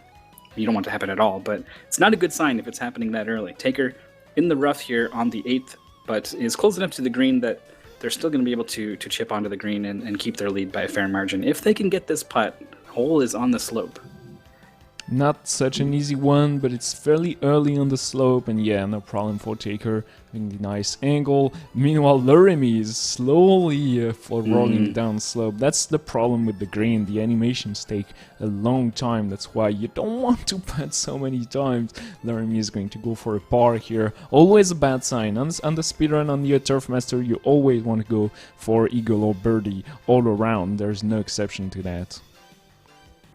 You don't want it to happen at all, but it's not a good sign if it's happening that early. Taker in the rough here on the 8th, but is close enough to the green that they're still going to be able to chip onto the green and keep their lead by a fair margin. If they can get this putt, hole is on the slope. Not such an easy one, but it's fairly early on the slope, and yeah, no problem for Taker, having the nice angle. Meanwhile, Lirami is slowly rolling down slope. That's the problem with the green. The animations take a long time. That's why you don't want to putt so many times. Lirami is going to go for a par here. Always a bad sign. On the speedrun, on the Turf Master, you always want to go for eagle or birdie all around. There's no exception to that.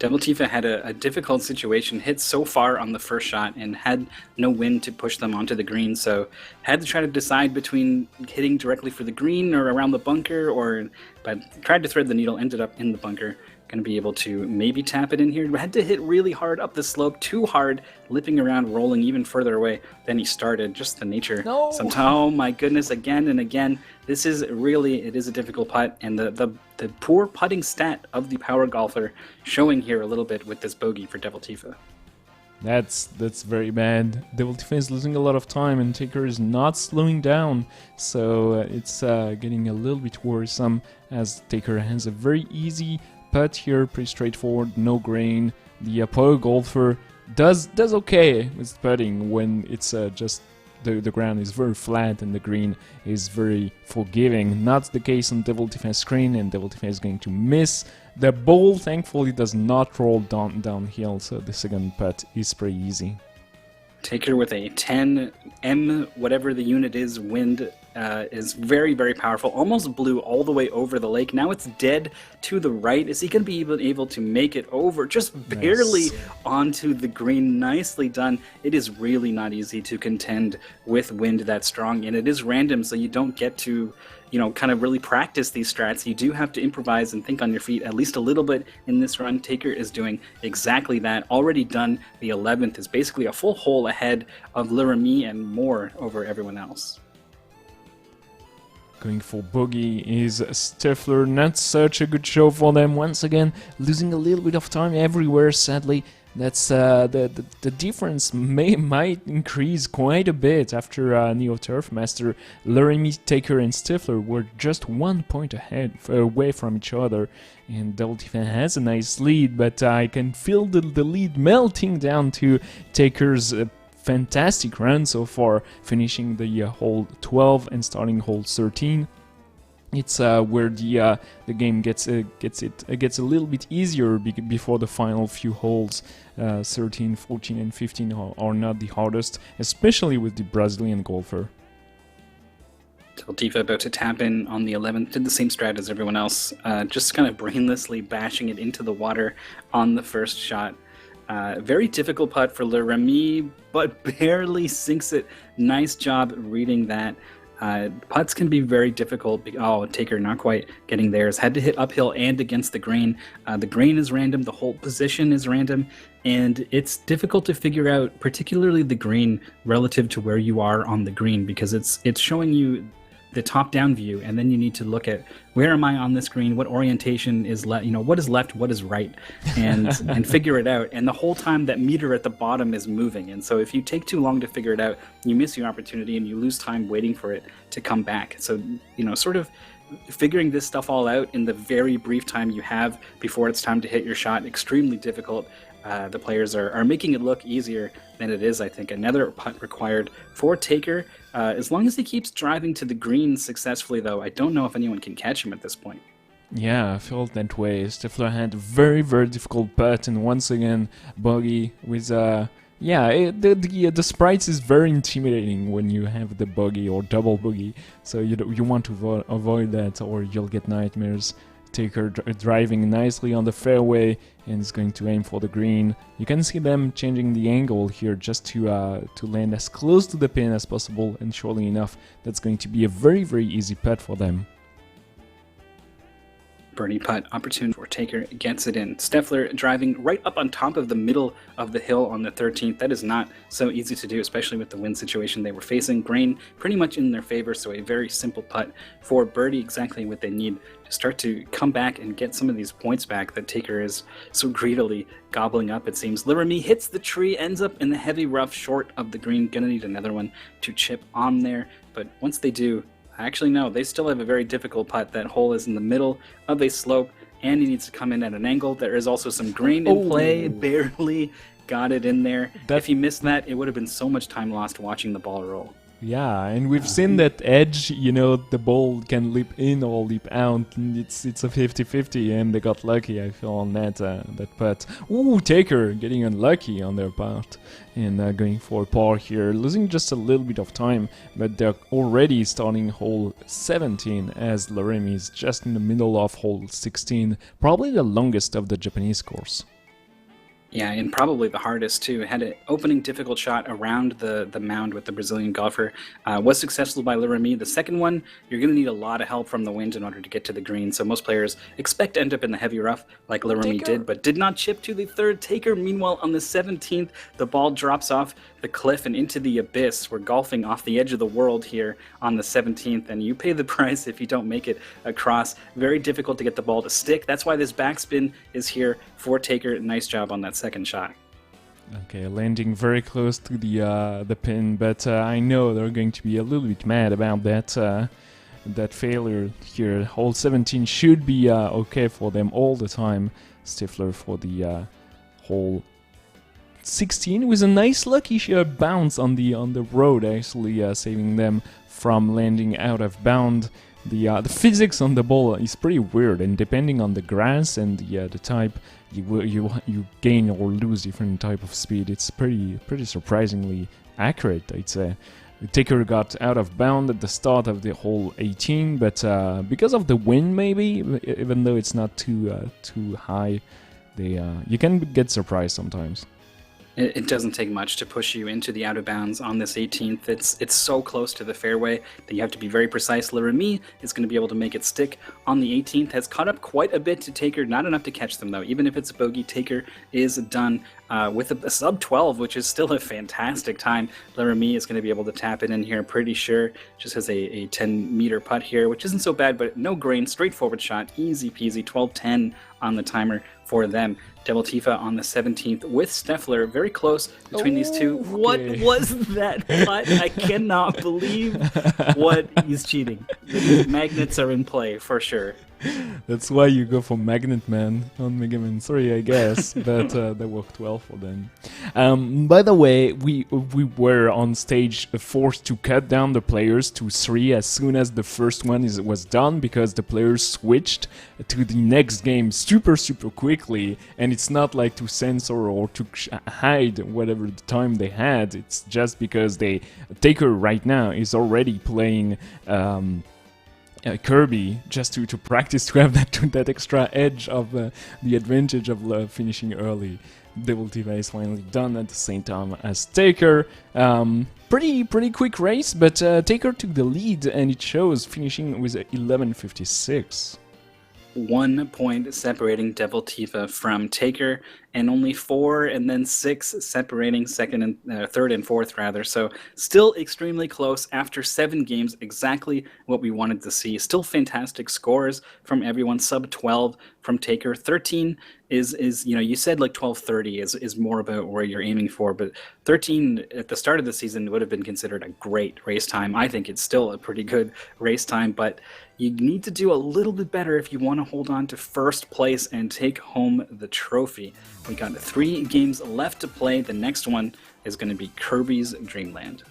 Devil Tifa had a difficult situation, hit so far on the first shot and had no wind to push them onto the green, so had to try to decide between hitting directly for the green or around the bunker, but tried to thread the needle, ended up in the bunker. Going to be able to maybe tap it in here. Had to hit really hard up the slope, too hard, lipping around, rolling even further away than he started. Just the nature. No. Oh my goodness, again and again. This is really, it is a difficult putt, and the poor putting stat of the power golfer showing here a little bit with this bogey for Devil Tifa. That's very bad. Devil Tifa is losing a lot of time, and Taker is not slowing down, so it's getting a little bit worrisome as Taker has a very easy putt here, pretty straightforward, no grain. The power golfer does okay with putting when it's just the ground is very flat and the green is very forgiving. Not the case on Devil Tifa's screen, and Devil Tifa is going to miss. The ball thankfully does not roll downhill, so the second putt is pretty easy. Taker with a 10 M, whatever the unit is, wind is very, very powerful. Almost blew all the way over the lake. Now it's dead to the right. Is he going to be able to make it over? Just barely onto the green. Nicely done. It is really not easy to contend with wind that strong, and it is random, so you don't get to kind of really practice these strats. You do have to improvise and think on your feet at least a little bit in this run. Taker is doing exactly that. Already done. The 11th is basically a full hole ahead of Lirami and more over everyone else. Going for bogey is Steffler. Not such a good show for them. Once again, losing a little bit of time everywhere, sadly. That's the difference might increase quite a bit after Neo Turf Master. Lirami, Taker, and Steffler were just 1 point away from each other, and Devil Tifa has a nice lead, but I can feel the lead melting down to Taker's fantastic run so far, finishing the hole 12 and starting hole 13. It's where the game gets a little bit easier before the final few holes. 13, 14, and 15 are not the hardest, especially with the Brazilian golfer. Tifa about to tap in on the 11th, did the same strat as everyone else, just kind of brainlessly bashing it into the water on the first shot. Very difficult putt for Le Remy, but barely sinks it. Nice job reading that. Putts can be very difficult. Oh, Taker not quite getting theirs. Had to hit uphill and against the grain. The grain is random, the whole position is random, and it's difficult to figure out, particularly the green relative to where you are on the green, because it's showing you the top-down view, and then you need to look at where am I on this green, what orientation is left, what is left, what is right, and and figure it out. And the whole time that meter at the bottom is moving, and so if you take too long to figure it out, you miss your opportunity and you lose time waiting for it to come back. So sort of figuring this stuff all out in the very brief time you have before it's time to hit your shot, extremely difficult. The players are making it look easier than it is, I think. Another putt required for Taker. As long as he keeps driving to the green successfully, though, I don't know if anyone can catch him at this point. Yeah, I felt that way. Stifler had a very, very difficult putt, and once again, bogey with the sprites is very intimidating when you have the bogey or double bogey, so you want to avoid that or you'll get nightmares. Taker driving nicely on the fairway and is going to aim for the green. You can see them changing the angle here just to land as close to the pin as possible, and surely enough, that's going to be a very, very easy putt for them. Birdie putt opportunity for Taker, gets it in. Steffler driving right up on top of the middle of the hill on the 13th. That is not so easy to do, especially with the wind situation they were facing. Grain pretty much in their favor, so a very simple putt for birdie, exactly what they need to start to come back and get some of these points back that Taker is so greedily gobbling up, it seems. Le Remy hits the tree, ends up in the heavy rough short of the green. Gonna need another one to chip on there, but once they do, actually, no, they still have a very difficult putt. That hole is in the middle of a slope, and he needs to come in at an angle. There is also some grain in play. Barely got it in there. If he missed that, it would have been so much time lost watching the ball roll. Yeah, and we've seen that edge, the ball can leap in or leap out, and it's a 50-50, and they got lucky, I feel, on that putt. Ooh, Taker getting unlucky on their part, and going for a par here, losing just a little bit of time, but they're already starting hole 17, as Le Remy is just in the middle of hole 16, probably the longest of the Japanese course. Yeah, and probably the hardest too. Had an opening difficult shot around the mound with the Brazilian golfer. Was successful by Le Remy. The second one, you're going to need a lot of help from the wind in order to get to the green. So most players expect to end up in the heavy rough like Le Remy did, but did not chip to the third. Taker, meanwhile, on the 17th, the ball drops off the cliff and into the abyss. We're golfing off the edge of the world here on the 17th, and you pay the price if you don't make it across. Very difficult to get the ball to stick. That's why this backspin is here for Taker. Nice job on that second shot. Okay, landing very close to the pin, but I know they're going to be a little bit mad about that failure here. Hole 17 should be okay for them all the time. Stifler for the hole 16 with a nice lucky bounce on the road, actually saving them from landing out of bound. The physics on the ball is pretty weird, and depending on the grass and the type, you gain or lose different type of speed. It's pretty surprisingly accurate, I'd say. The Taker got out of bound at the start of the hole 18, but because of the wind, maybe, even though it's not too high, you can get surprised sometimes. It doesn't take much to push you into the out of bounds on this 18th. It's so close to the fairway that you have to be very precise. Le Remy is going to be able to make it stick on the 18th. Has caught up quite a bit to Taker, not enough to catch them though. Even if it's a bogey, Taker is done with a sub 12, which is still a fantastic time. Le Remy is going to be able to tap it in here, pretty sure. Just has a 10-meter putt here, which isn't so bad, but no grain, straightforward shot, easy peasy, 12-10 on the timer for them. Devil Tifa on the 17th with Steffler, very close between these two. Okay. What was that putt? I cannot believe what he's cheating. The magnets are in play for sure. That's why you go for Magnet Man on Mega Man 3, I guess, but that worked well for them. By the way, we were on stage forced to cut down the players to 3 as soon as the first one was done, because the players switched to the next game super quickly, and it's not like to censor or to hide whatever the time they had. It's just because Taker right now is already playing Kirby just to practice, to have that extra edge of the advantage of finishing early. Devil Diva is finally done at the same time as Taker. Pretty quick race, but Taker took the lead, and it shows, finishing with 11:56. 1 point separating Devil Tifa from Taker, and only 4 and then 6 separating third and fourth rather. So still extremely close after 7 games, exactly what we wanted to see. Still fantastic scores from everyone. Sub 12 from Taker. 13 is you said like 12:30 is more about where you're aiming for, but 13 at the start of the season would have been considered a great race time. I think it's still a pretty good race time, but you need to do a little bit better if you want to hold on to first place and take home the trophy. We got 3 games left to play. The next one is going to be Kirby's Dream Land.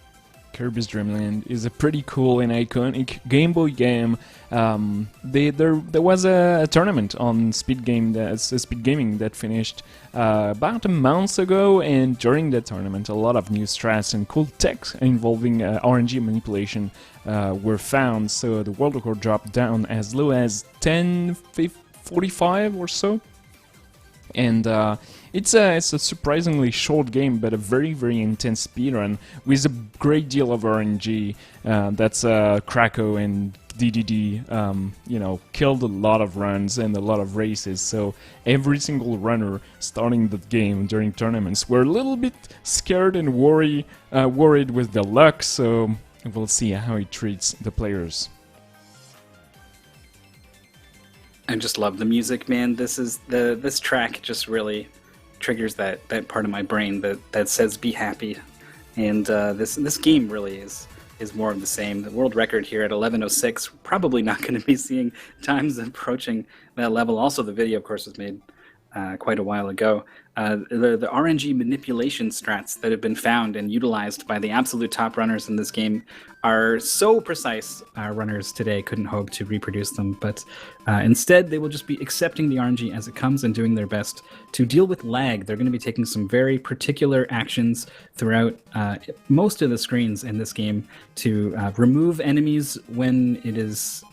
Kirby's Dream Land is a pretty cool and iconic Game Boy game. There was a tournament on Speed Gaming that finished about a month ago, and during that tournament, a lot of new strats and cool tech involving RNG manipulation were found. So the world record dropped down as low as 10:45 or so. And it's a surprisingly short game, but a very intense speedrun with a great deal of RNG. That's Krakow and DDD, killed a lot of runs and a lot of races. So every single runner starting the game during tournaments were a little bit scared and worried with the luck. So we'll see how it treats the players. I just love the music, man. This track just really triggers that part of my brain that says be happy. And this game really is more of the same. The world record here at 11:06, probably not going to be seeing times approaching that level. Also, the video, of course, was made quite a while ago. The RNG manipulation strats that have been found and utilized by the absolute top runners in this game are so precise. Runners today couldn't hope to reproduce them, but instead they will just be accepting the RNG as it comes and doing their best to deal with lag. They're going to be taking some very particular actions throughout most of the screens in this game to remove enemies when it is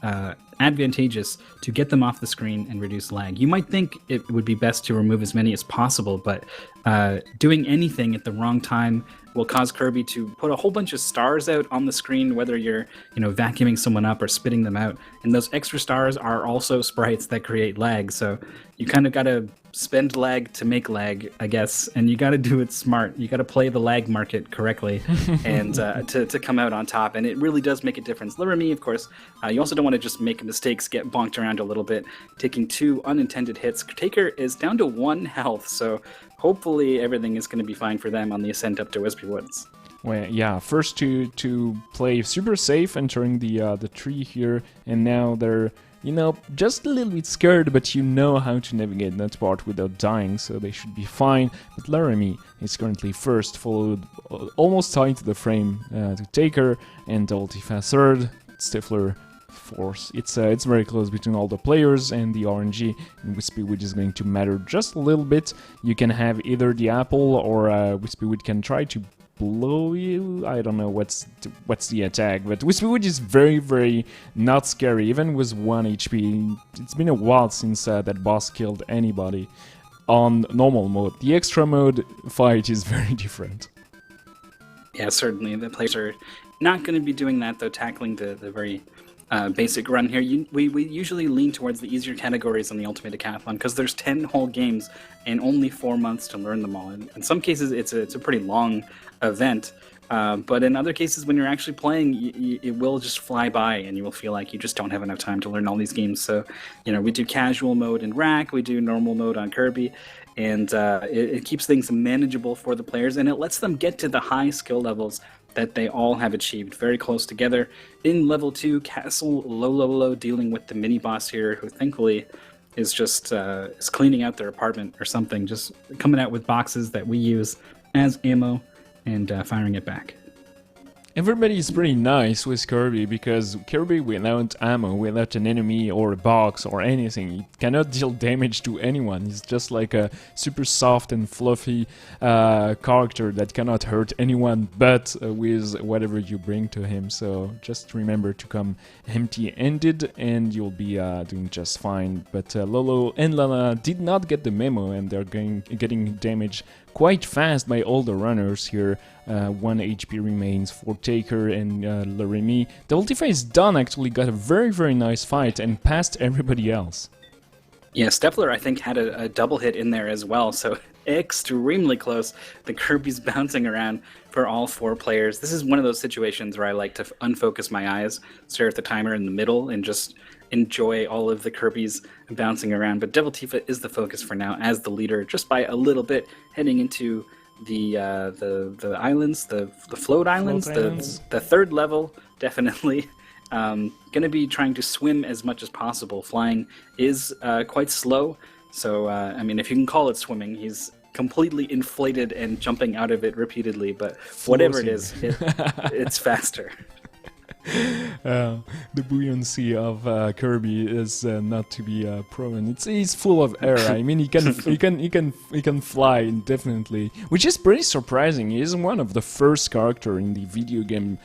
advantageous, to get them off the screen and reduce lag. You might think it would be best to remove as many as possible, but doing anything at the wrong time will cause Kirby to put a whole bunch of stars out on the screen, whether you're vacuuming someone up or spitting them out. And those extra stars are also sprites that create lag. So you kind of got to spend lag to make lag, I guess, and you got to do it smart. You got to play the lag market correctly and to come out on top. And it really does make a difference. Laramie, of course, you also don't want to just make mistakes, get bonked around a little bit, taking 2 unintended hits. Taker is down to 1 health, so hopefully everything is going to be fine for them on the ascent up to Wispy Woods. Well, yeah, first to play super safe entering the tree here, and now they're just a little bit scared, but how to navigate that part without dying, so they should be fine. But Laramie is currently first, followed almost tied to the frame to Taker, and Devil Tifa third, Stifler fourth. It's very close between all the players, and the RNG and Wispy Wood is going to matter just a little bit. You can have either the apple, or Wispy Wood can try to blow you. I don't know what's the attack, but Wispy Wood is very not scary, even with 1 HP. It's been a while since that boss killed anybody on normal mode. The extra mode fight is very different. Yeah, certainly. The players are not going to be doing that, though, tackling the very basic run here. We usually lean towards the easier categories on the Ultimate Decathlon because there's 10 whole games and only 4 months to learn them all. And in some cases, it's a pretty long event. But in other cases, when you're actually playing, it will just fly by, and you will feel like you just don't have enough time to learn all these games. So, we do casual mode in Rack, we do normal mode on Kirby, and it keeps things manageable for the players, and it lets them get to the high skill levels that they all have achieved very close together. In level 2, Castle Low dealing with the mini boss here, who thankfully is just is cleaning out their apartment or something, just coming out with boxes that we use as ammo and firing it back. Everybody is pretty nice with Kirby, because Kirby without ammo, without an enemy or a box or anything, he cannot deal damage to anyone. He's just like a super soft and fluffy character that cannot hurt anyone but with whatever you bring to him. So just remember to come empty-handed and you'll be doing just fine. But Lolo and Lala did not get the memo, and they're getting damage quite fast by all the runners here. 1 HP remains for Taker and Leremy. Double Tifa is done, actually got a very nice fight and passed everybody else. Yeah, Steffler I think had a double hit in there as well, so extremely close. The Kirby's bouncing around for all 4 players. This is one of those situations where I like to unfocus my eyes, stare at the timer in the middle, and just enjoy all of the Kirby's bouncing around. But Devil Tifa is the focus for now as the leader, just by a little bit, heading into the islands, the float islands, the 3rd level, definitely. Gonna be trying to swim as much as possible. Flying is quite slow, so I mean, if you can call it swimming, he's completely inflated and jumping out of it repeatedly, but whatever it is, it's faster. The buoyancy of Kirby is not to be proven. He's full of air. I mean, he can fly indefinitely, which is pretty surprising. He is one of the first character in the video game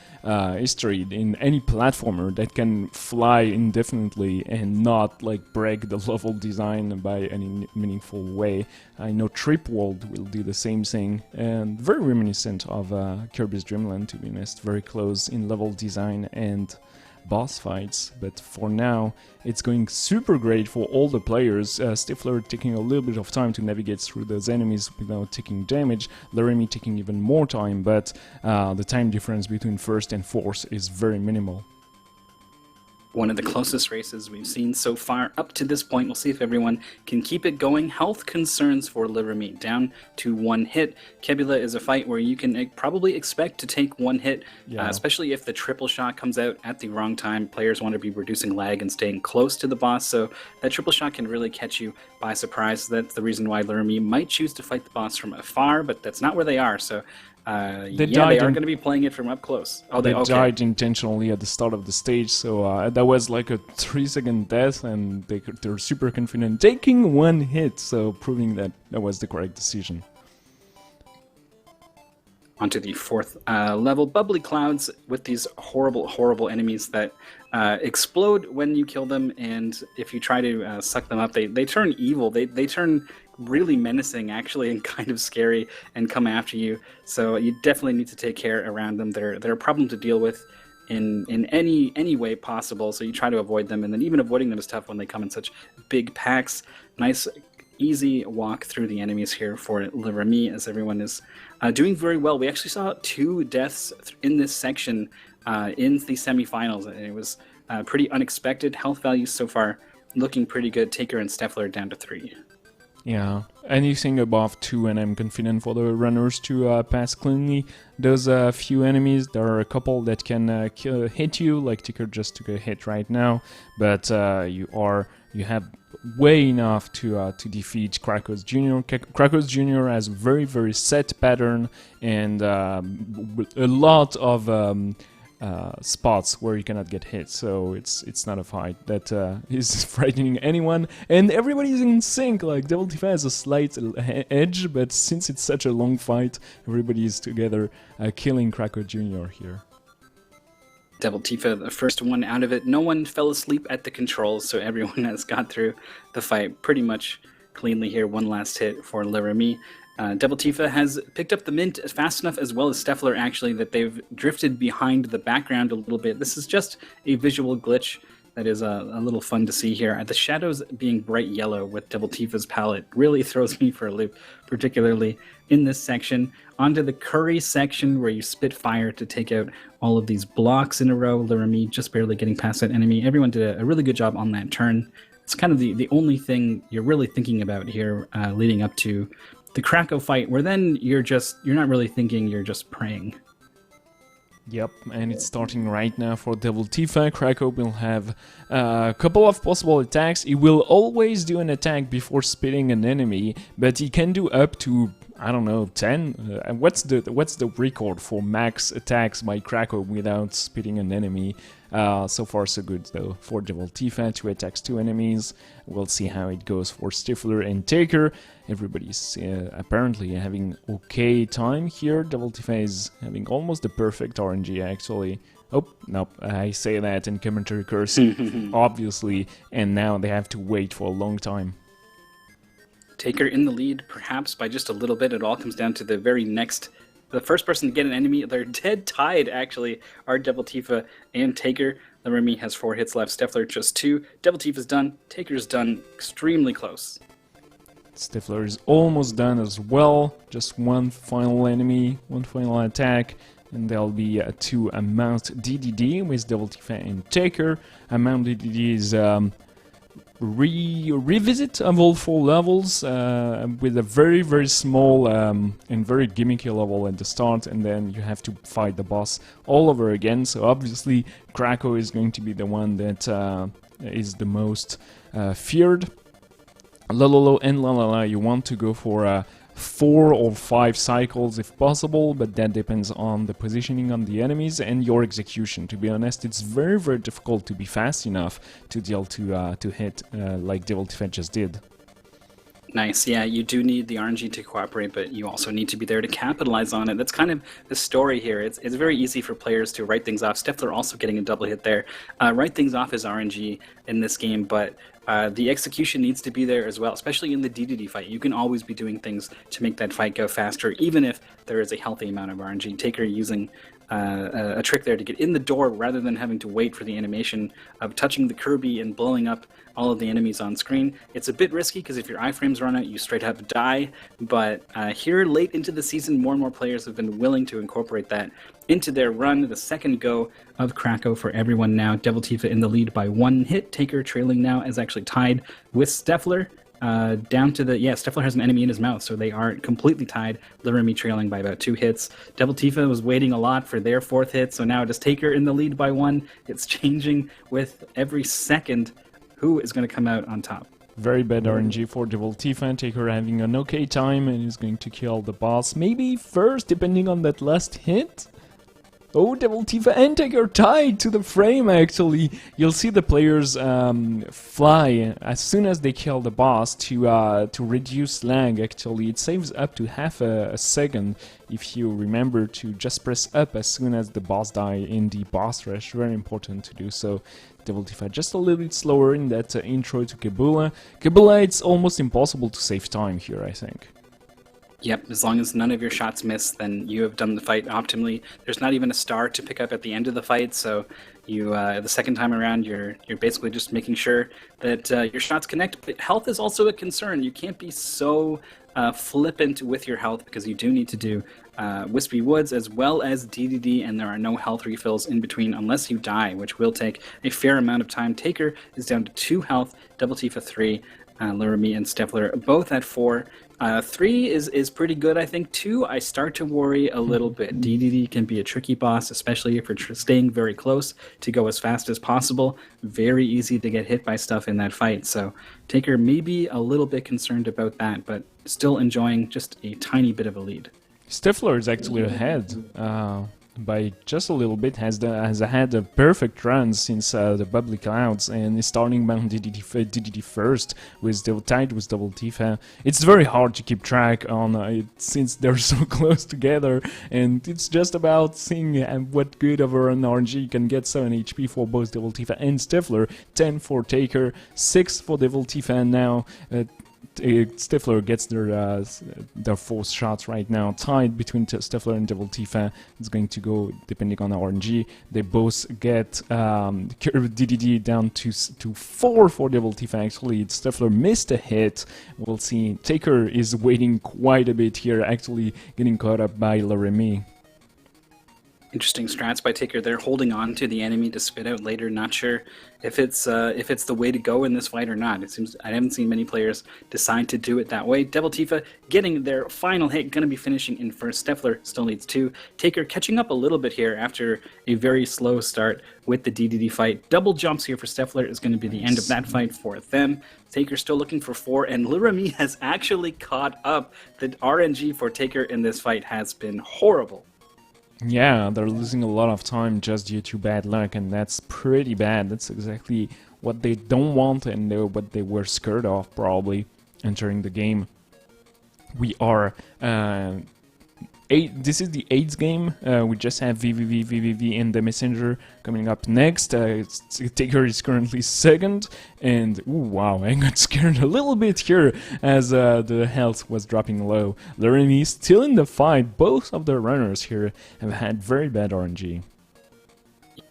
history in any platformer that can fly indefinitely and not like break the level design by any meaningful way. I know Trip World will do the same thing, and very reminiscent of Kirby's Dream Land, to be honest. Very close in level design and boss fights, but for now it's going super great for all the players. Stifler taking a little bit of time to navigate through those enemies without taking damage, Leremy taking even more time, but the time difference between first and fourth is very minimal. One of the closest races we've seen so far up to this point. We'll see if everyone can keep it going. Health concerns for Livermeat, down to 1 hit. Kebula is a fight where you can probably expect to take 1 hit, especially if the triple shot comes out at the wrong time. Players want to be reducing lag and staying close to the boss, so that triple shot can really catch you by surprise. That's the reason why Livermeat might choose to fight the boss from afar, but that's not where they are, so they are going to be playing it from up close. Oh, they died intentionally at the start of the stage, so that was like a 3-second death, and they're super confident taking 1 hit, so proving that was the correct decision. Onto the 4th level, Bubbly Clouds with these horrible enemies that explode when you kill them, and if you try to suck them up, they turn evil. They turn really menacing, actually, and kind of scary, and come after you. So you definitely need to take care around them. They're a problem to deal with in any way possible. So you try to avoid them, and then even avoiding them is tough when they come in such big packs. Nice, easy walk through the enemies here for Liveremy, as everyone is doing very well. We actually saw 2 deaths in this section in the semifinals, and it was pretty unexpected. Health values so far looking pretty good. Taker and Steffler down to 3. Yeah, anything above 2 and I'm confident for the runners to pass cleanly. Those few enemies, there are a couple that can hit you, like Taker just took a hit right now, but you have way enough to defeat Krakos Jr. Krakos Jr. has a very set pattern and a lot of spots where you cannot get hit, so it's not a fight that is frightening anyone, and everybody's in sync. Like, Devil Tifa has a slight edge, but since it's such a long fight, everybody is together killing Krakos Jr. here. Devil Tifa, the first one out of it. No one fell asleep at the controls, so everyone has got through the fight pretty much cleanly here. 1 last hit for Liveremy. Devil Tifa has picked up the mint fast enough, as well as Steffler, actually, that they've drifted behind the background a little bit. This is just a visual glitch that is a little fun to see here. The shadows being bright yellow with Devil Tifa's palette really throws me for a loop, particularly in this section. Onto the curry section, where you spit fire to take out all of these blocks in a row. Liveremy just barely getting past that enemy. Everyone did a really good job on that turn. It's kind of the only thing you're really thinking about here, leading up to the Krakow fight, where then you're not really thinking, you're just praying. Yep, and it's starting right now for Devil Tifa. Krakow will have a couple of possible attacks. He will always do an attack before spitting an enemy, but he can do up to, I don't know, 10. What's the record for max attacks by Krakow without spitting an enemy? So far so good though for Devil Tifa, 2 attacks, 2 enemies. We'll see how it goes for Stifler and Taker. Everybody's apparently having okay time here. Devil Tifa is having almost the perfect RNG actually. Oh, no, I say that in commentary curse, obviously, and now they have to wait for a long time. Taker in the lead, perhaps by just a little bit. It all comes down to the very next. The first person to get an enemy, they're dead tied actually, are Devil Tifa and Taker. Remy has 4 hits left, Stifler just 2. Devil Tifa's done, Taker's done, extremely close. Stifler is almost done as well, just one final enemy, one final attack, and there'll be 2 Amount DDD with Devil Tifa and Taker. Amount DDD is revisit of all 4 levels with a very small and very gimmicky level at the start, and then you have to fight the boss all over again. So obviously Krakow is going to be the one that is the most feared. Lololo and Lalala, you want to go for 4 or 5 cycles if possible, but that depends on the positioning on the enemies and your execution. To be honest, it's very difficult to be fast enough to deal to hit like Devil Tifa just did. Nice, yeah, you do need the RNG to cooperate, but you also need to be there to capitalize on it. That's kind of the story here. It's very easy for players to write things off. Stifler also getting a double hit there. Write things off as RNG in this game, but the execution needs to be there as well, especially in the DDD fight. You can always be doing things to make that fight go faster, even if there is a healthy amount of RNG. Taker using a trick there to get in the door rather than having to wait for the animation of touching the Kirby and blowing up all of the enemies on screen. It's a bit risky because if your iframes run out, you straight up die, but here late into the season, more and more players have been willing to incorporate that into their run. The second go of Krakow for everyone now. Devil Tifa in the lead by 1 hit. Taker trailing now is actually tied with Stifler. Down to the, Stifler has an enemy in his mouth, so they are completely tied. Remy trailing by about 2 hits. Devil Tifa was waiting a lot for their 4th hit, so now it is Taker in the lead by 1. It's changing with every second who is going to come out on top. Very bad RNG for Devil Tifa. Taker having an okay time and is going to kill the boss. Maybe first, depending on that last hit. Oh, Devil Tifa and Taker tied to the frame actually. You'll see the players fly as soon as they kill the boss to reduce lag actually. It saves up to half a second if you remember to just press up as soon as the boss die in the boss rush. Very important to do so. Devil Tifa just a little bit slower in that intro to Kabula. Kabula, it's almost impossible to save time here, I think. Yep, as long as none of your shots miss, then you have done the fight optimally. There's not even a star to pick up at the end of the fight, so you the second time around, you're basically just making sure that your shots connect. But health is also a concern. You can't be so flippant with your health because you do need to do Wispy Woods as well as DDD, and there are no health refills in between unless you die, which will take a fair amount of time. Taker is down to 2 health, Devil Tifa 3, Remy and Stifler both at 4. 3 is pretty good, I think. 2, I start to worry a little bit. DDD can be a tricky boss, especially if you're staying very close to go as fast as possible. Very easy to get hit by stuff in that fight. So Taker may be a little bit concerned about that, but still enjoying just a tiny bit of a lead. Stifler is actually ahead by just a little bit, has had a perfect run since the Bubbly Clouds, and is starting Mount DDD first with tied with Devil Tifa. It's very hard to keep track on it since they're so close together, and it's just about seeing what good of an RNG you can get. 7 HP for both Devil Tifa and Stifler, 10 for Taker, 6 for Devil Tifa, and now Stifler gets their 4th shots right now, tied between Stifler and Devil Tifa. It's going to go depending on RNG. They both get DDD down to 4 for Devil Tifa. Actually, Stifler missed a hit. We'll see. Taker is waiting quite a bit here, actually getting caught up by Remy. Interesting strats by Taker. They're holding on to the enemy to spit out later. Not sure if it's the way to go in this fight or not. It seems I haven't seen many players decide to do it that way. Devil Tifa getting their final hit, going to be finishing in first. Steffler still needs 2. Taker catching up a little bit here after a very slow start with the DDD fight. Double jumps here for Steffler is going to be the end of that fight for them. Taker still looking for 4, and Lirami has actually caught up. The RNG for Taker in this fight has been horrible. Yeah, they're losing a lot of time just due to bad luck, and that's pretty bad. That's exactly what they don't want and what they were scared of, probably, entering the game. We are... this is the 8th game. We just have VVV in the Messenger coming up next. Taker is currently 2nd, and ooh, wow, I got scared a little bit here as the health was dropping low. Laramie still in the fight. Both of the runners here have had very bad RNG.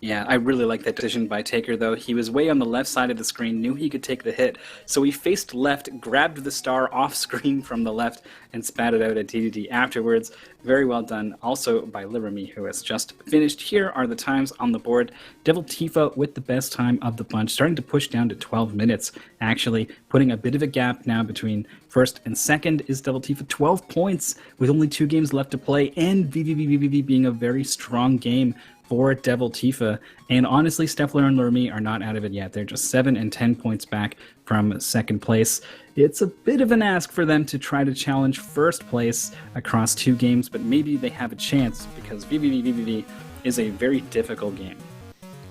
Yeah, I really like that decision by Taker, though. He was way on the left side of the screen, knew he could take the hit, so he faced left, grabbed the star off screen from the left, and spat it out at DDD afterwards. Very well done, also by Lirami, who has just finished. Here are the times on the board. Devil Tifa with the best time of the bunch, starting to push down to 12 minutes, actually, putting a bit of a gap now between first and second is Devil Tifa, 12 points, with only 2 games left to play, and VVVVV being a very strong game for Devil Tifa. And honestly, Steffler and Lurmy are not out of it yet. They're just 7 and 10 points back from second place. It's a bit of an ask for them to try to challenge first place across 2 games, but maybe they have a chance because VVVVV is a very difficult game.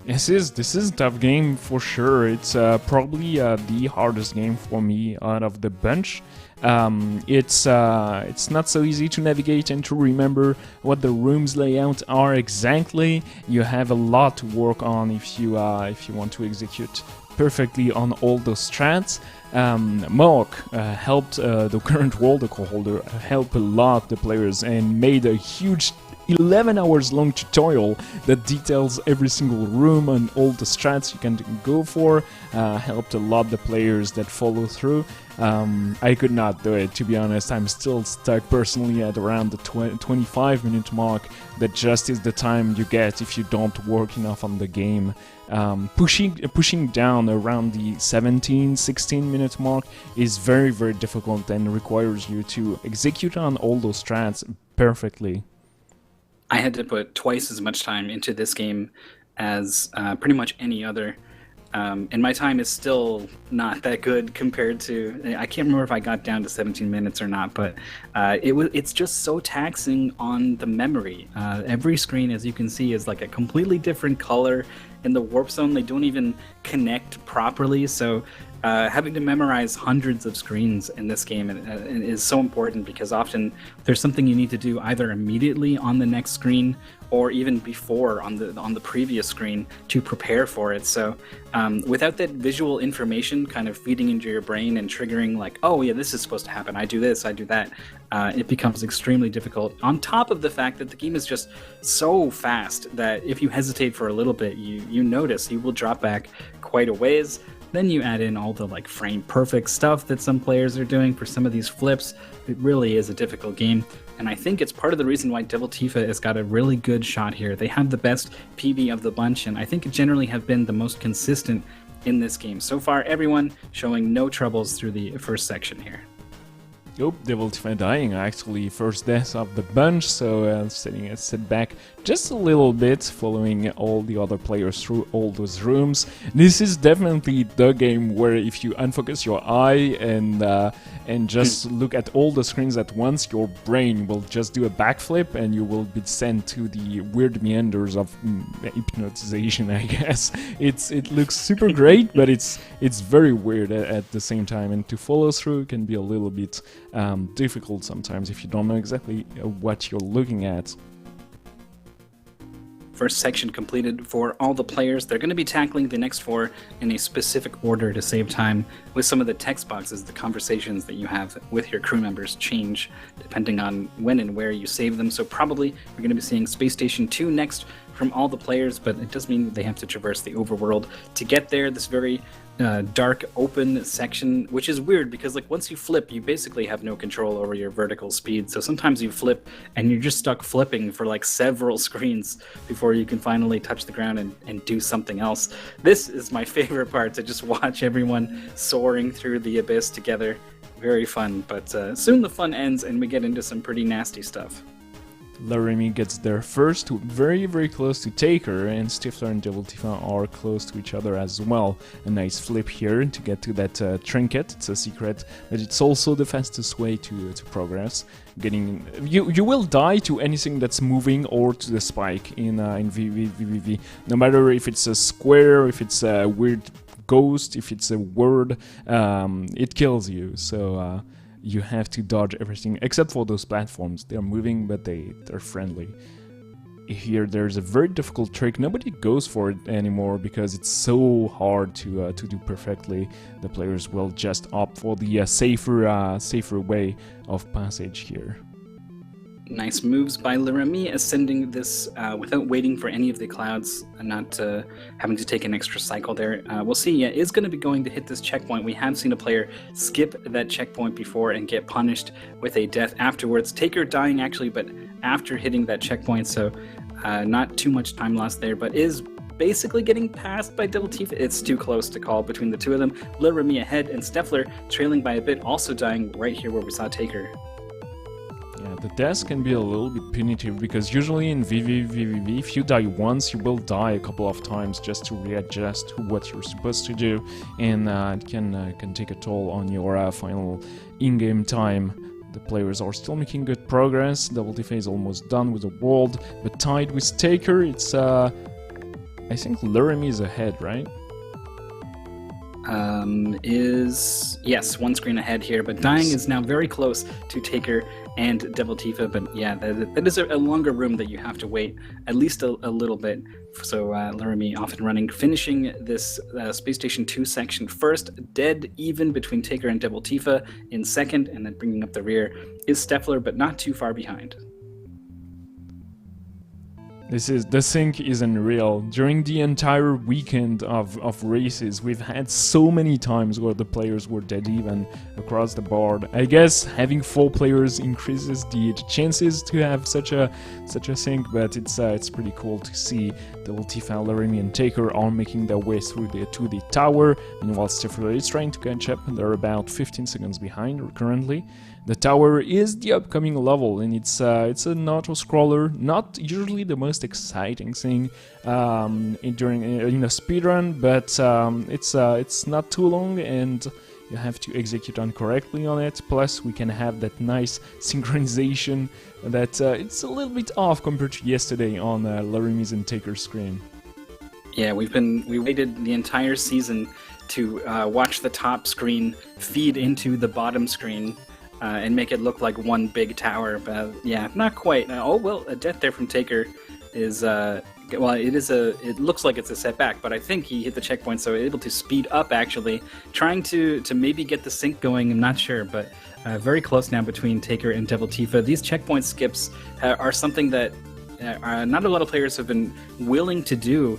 This is a tough game for sure. It's probably the hardest game for me out of the bunch. It's not so easy to navigate and to remember what the room's layout are exactly. You have a lot to work on if you want to execute perfectly on all those strats. Mark helped the current world record holder help a lot the players and made a huge 11 hours long tutorial that details every single room and all the strats you can go for. Helped a lot the players that follow through. I could not do it, to be honest. I'm still stuck personally at around the 25-minute mark. That just is the time you get if you don't work enough on the game. Pushing down around the 16-minute mark is very, very difficult and requires you to execute on all those strats perfectly. I had to put twice as much time into this game as pretty much any other. And my time is still not that good compared to... I can't remember if I got down to 17 minutes or not, but it's just so taxing on the memory. Every screen, as you can see, is like a completely different color. In the warp zone, they don't even connect properly, so having to memorize hundreds of screens in this game is so important because often there's something you need to do either immediately on the next screen or even before on the previous screen to prepare for it. So without that visual information kind of feeding into your brain and triggering like, oh yeah, this is supposed to happen, I do this, I do that, it becomes extremely difficult. On top of the fact that the game is just so fast that if you hesitate for a little bit, you notice you will drop back quite a ways. Then you add in all the like frame perfect stuff that some players are doing for some of these flips. It really is a difficult game, and I think it's part of the reason why Devil Tifa has got a really good shot here. They have the best PB of the bunch, and I think it generally have been the most consistent in this game. So far, everyone showing no troubles through the first section here. Oh, Devil Tifa dying, actually, first death of the bunch, so setting a setback just a little bit, following all the other players through all those rooms. This is definitely the game where if you unfocus your eye and just look at all the screens at once, your brain will just do a backflip and you will be sent to the weird meanders of hypnotization, I guess. It looks super great, but it's very weird at the same time, and to follow through can be a little bit difficult sometimes if you don't know exactly what you're looking at. First section completed for all the players. They're going to be tackling the next 4 in a specific order to save time. With some of the text boxes, the conversations that you have with your crew members change depending on when and where you save them. So probably we're going to be seeing Space Station 2 next, from all the players, but it does mean they have to traverse the overworld to get there. This very dark open section, which is weird because like once you flip, you basically have no control over your vertical speed. So sometimes you flip and you're just stuck flipping for like several screens before you can finally touch the ground and do something else. This is my favorite part, to just watch everyone soaring through the abyss together. Very fun, but soon the fun ends and we get into some pretty nasty stuff. Laramie gets there first, very, very close to Taker, and Stifler and Devil Tifa are close to each other as well. A nice flip here to get to that trinket. It's a secret, but it's also the fastest way to progress. You will die to anything that's moving or to the spike in VVVVV. No matter if it's a square, if it's a weird ghost, if it's a word, it kills you. So you have to dodge everything except for those platforms. They're moving, but they're friendly. Here there's a very difficult trick. Nobody goes for it anymore because it's so hard to do perfectly. The players will just opt for the safer way of passage here. Nice moves by Laramie, ascending this without waiting for any of the clouds, and not having to take an extra cycle there. We'll see. Yeah, is going to be going to hit this checkpoint. We have seen a player skip that checkpoint before and get punished with a death afterwards. Taker dying actually, but after hitting that checkpoint, so not too much time lost there, but is basically getting passed by Devil Tifa. It's too close to call between the two of them. Laramie ahead, and Steffler trailing by a bit, also dying right here where we saw Taker. Yeah, the death can be a little bit punitive because usually in VVVVV, if you die once, you will die a couple of times just to readjust to what you're supposed to do, and it can take a toll on your final in-game time. The players are still making good progress. Devil Tifa is almost done with the world, but tied with Taker. It's I think Laramie is ahead, right? Yes, one screen ahead here, but dying is now very close to Taker and Devil Tifa, but yeah, that is a longer room that you have to wait at least a little bit. So Laramie off and running, finishing this Space Station 2 section first, dead even between Taker and Devil Tifa in second, and then bringing up the rear is Steffler, but not too far behind. The sync is unreal. During the entire weekend of races, we've had so many times where the players were dead even across the board. I guess having 4 players increases the chances to have such a sync, but it's pretty cool to see. Devil Tifa, Laramie, and Taker are making their way through to the tower. Meanwhile, Stifler is trying to catch up. They're about 15 seconds behind currently. The tower is the upcoming level, and it's an auto-scroller, not usually the most exciting thing in a speedrun, but it's not too long, and you have to execute correctly on it. Plus, we can have that nice synchronization that it's a little bit off compared to yesterday on Laramie's and Taker's screen. Yeah, we waited the entire season to watch the top screen feed into the bottom screen. And make it look like one big tower, but yeah, not quite. A death there from Taker is it looks like it's a setback, but I think he hit the checkpoint, so able to speed up actually, trying to maybe get the sync going. I'm not sure, but very close now between Taker and Devil Tifa. These checkpoint skips are something that not a lot of players have been willing to do.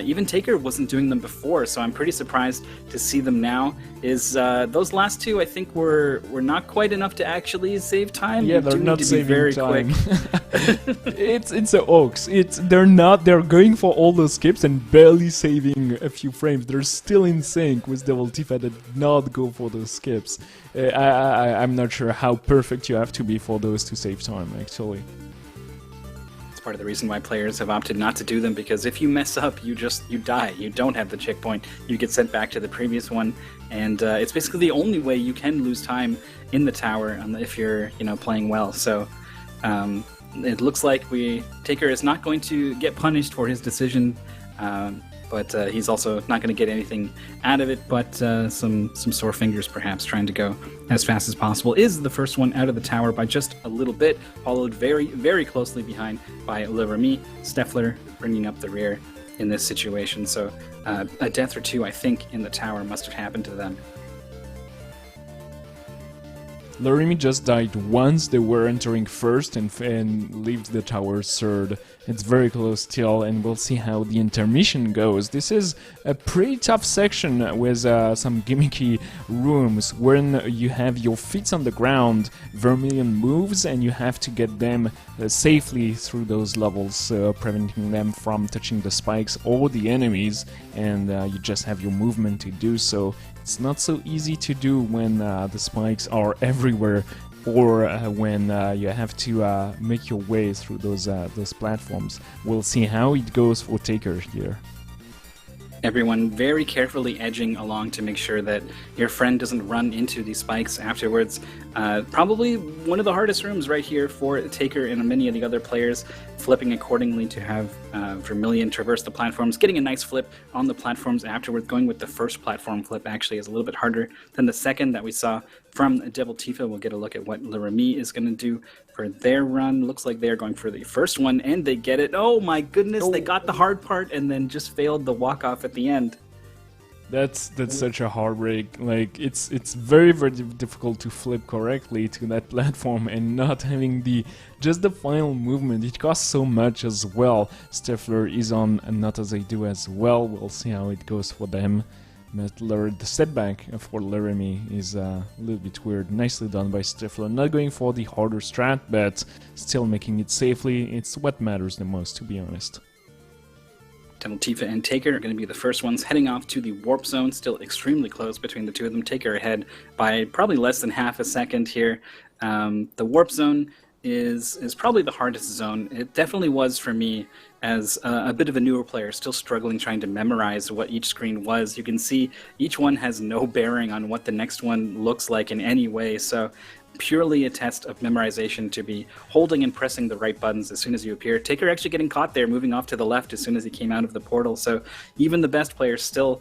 Even Taker wasn't doing them before, so I'm pretty surprised to see them now. Those last two, I think, were not quite enough to actually save time. Yeah, they're not saving time. it's the Oaks. They're going for all those skips and barely saving a few frames. They're still in sync with Devil Tifa that did not go for those skips. I'm not sure how perfect you have to be for those to save time, actually. Part of the reason why players have opted not to do them, because if you mess up, you die. You don't have the checkpoint. You get sent back to the previous one, and it's basically the only way you can lose time in the tower if you're playing well. So it looks like Taker is not going to get punished for his decision, but he's also not going to get anything out of it, but some sore fingers perhaps, trying to go as fast as possible. Is the first one out of the tower by just a little bit, followed very, very closely behind by Laramie. Steffler bringing up the rear in this situation. So a death or two, I think, in the tower must have happened to them. Laramie just died once. They were entering first and left the tower third. It's very close still, and we'll see how the intermission goes. This is a pretty tough section with some gimmicky rooms when you have your feet on the ground, Vermilion moves, and you have to get them safely through those levels, preventing them from touching the spikes or the enemies, and you just have your movement to do so. It's not so easy to do when the spikes are everywhere, or when you have to make your way through those platforms. We'll see how it goes for Taker here. Everyone very carefully edging along to make sure that your friend doesn't run into these spikes afterwards. Probably one of the hardest rooms right here for Taker and many of the other players, flipping accordingly to have Vermilion traverse the platforms, getting a nice flip on the platforms afterwards. Going with the first platform flip actually is a little bit harder than the second that we saw from Devil Tifa. We'll get a look at what Laramie is going to do for their run. Looks like they're going for the first one, and they get it. Oh my goodness, they got the hard part and then just failed the walk-off at the end. That's such a heartbreak. Like, it's very difficult to flip correctly to that platform and not having just the final movement. It costs so much as well. Stifler is on Not As I Do as well. We'll see how it goes for them. But the setback for Laramie is a little bit weird. Nicely done by Stifler. Not going for the harder strat, but still making it safely. It's what matters the most, to be honest. Devil Tifa and Taker are going to be the first ones heading off to the warp zone. Still extremely close between the two of them. Taker ahead by probably less than half a second here. The warp zone is probably the hardest zone. It definitely was for me as a bit of a newer player, still struggling trying to memorize what each screen was. You can see each one has no bearing on what the next one looks like in any way. So purely a test of memorization to be holding and pressing the right buttons as soon as you appear. Taker actually getting caught there, moving off to the left as soon as he came out of the portal. So even the best players still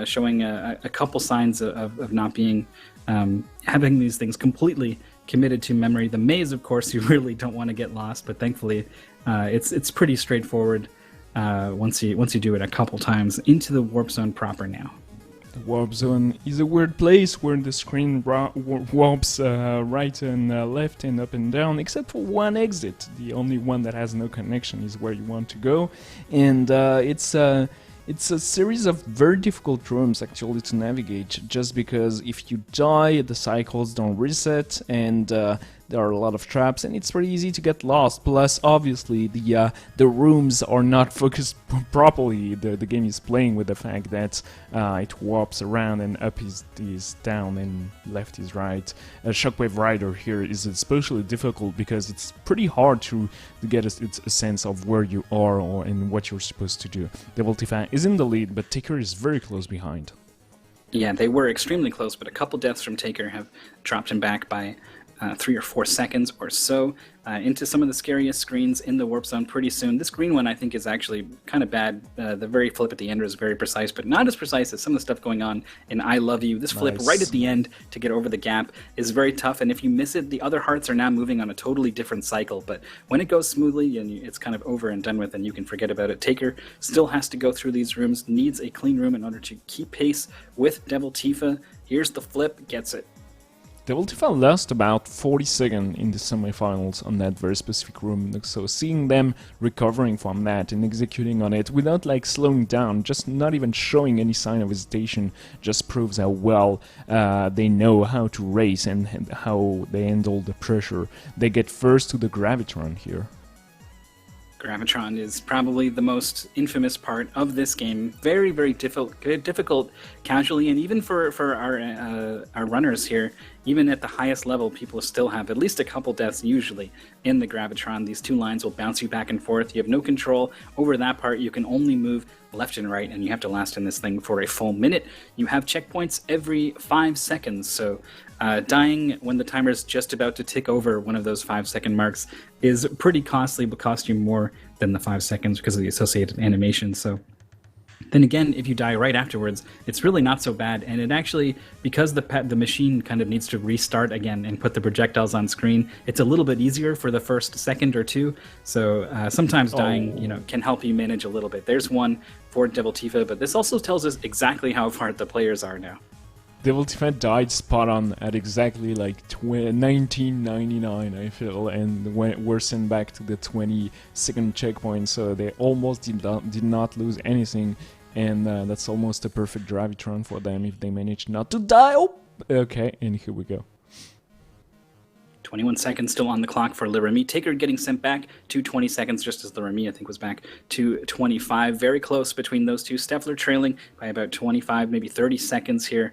showing a couple signs of not being having these things completely committed to memory. The maze, of course, you really don't want to get lost, but thankfully it's pretty straightforward once you do it a couple times. Into the warp zone proper now. The warp zone is a weird place where the screen warps right and left and up and down, except for one exit. The only one that has no connection is where you want to go, and it's a series of very difficult rooms actually to navigate, just because if you die, the cycles don't reset, and there are a lot of traps, and it's pretty easy to get lost. Plus, obviously, the rooms are not focused properly. The game is playing with the fact that it warps around, and up is down, and left is right. Shockwave Rider here is especially difficult because it's pretty hard to get a sense of where you are and what you're supposed to do. Devil Tifa is in the lead, but Taker is very close behind. Yeah, they were extremely close, but a couple deaths from Taker have dropped him back by 3 or 4 seconds or so into some of the scariest screens in the warp zone pretty soon. This green one I think is actually kind of bad. The very flip at the end is very precise, but not as precise as some of the stuff going on in I Love You. This flip right at the end to get over the gap is very tough, and if you miss it, the other hearts are now moving on a totally different cycle, but when it goes smoothly and it's kind of over and done with, and you can forget about it. Taker still has to go through these rooms, needs a clean room in order to keep pace with Devil Tifa. Here's the flip, gets it. Devil Tifa lost about 40 seconds in the semifinals on that very specific room, so seeing them recovering from that and executing on it without like slowing down, just not even showing any sign of hesitation, just proves how well they know how to race and how they handle the pressure. They get first to the Gravitron here. Gravitron is probably the most infamous part of this game. Very, very difficult casually, and even for our runners here, even at the highest level, people still have at least a couple deaths usually in the Gravitron. These two lines will bounce you back and forth. You have no control over that part. You can only move left and right, and you have to last in this thing for a full minute. You have checkpoints every 5 seconds, so dying when the timer is just about to tick over one of those 5-second marks is pretty costly, but costs you more than the 5 seconds because of the associated animation. So then again, if you die right afterwards, it's really not so bad. And it actually, because the machine kind of needs to restart again and put the projectiles on screen, it's a little bit easier for the first second or two. So sometimes dying, can help you manage a little bit. There's one for Devil Tifa, but this also tells us exactly how far the players are now. Devil Tifa died spot on at exactly like 1999, I feel, and were sent back to the 20-second checkpoint, so they almost did not lose anything, and that's almost a perfect Gravitron for them if they manage not to die. Oh, okay, and here we go. 21 seconds still on the clock for Lirami. Taker getting sent back to 20 seconds, just as Lirami, I think, was back to 25. Very close between those two. Steffler trailing by about 25, maybe 30 seconds here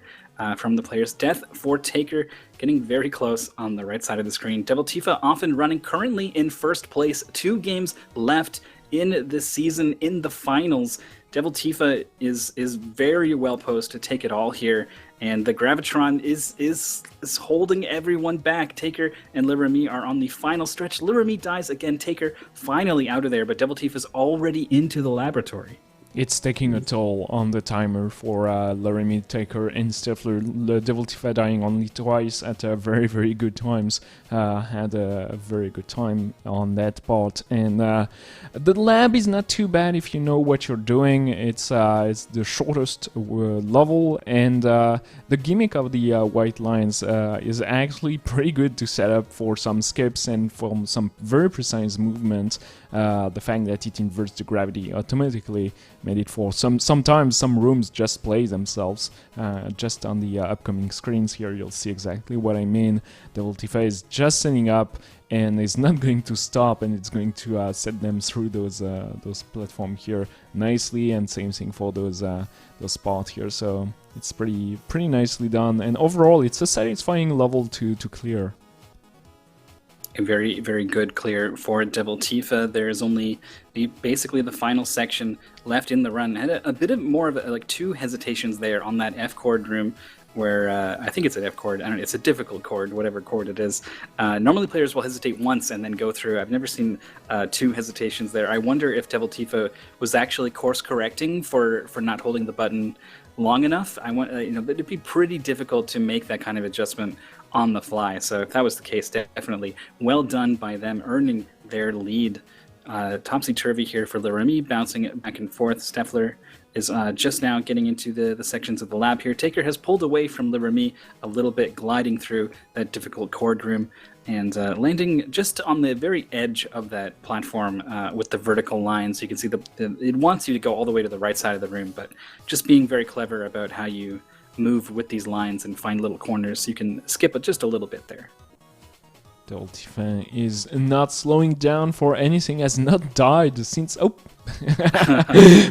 from the players. Death for Taker getting very close on the right side of the screen. Devil Tifa off and running, currently in first place. 2 games left in the season, in the finals. Devil Tifa is very well posed to take it all here, and the Gravitron is holding everyone back. Taker and Lirami are on the final stretch. Lirami dies again. Taker finally out of there, but Devil Tifa's already into the laboratory. It's taking a toll on the timer for Lirami, Taker, and Steffler. Devil Tifa dying only twice at very, very good times. Had a very good time on that part. And the lab is not too bad if you know what you're doing. It's the shortest level, and the gimmick of the white lines is actually pretty good to set up for some skips and for some very precise movement. The fact that it inverts the gravity automatically made it for sometimes some rooms just play themselves. Just on the upcoming screens here, you'll see exactly what I mean. Devil Tifa is just setting up and is not going to stop, and it's going to set them through those platform here nicely, and same thing for those spots here. So it's pretty nicely done, and overall it's a satisfying level to clear. A very, very good clear for Devil Tifa. There's only basically the final section left in the run. Had a bit of more of like 2 hesitations there on that F chord room, where I think it's an F chord. I don't know, it's a difficult chord, whatever chord it is. Normally players will hesitate once and then go through. I've never seen 2 hesitations there. I wonder if Devil Tifa was actually course correcting for not holding the button long enough. It'd be pretty difficult to make that kind of adjustment on the fly. So if that was the case, definitely well done by them, earning their lead. Topsy-turvy here for Lirami, bouncing it back and forth. Steffler is just now getting into the sections of the lab here. Taker has pulled away from Lirami a little bit, gliding through that difficult chord room, and landing just on the very edge of that platform with the vertical lines. You can see it wants you to go all the way to the right side of the room, but just being very clever about how you move with these lines and find little corners so you can skip it just a little bit there. Devil Tifa is not slowing down for anything, has not died since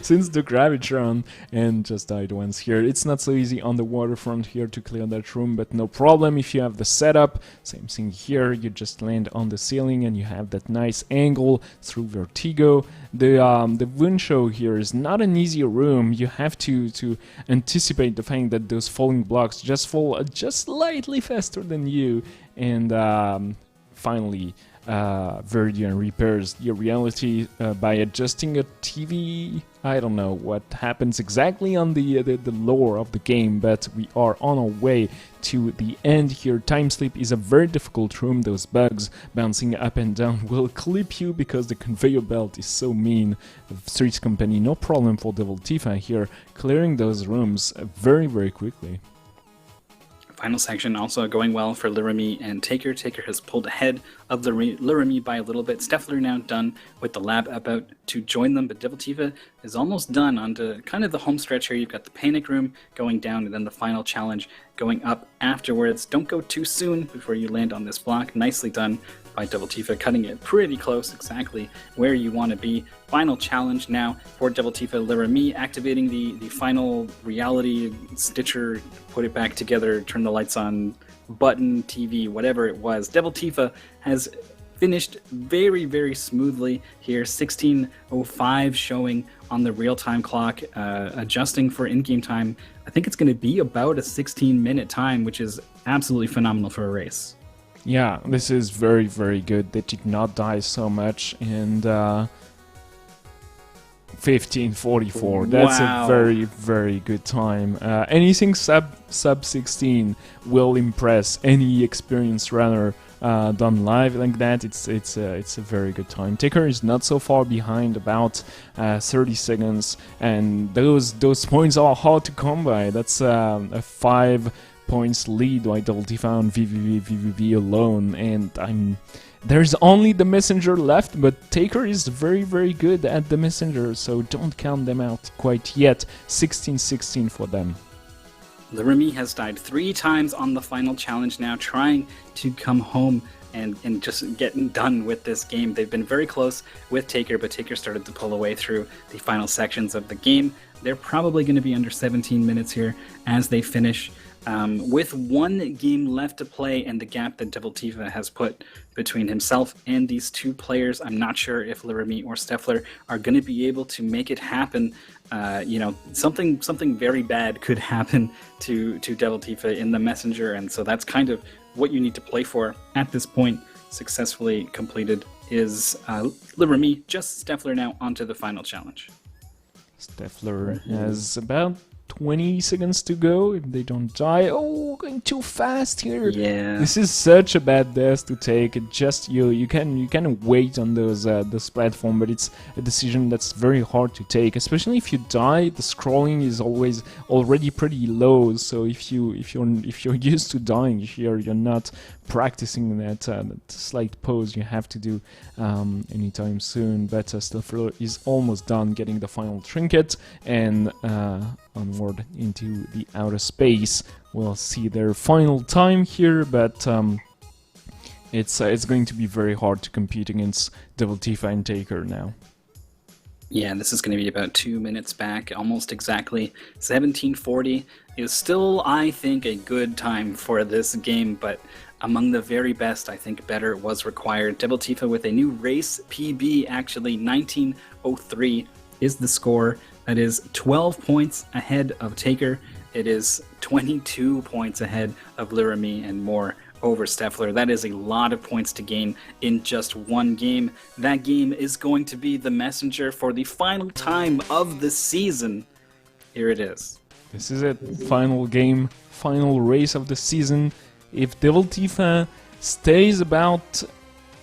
since the Gravitron, and just died once here. It's not so easy on the waterfront here to clear that room, but no problem if you have the setup. Same thing here, you just land on the ceiling and you have that nice angle through Vertigo. The Wunshow here is not an easy room. You have to anticipate the fact that those falling blocks just fall just slightly faster than you, and finally, Verdian repairs the reality by adjusting a TV. I don't know what happens exactly on the lore of the game, but we are on our way to the end here. Time Sleep is a very difficult room. Those bugs bouncing up and down will clip you because the conveyor belt is so mean. Streets Company, no problem for Devil Tifa here, clearing those rooms very, very quickly. Final section also going well for Lirami and Taker. Taker has pulled ahead of Lirami by a little bit. Steffler now done with the lab about to join them, but Devil Tifa is almost done onto kind of the home stretch here. You've got the panic room going down and then the final challenge going up afterwards. Don't go too soon before you land on this block. Nicely done by Devil Tifa, cutting it pretty close, exactly where you want to be. Final challenge now for Devil Tifa. Lirami activating the final reality stitcher, put it back together, turn the lights on, button, TV, whatever it was. Devil Tifa has finished very, very smoothly here. 16:05 showing on the real-time clock, adjusting for in-game time. I think it's going to be about a 16-minute time, which is absolutely phenomenal for a race. Yeah, this is very, very good. They did not die so much, and 15:44. That's Wow. a very, very good time. Anything sub 16 will impress any experienced runner done live like that, it's a very good time. Taker is not so far behind, about 30 seconds, and those points are hard to come by. That's a 5 points lead by Double Tifa on VVV alone, and there's only the messenger left, but Taker is very, very good at the messenger, so don't count them out quite yet. 16-16 for them. Lirami has died 3 times on the final challenge now, trying to come home and just getting done with this game. They've been very close with Taker, but Taker started to pull away through the final sections of the game. They're probably going to be under 17 minutes here as they finish. With 1 game left to play and the gap that Double Tifa has put between himself and these 2 players, I'm not sure if Lirami or Steffler are going to be able to make it happen. Something very bad could happen to Double Tifa in the messenger, and so that's kind of what you need to play for at this point. Successfully completed is Lirami, just Steffler now onto the final challenge. Steffler has about 20 seconds to go if they don't die. Oh, going too fast here. Yeah. This is such a bad death to take. It just you can wait on those this platform, but it's a decision that's very hard to take, especially if you die. The scrolling is already pretty low, so if you're used to dying here, you're not practicing that slight pause you have to do anytime soon. But Steffler is almost done getting the final trinket, and onward into the outer space. We'll see their final time here, but it's going to be very hard to compete against Double Tifa and Taker now. Yeah, this is going to be about 2 minutes back, almost exactly. 1740 is still, I think, a good time for this game, but among the very best, I think better was required. Double Tifa with a new race PB, actually 1903 is the score. That is 12 points ahead of Taker. It is 22 points ahead of Lirami and more over Steffler. That is a lot of points to gain in just 1 game. That game is going to be the messenger for the final time of the season. Here it is. This is it. Final game, final race of the season. If Double Tifa stays about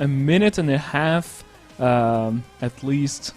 a minute and a half at least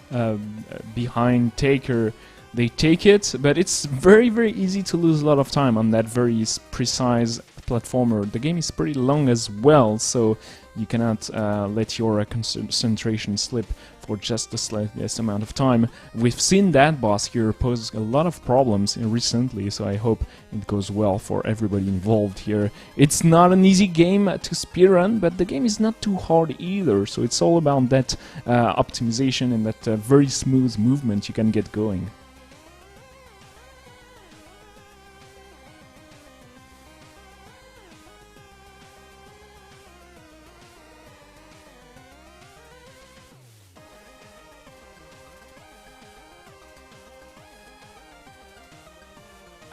behind Taker, they take it, but it's very, very easy to lose a lot of time on that very precise platformer. The game is pretty long as well, so you cannot let your concentration slip for just the slightest amount of time. We've seen that boss here pose a lot of problems recently, so I hope it goes well for everybody involved here. It's not an easy game to speedrun, but the game is not too hard either, so it's all about that optimization and that very smooth movement you can get going.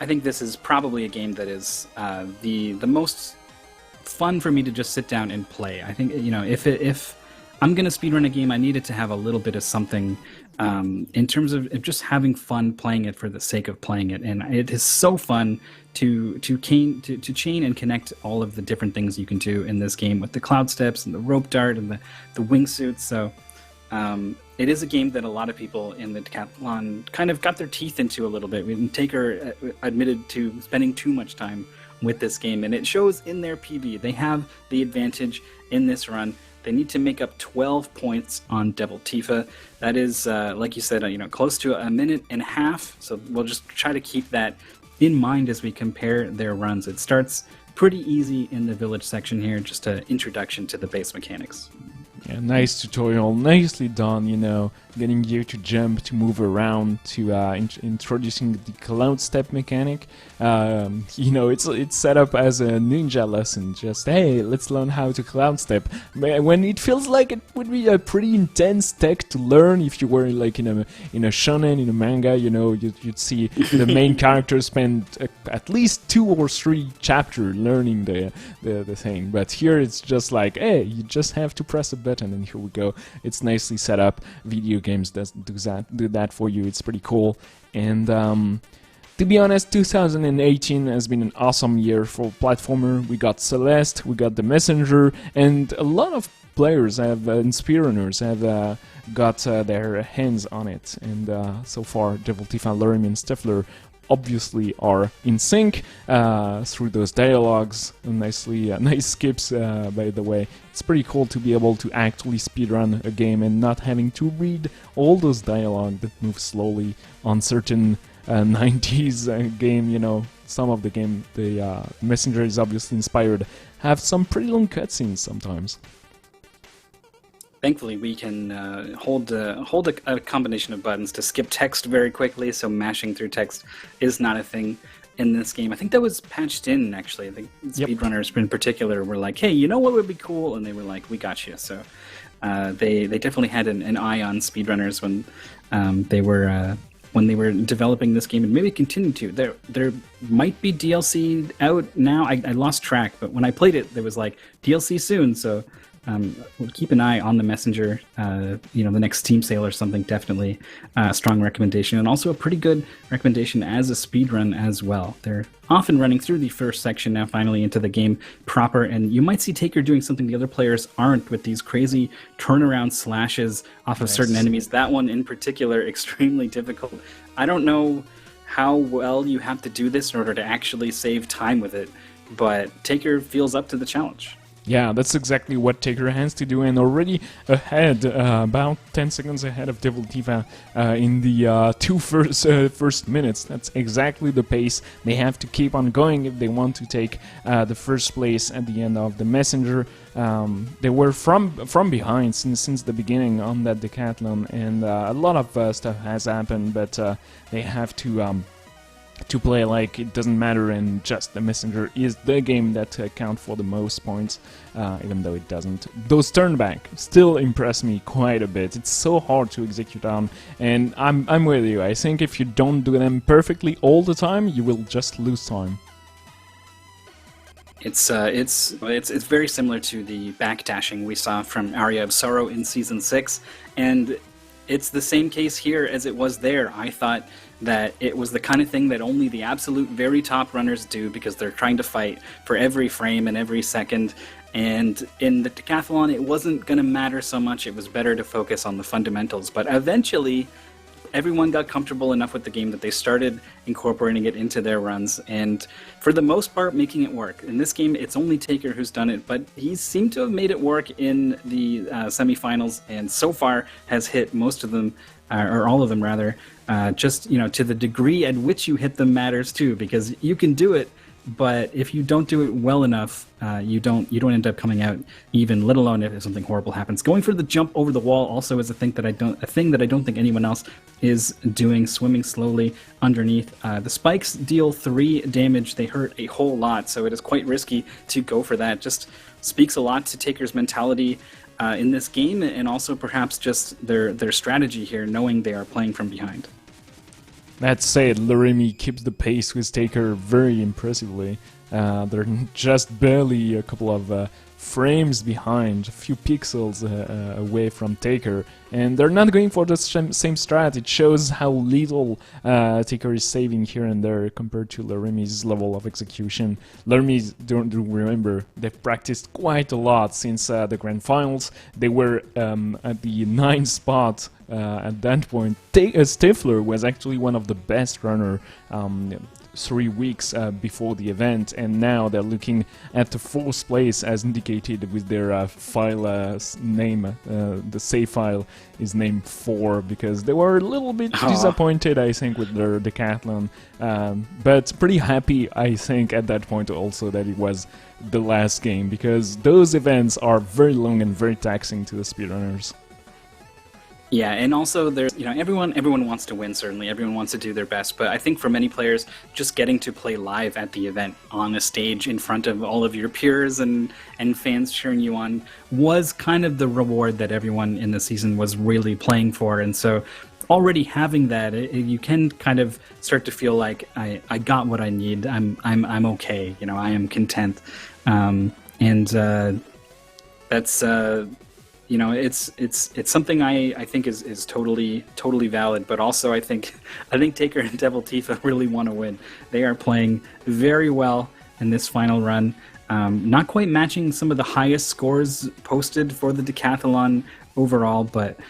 I think this is probably a game that is the most fun for me to just sit down and play. I think, you know, if I'm going to speedrun a game, I need it to have a little bit of something in terms of just having fun playing it for the sake of playing it. And it is so fun to chain and connect all of the different things you can do in this game with the cloud steps and the rope dart and the wingsuits. So it is a game that a lot of people in the Decathlon kind of got their teeth into a little bit. Taker admitted to spending too much time with this game, and it shows in their PB. They have the advantage in this run. They need to make up 12 points on Double Tifa. That is, like you said, close to a minute and a half. So we'll just try to keep that in mind as we compare their runs. It starts pretty easy in the village section here, just an introduction to the base mechanics. Yeah, nice tutorial, nicely done, you know, getting you to jump, to move around, to introducing the cloud step mechanic. You know, it's set up as a ninja lesson, just, hey, let's learn how to cloud step. When it feels like it would be a pretty intense tech to learn if you were like in a shonen, in a manga, you know, you'd see the main character spend at least 2 or 3 chapters learning the thing. But here it's just like, hey, you just have to press a button and here we go. It's nicely set up. Video games do that for you. It's pretty cool. And To be honest, 2018 has been an awesome year for platformer. We got Celeste, we got The Messenger, and a lot of players have, and speedrunners have got their hands on it. And so far, Devil Tifa, Lurimi, and Stifler obviously are in sync through those dialogues. Nice skips, by the way. It's pretty cool to be able to actually speedrun a game and not having to read all those dialogue that move slowly on certain 90s game. You know, some of the game, the Messenger is obviously inspired, have some pretty long cutscenes sometimes. Thankfully, we can hold a combination of buttons to skip text very quickly, so mashing through text is not a thing in this game. I think that was patched in, actually. I think speedrunners in particular were like, hey, you know what would be cool? And they were like, we got you. So they definitely had an eye on speedrunners when they were developing this game, and maybe continue to. There might be DLC out now. I lost track, but when I played it, there was like DLC soon, so we'll keep an eye on the Messenger. The next Steam sale or something, definitely a strong recommendation, and also a pretty good recommendation as a speedrun as well. They're often running through the first section now, finally into the game proper, and you might see Taker doing something the other players aren't with these crazy turnaround slashes off of certain enemies. That one in particular, extremely difficult. I don't know how well you have to do this in order to actually save time with it, but Taker feels up to the challenge. Yeah, that's exactly what Taker has to do, and already ahead, about 10 seconds ahead of Devil Tifa in the two first minutes. That's exactly the pace they have to keep on going if they want to take the first place at the end of the Messenger. They were from behind since the beginning on that decathlon, and a lot of stuff has happened, but they have to play like it doesn't matter, and just the Messenger is the game that count for the most points, even though it doesn't. Those turnback still impress me quite a bit. It's so hard to execute on, and I'm with you. I think if you don't do them perfectly all the time, you will just lose time. It's very similar to the backdashing we saw from Aria of Sorrow in Season 6, and it's the same case here as it was there. I thought that it was the kind of thing that only the absolute very top runners do, because they're trying to fight for every frame and every second. And in the decathlon, it wasn't going to matter so much. It was better to focus on the fundamentals. But eventually, everyone got comfortable enough with the game that they started incorporating it into their runs, and for the most part making it work. In this game, it's only Taker who's done it, but he seemed to have made it work in the semifinals, and so far has hit most of them, or all of them rather. Just, to the degree at which you hit them matters too, because you can do it, but if you don't do it well enough, you don't end up coming out even, let alone if something horrible happens. Going for the jump over the wall also is a thing that I don't think anyone else is doing. Swimming slowly underneath. The spikes deal 3 damage. They hurt a whole lot, so it is quite risky to go for that. Just speaks a lot to Taker's mentality in this game, and also perhaps just their strategy here, knowing they are playing from behind. That said, Lurimi keeps the pace with Taker very impressively. They're just barely a couple of frames behind, a few pixels away from Taker, and they're not going for the same strat. It shows how little Taker is saving here and there compared to Lurimi's level of execution. Lurimi, don't remember, they've practiced quite a lot since the grand finals. They were at the 9th spot at that point. Stifler was actually one of the best runner 3 weeks before the event, and now they're looking at the 4th place as indicated with their file name. The save file is named 4 because they were a little bit disappointed, I think, with their decathlon, but pretty happy, I think, at that point also that it was the last game, because those events are very long and very taxing to the speedrunners. Yeah, and also there's, everyone wants to win, certainly. Everyone wants to do their best, but I think for many players, just getting to play live at the event on a stage in front of all of your peers and fans cheering you on was kind of the reward that everyone in the season was really playing for. And so already having that, you can kind of start to feel like I got what I need. I'm okay. I am content. That's you know, it's something I think is totally valid, but also I think Taker and Devil Tifa really want to win. They are playing very well in this final run. Not quite matching some of the highest scores posted for the decathlon overall, but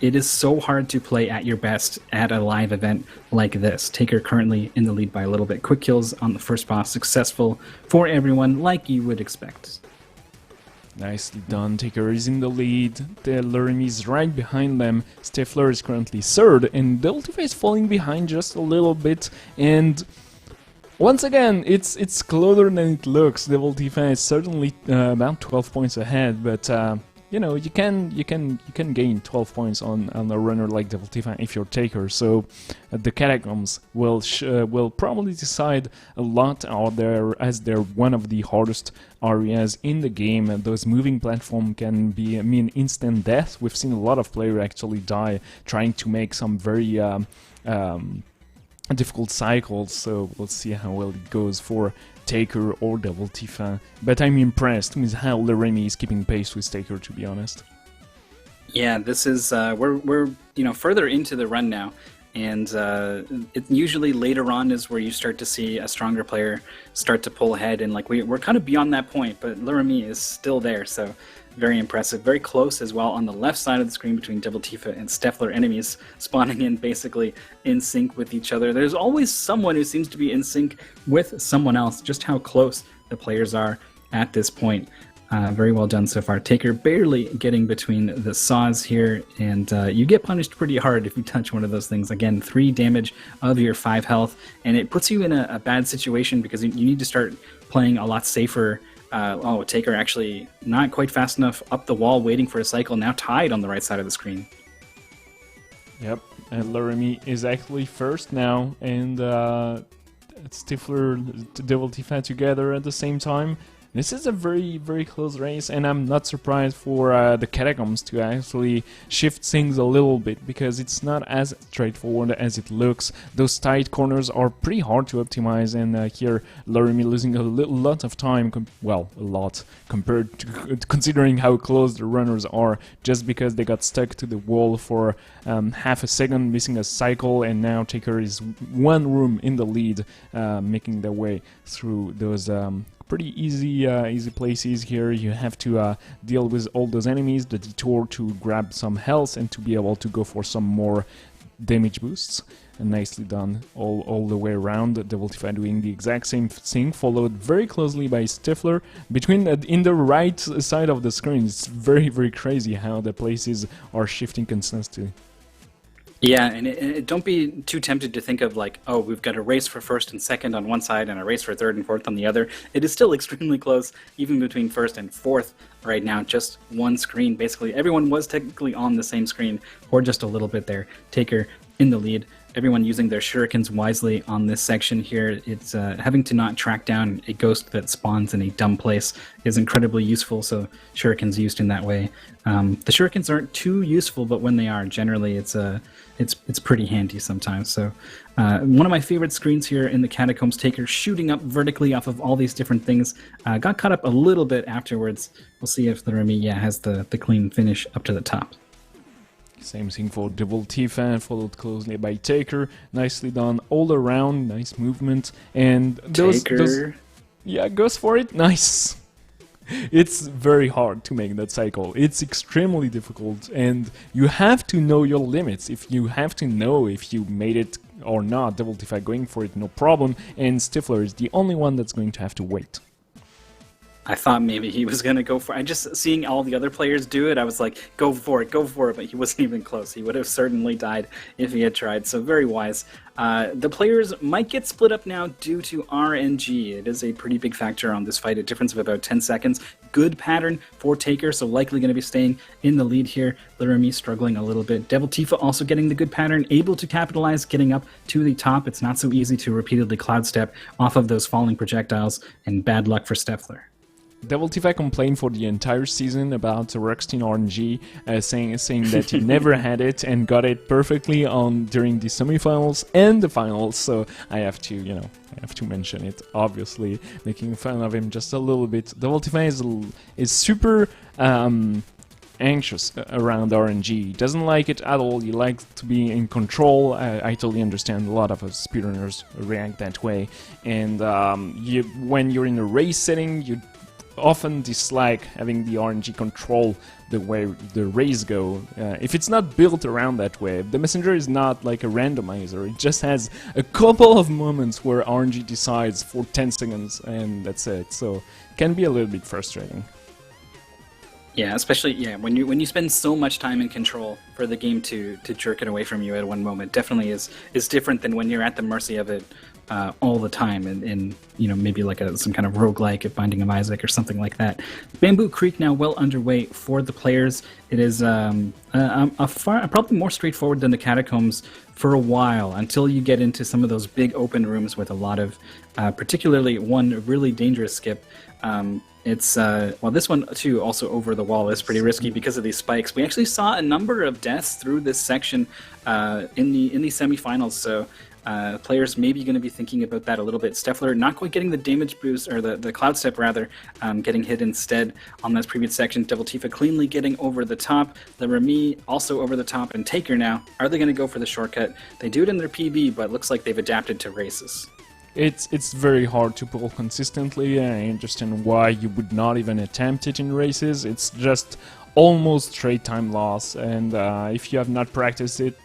it is so hard to play at your best at a live event like this. Taker currently in the lead by a little bit. Quick kills on the first boss, successful for everyone, like you would expect. Nicely done. Taker is in the lead. The Lurimi is right behind them. Stifler is currently third, and Devil Tifa is falling behind just a little bit. And once again, it's closer than it looks. Devil Tifa is certainly about 12 points ahead, but you know, you can gain 12 points on a runner like Devil Tifa if you're Taker. So the Catacombs will probably decide a lot out there, as they're one of the hardest areas in the game. And those moving platform can be mean instant death. We've seen a lot of players actually die trying to make some very difficult cycles. So we'll see how well it goes for Taker or Devil Tifa, but I'm impressed with how Lurimi is keeping pace with Taker, to be honest. Yeah, this is we're further into the run now, and it usually later on is where you start to see a stronger player start to pull ahead, and like we're kind of beyond that point, but Lurimi is still there, so very impressive. Very close as well on the left side of the screen between Devil Tifa and Steffler, enemies spawning in basically in sync with each other. There's always someone who seems to be in sync with someone else, just how close the players are at this point. Very well done so far. Taker barely getting between the saws here, and you get punished pretty hard if you touch one of those things. Again, 3 damage of your 5 health, and it puts you in a bad situation because you need to start playing a lot safer. Taker actually not quite fast enough up the wall, waiting for a cycle, now tied on the right side of the screen. Yep, and Lurimi is actually first now, and Stifler to Devil Tifa together at the same time. This is a very, very close race, and I'm not surprised for the Catacombs to actually shift things a little bit, because it's not as straightforward as it looks. Those tight corners are pretty hard to optimize, and here Lurimi losing a lot of time, a lot, compared to considering how close the runners are, just because they got stuck to the wall for half a second, missing a cycle, and now Taker is one room in the lead, making their way through those pretty easy places here. You have to deal with all those enemies, the detour to grab some health and to be able to go for some more damage boosts. And nicely done all the way around. Devil Tifa doing the exact same thing, followed very closely by Stifler. In the right side of the screen, it's very, very crazy how the places are shifting constantly. Yeah, and don't be too tempted to think of like, oh, we've got a race for first and second on one side and a race for third and fourth on the other. It is still extremely close, even between first and fourth right now. Just one screen, basically. Everyone was technically on the same screen, or just a little bit there. Taker in the lead. Everyone using their shurikens wisely on this section here. It's having to not track down a ghost that spawns in a dumb place is incredibly useful, so shurikens used in that way. The shurikens aren't too useful, but when they are, generally it's pretty handy sometimes. So one of my favorite screens here in the Catacombs, Taker shooting up vertically off of all these different things. Got caught up a little bit afterwards. We'll see if Lurimi has the clean finish up to the top. Same thing for Devil Tifa, followed closely by Taker. Nicely done all around, nice movement. And those yeah, goes for it, nice. It's very hard to make that cycle. It's extremely difficult, and you have to know your limits. If you have to know if you made it or not, Devil Tifa going for it, no problem, and Stifler is the only one that's going to have to wait. I thought maybe he was going to go for it. Just seeing all the other players do it, I was like, go for it, but he wasn't even close. He would have certainly died if he had tried, so very wise. The players might get split up now due to RNG. It is a pretty big factor on this fight, a difference of about 10 seconds. Good pattern for Taker, so likely going to be staying in the lead here. Lurimi struggling a little bit. Devil Tifa also getting the good pattern, able to capitalize, getting up to the top. It's not so easy to repeatedly cloud step off of those falling projectiles, and bad luck for Steffler. Devil Tifa complained for the entire season about Rockstein RNG, saying that he never had it and got it perfectly during the semifinals and the finals. So I have to mention it. Obviously, making fun of him just a little bit. Devil Tifa is super anxious around RNG. He doesn't like it at all. He likes to be in control. I totally understand a lot of us speedrunners react that way. And when you're in a race setting, you often dislike having the RNG control the way the race go. If it's not built around that way, the messenger is not like a randomizer. It just has a couple of moments where RNG decides for 10 seconds and that's it. So it can be a little bit frustrating. Yeah, especially when you spend so much time in control, for the game to jerk it away from you at one moment definitely is different than when you're at the mercy of it all the time, and maybe like some kind of roguelike at Binding of Isaac or something like that. Bamboo Creek now well underway for the players. It is probably more straightforward than the Catacombs for a while, until you get into some of those big open rooms with a lot of, particularly one really dangerous skip. This one too, also over the wall, is pretty risky because of these spikes. We actually saw a number of deaths through this section in the semifinals, so players may be going to be thinking about that a little bit. Steffler not quite getting the damage boost, or the cloud step rather, getting hit instead on that previous section. Devil Tifa cleanly getting over the top. The Remy also over the top, and Taker now. Are they going to go for the shortcut? They do it in their PB, but looks like they've adapted to races. It's very hard to pull consistently. I understand why you would not even attempt it in races. It's just almost straight time loss, and if you have not practiced it,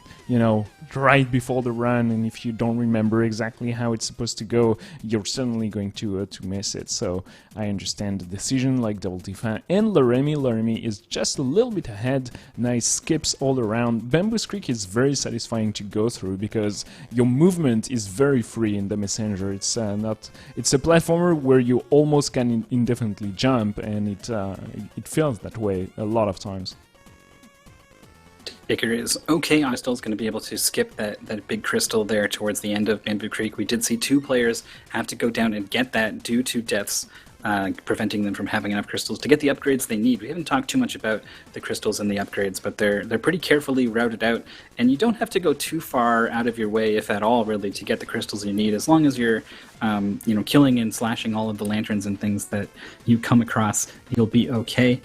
right before the run, and if you don't remember exactly how it's supposed to go, you're certainly going to miss it. So I understand the decision, like Double Tifa and Laremy. Laremy is just a little bit ahead. Nice skips all around. Bamboo Creek is very satisfying to go through because your movement is very free in the messenger. It's a platformer where you almost can indefinitely jump, and it feels that way a lot of times. Taker is okay. Crystal is going to be able to skip that big crystal there towards the end of Bamboo Creek. We did see 2 players have to go down and get that due to deaths, preventing them from having enough crystals to get the upgrades they need. We haven't talked too much about the crystals and the upgrades, but they're pretty carefully routed out, and you don't have to go too far out of your way, if at all, really, to get the crystals you need. As long as you're killing and slashing all of the lanterns and things that you come across, you'll be okay.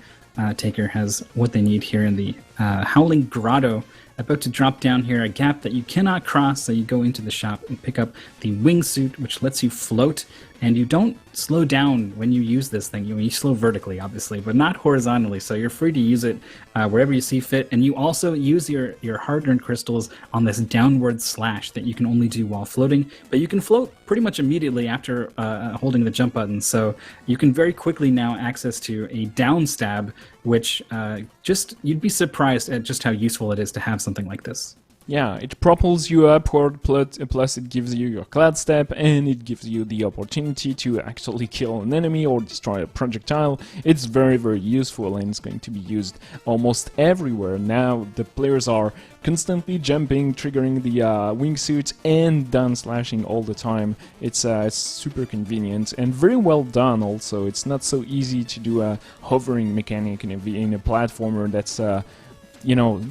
Taker has what they need here in the Howling Grotto. About to drop down here, a gap that you cannot cross, so you go into the shop and pick up the wingsuit, which lets you float, and you don't slow down when you use this thing. You slow vertically, obviously, but not horizontally, so you're free to use it wherever you see fit, and you also use your hard-earned crystals on this downward slash that you can only do while floating, but you can float pretty much immediately after holding the jump button, so you can very quickly now access to a down stab, which you'd be surprised at just how useful it is to have something like this. Yeah, it propels you upward, plus it gives you your cloud step, and it gives you the opportunity to actually kill an enemy or destroy a projectile. It's very, very useful, and it's going to be used almost everywhere. Now the players are constantly jumping, triggering the wingsuit, and down slashing all the time. It's super convenient and very well done also. It's not so easy to do a hovering mechanic in a platformer that's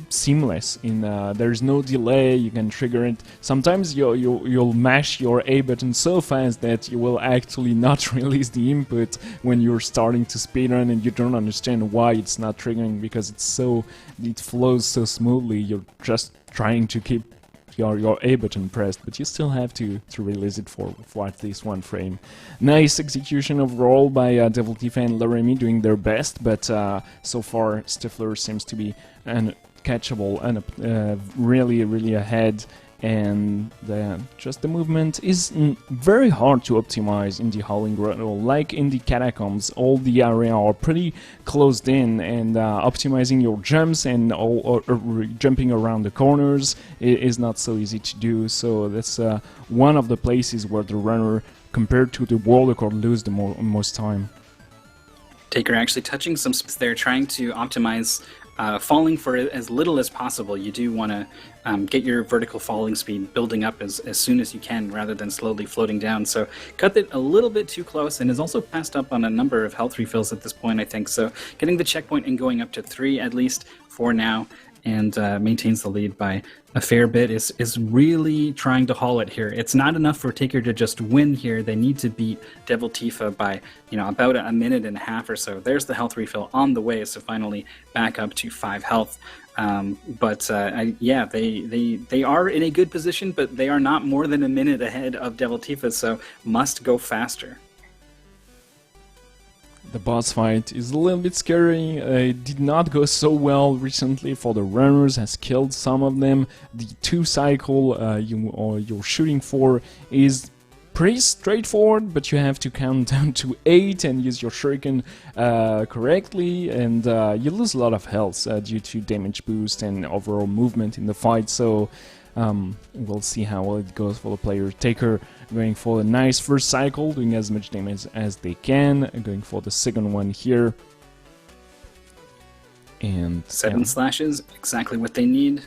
seamless. There's no delay. You can trigger it. Sometimes you'll mash your A button so fast that you will actually not release the input when you're starting to speedrun, and you don't understand why it's not triggering, because it flows so smoothly. You're just trying to keep your A button pressed, but you still have to release it for at least 1 frame. Nice execution overall by Devil Tifa and Laremy, doing their best, but so far Steffler seems to be uncatchable and really, really ahead, and the movement is very hard to optimize in the Howling Grotto. Like in the Catacombs, all the area are pretty closed in, and optimizing your jumps and or jumping around the corners is not so easy to do. So that's one of the places where the runner, compared to the world record, lose the most time. Taker actually touching some spots there, trying to optimize falling for as little as possible. You do want to get your vertical falling speed building up as soon as you can, rather than slowly floating down. So cut it a little bit too close, and is also passed up on a number of health refills at this point, I think. So getting the checkpoint and going up to 3 at least for now, and maintains the lead by a fair bit, is really trying to haul it here. It's not enough for Taker to just win here. They need to beat Devil Tifa by, about a minute and a half or so. There's the health refill on the way, so finally back up to 5 health. They are in a good position, but they are not more than a minute ahead of Devil Tifa, so must go faster. The boss fight is a little bit scary. It did not go so well recently for the runners, has killed some of them. The 2 cycle you're shooting for is pretty straightforward, but you have to count down to 8 and use your shuriken correctly, and you lose a lot of health due to damage boost and overall movement in the fight, so we'll see how well it goes for the player. Taker going for a nice first cycle, doing as much damage as they can, going for the second one here. And 7 slashes, exactly what they need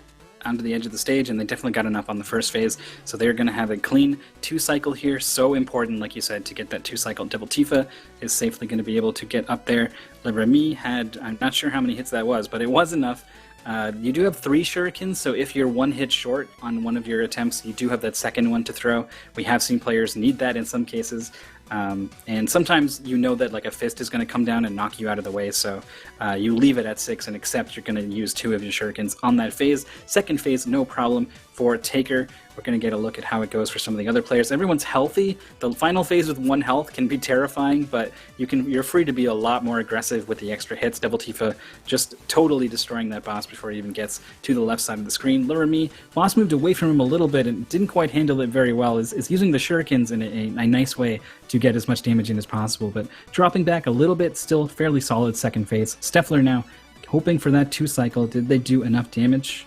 onto the edge of the stage, and they definitely got enough on the first phase, so they're going to have a clean 2 cycle here. So important, like you said, to get that 2 cycle. Devil Tifa is safely going to be able to get up there. Le Remy had, I'm not sure how many hits that was, but it was enough. You do have 3 shurikens, so if you're 1 hit short on one of your attempts, you do have that second one to throw. We have seen players need that in some cases, and sometimes that like a fist is going to come down and knock you out of the way, so you leave it at 6 and accept you're going to use 2 of your shurikens on that phase. Second phase, no problem for Taker. We're going to get a look at how it goes for some of the other players. Everyone's healthy. The final phase with 1 health can be terrifying, but you're free to be a lot more aggressive with the extra hits. Devil Tifa just totally destroying that boss before he even gets to the left side of the screen. Le Remy, boss moved away from him a little bit and didn't quite handle it very well. Is using the shurikens in a nice way to get as much damage in as possible, but dropping back a little bit, still fairly solid second phase. Steffler now hoping for that 2 cycle. Did they do enough damage?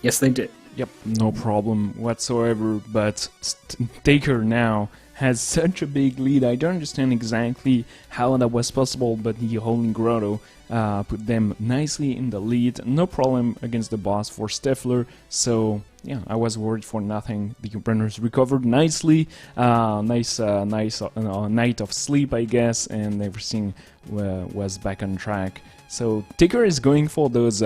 Yes, they did. Yep, no problem whatsoever, but Taker now has such a big lead. I don't understand exactly how that was possible, but the Holy Grotto put them nicely in the lead. No problem against the boss for Steffler, so yeah, I was worried for nothing. The runners recovered nicely, nice night of sleep, I guess, and everything was back on track. So Taker is going for those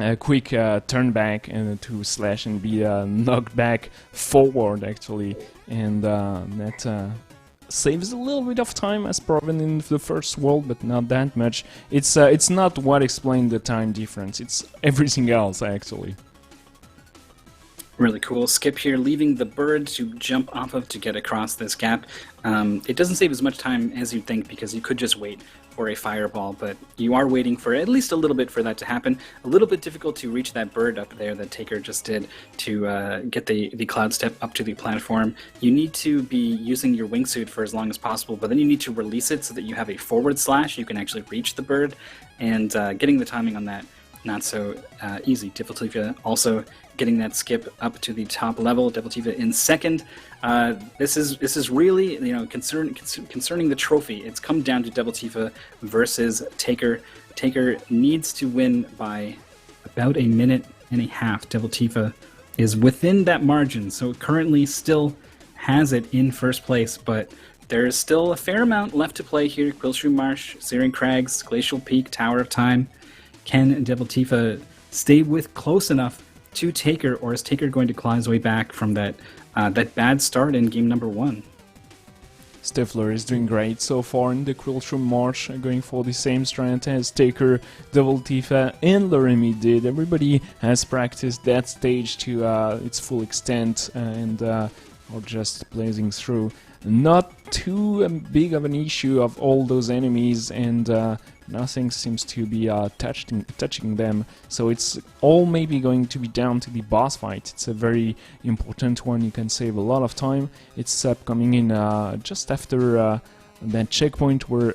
a quick turn back and to slash and be knocked back forward actually, and that saves a little bit of time as proven in the first world, but not that much. It's not what explained the time difference, it's everything else actually. Really cool. Skip here, leaving the bird to jump off of to get across this gap. It doesn't save as much time as you'd think, because you could just wait for a fireball, but you are waiting for at least a little bit for that to happen. A little bit difficult to reach that bird up there that Taker just did to get the cloud step up to the platform. You need to be using your wingsuit for as long as possible, but then you need to release it so that you have a forward slash. You can actually reach the bird, and getting the timing on that, not so easy. Devil Tifa also getting that skip up to the top level. Devil Tifa in second. This is really concerning the trophy. It's come down to Devil Tifa versus Taker. Taker needs to win by about a minute and a half. Devil Tifa is within that margin, so currently still has it in first place, but there is still a fair amount left to play here. Quillshrew Marsh, Searing Crags, Glacial Peak, Tower of Time. Can Devil Tifa stay with close enough to Taker, or is Taker going to claw his way back from that bad start in game number 1? Steffler is doing great so far in the Quillshrew Marsh, going for the same strength as Taker, Devil Tifa, and Le Remy did. Everybody has practiced that stage to its full extent, and are just blazing through. Not too big of an issue of all those enemies, and nothing seems to be touching them, so it's all maybe going to be down to the boss fight. It's a very important one. You can save a lot of time. It's coming in just after that checkpoint where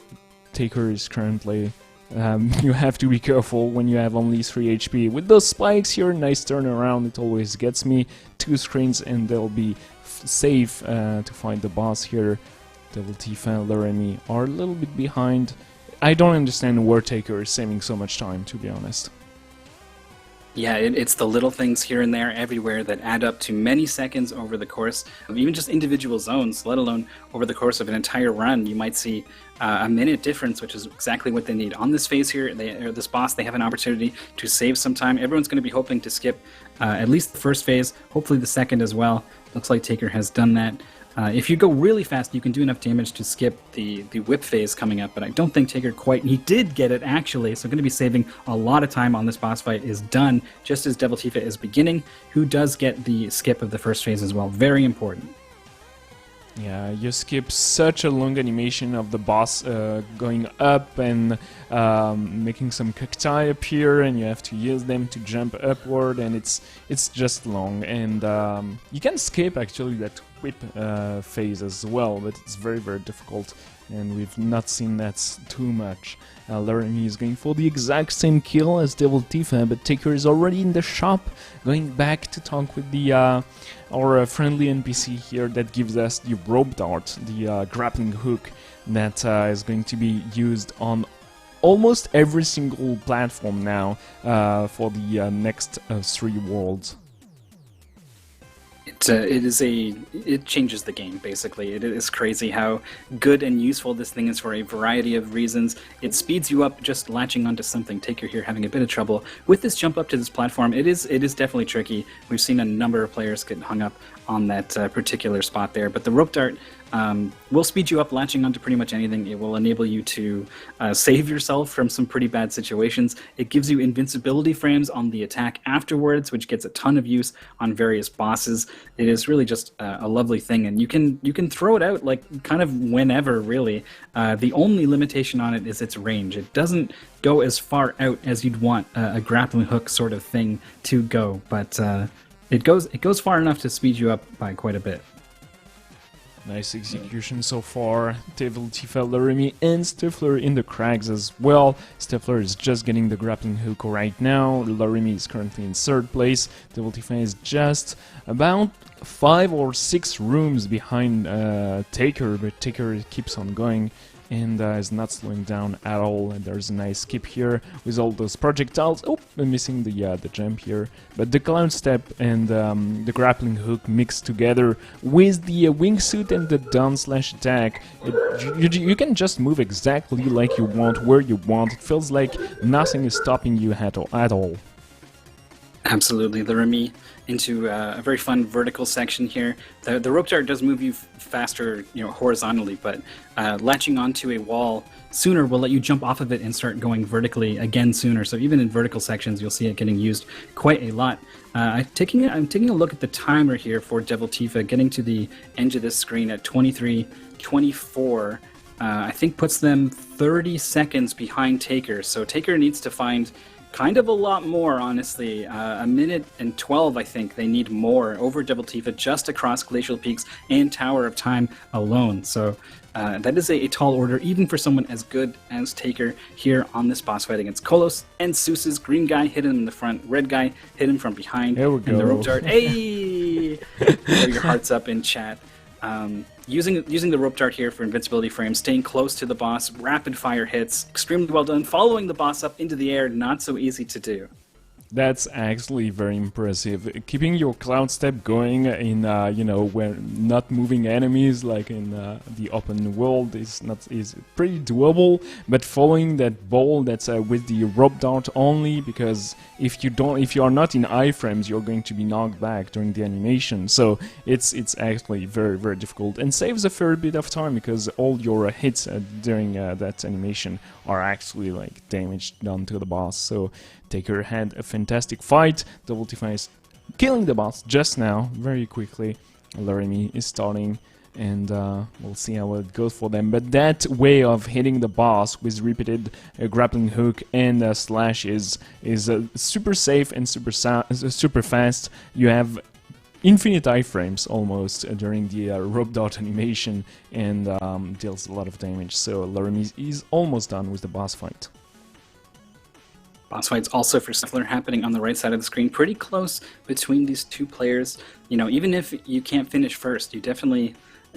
Taker is currently. You have to be careful when you have only 3 HP. With those spikes here, nice turnaround, it always gets me. 2 screens and they'll be safe to find the boss here. Devil Tifa and Le Remy are a little bit behind. I don't understand where Taker is saving so much time, to be honest. Yeah, it's the little things here and there everywhere that add up to many seconds over the course of even just individual zones, let alone over the course of an entire run. You might see a minute difference, which is exactly what they need. On this phase here, or this boss, they have an opportunity to save some time. Everyone's going to be hoping to skip at least the first phase, hopefully the second as well. Looks like Taker has done that. If you go really fast, you can do enough damage to skip the whip phase coming up, but I don't think Taker quite... He did get it, actually, so going to be saving a lot of time on this boss fight is done, just as Devil Tifa is beginning, who does get the skip of the first phase as well. Very important. Yeah, you skip such a long animation of the boss going up and making some cacti appear, and you have to use them to jump upward, and it's just long. And you can skip actually that whip phase as well, but it's very, very difficult, and we've not seen that too much. Laramie is going for the exact same kill as Devil Tifa, but Taker is already in the shop, going back to talk with the our friendly NPC here that gives us the rope dart, the grappling hook that is going to be used on almost every single platform now for the next 3 worlds. It changes the game, basically. It is crazy how good and useful this thing is for a variety of reasons. It speeds you up just latching onto something. Taker here having a bit of trouble with this jump up to this platform. It is definitely tricky. We've seen a number of players get hung up on that particular spot there, but the rope dart will speed you up latching onto pretty much anything. It will enable you to save yourself from some pretty bad situations. It gives you invincibility frames on the attack afterwards, which gets a ton of use on various bosses. It is really just a lovely thing, and you can throw it out like kind of whenever, really. The only limitation on it is its range. It doesn't go as far out as you'd want a grappling hook sort of thing to go, but it goes far enough to speed you up by quite a bit. Nice execution so far. Devil Tifa, Laramie, and Stifler in the cracks as well. Stifler is just getting the grappling hook right now. Laramie is currently in 3rd place. Devil Tifa is just about 5 or 6 rooms behind Taker, but Taker keeps on going and is not slowing down at all. And there's a nice skip here with all those projectiles. Oh, I'm missing the jump here. But the clown step and the grappling hook mixed together with the wingsuit and the down slash attack, you can just move exactly like you want, where you want. It feels like nothing is stopping you at all. Absolutely. Laramie into a very fun vertical section here. The rope dart does move you faster, horizontally, but latching onto a wall sooner will let you jump off of it and start going vertically again sooner. So even in vertical sections, you'll see it getting used quite a lot. I'm taking a look at the timer here for Devil Tifa, getting to the end of this screen at 23:24. I think puts them 30 seconds behind Taker. So Taker needs to find kind of a lot more, honestly. A minute and 12, I think they need more over Devil Tifa just across Glacial Peaks and Tower of Time alone. So that is a tall order, even for someone as good as Taker here on this boss fight against Kolos and Seuss's. Green guy hit him in the front, red guy hit him from behind. There we go. And the rope dart, hey! Throw your hearts up in chat. Using the rope dart here for invincibility frames, staying close to the boss, rapid fire hits, extremely well done. Following the boss up into the air, not so easy to do. That's actually very impressive. Keeping your cloud step going in, where not moving enemies like in the open world is pretty doable. But following that ball that's with the rope dart only, because if you are not in iframes, you're going to be knocked back during the animation. So it's actually very, very difficult and saves a fair bit of time because all your hits during that animation are actually like damage done to the boss. So Taker had a fantastic fight. Devil Tifa is killing the boss just now, very quickly. Laramie is starting, and we'll see how it goes for them. But that way of hitting the boss with repeated grappling hook and slash is super safe and super fast. You have infinite iframes almost during the rope dart animation, and deals a lot of damage. So Laramie is almost done with the boss fight. Boss fights also for Stifler happening on the right side of the screen, pretty close between these two players. Even if you can't finish first, you definitely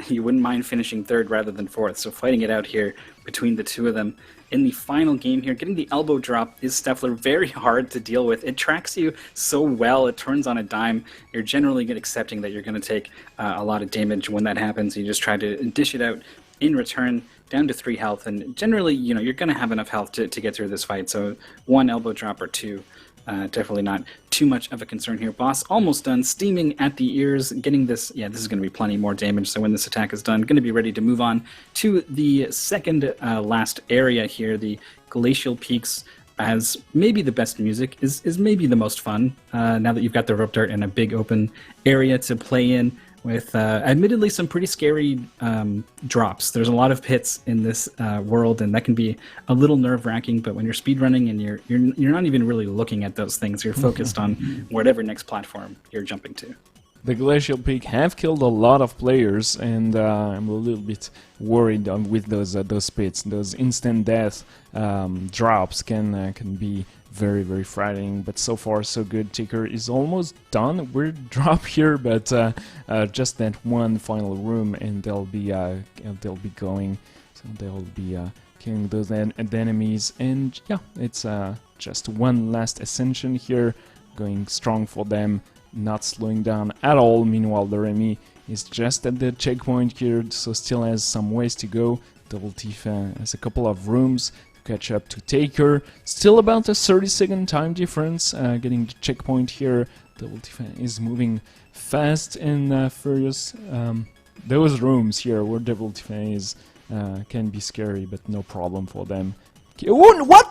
you wouldn't mind finishing third rather than fourth. So fighting it out here between the two of them. In the final game here, getting the elbow drop is Steffler very hard to deal with. It tracks you so well, it turns on a dime. You're generally accepting that you're going to take a lot of damage when that happens. You just try to dish it out in return, down to 3 health, and generally, you're going to have enough health to get through this fight. So 1 elbow drop or 2. Definitely not too much of a concern here. Boss almost done, steaming at the ears, getting this. Yeah, this is going to be plenty more damage, so when this attack is done, going to be ready to move on to the second last area here, the Glacial Peaks. Has maybe the best music, is maybe the most fun, now that you've got the rope dart and a big open area to play in, with admittedly some pretty scary drops. There's a lot of pits in this world, and that can be a little nerve-wracking, but when you're speedrunning and you're not even really looking at those things, you're focused on whatever next platform you're jumping to. The Glacial Peak have killed a lot of players, and I'm a little bit worried with those pits. Those instant death drops can be very, very frightening, but so far so good. Taker is almost done. Weird drop here, but just that one final room, and they'll be going. So they'll be killing those enemies, and yeah, it's just one last ascension here, going strong for them. Not slowing down at all. Meanwhile, the Remy is just at the checkpoint here, so still has some ways to go. Double Tifa has a couple of rooms to catch up to Taker. Still about a 30-second time difference, getting the checkpoint here. Double Tifa is moving fast and furious. Those rooms here where Double Tifa is can be scary, but no problem for them. Oh, what?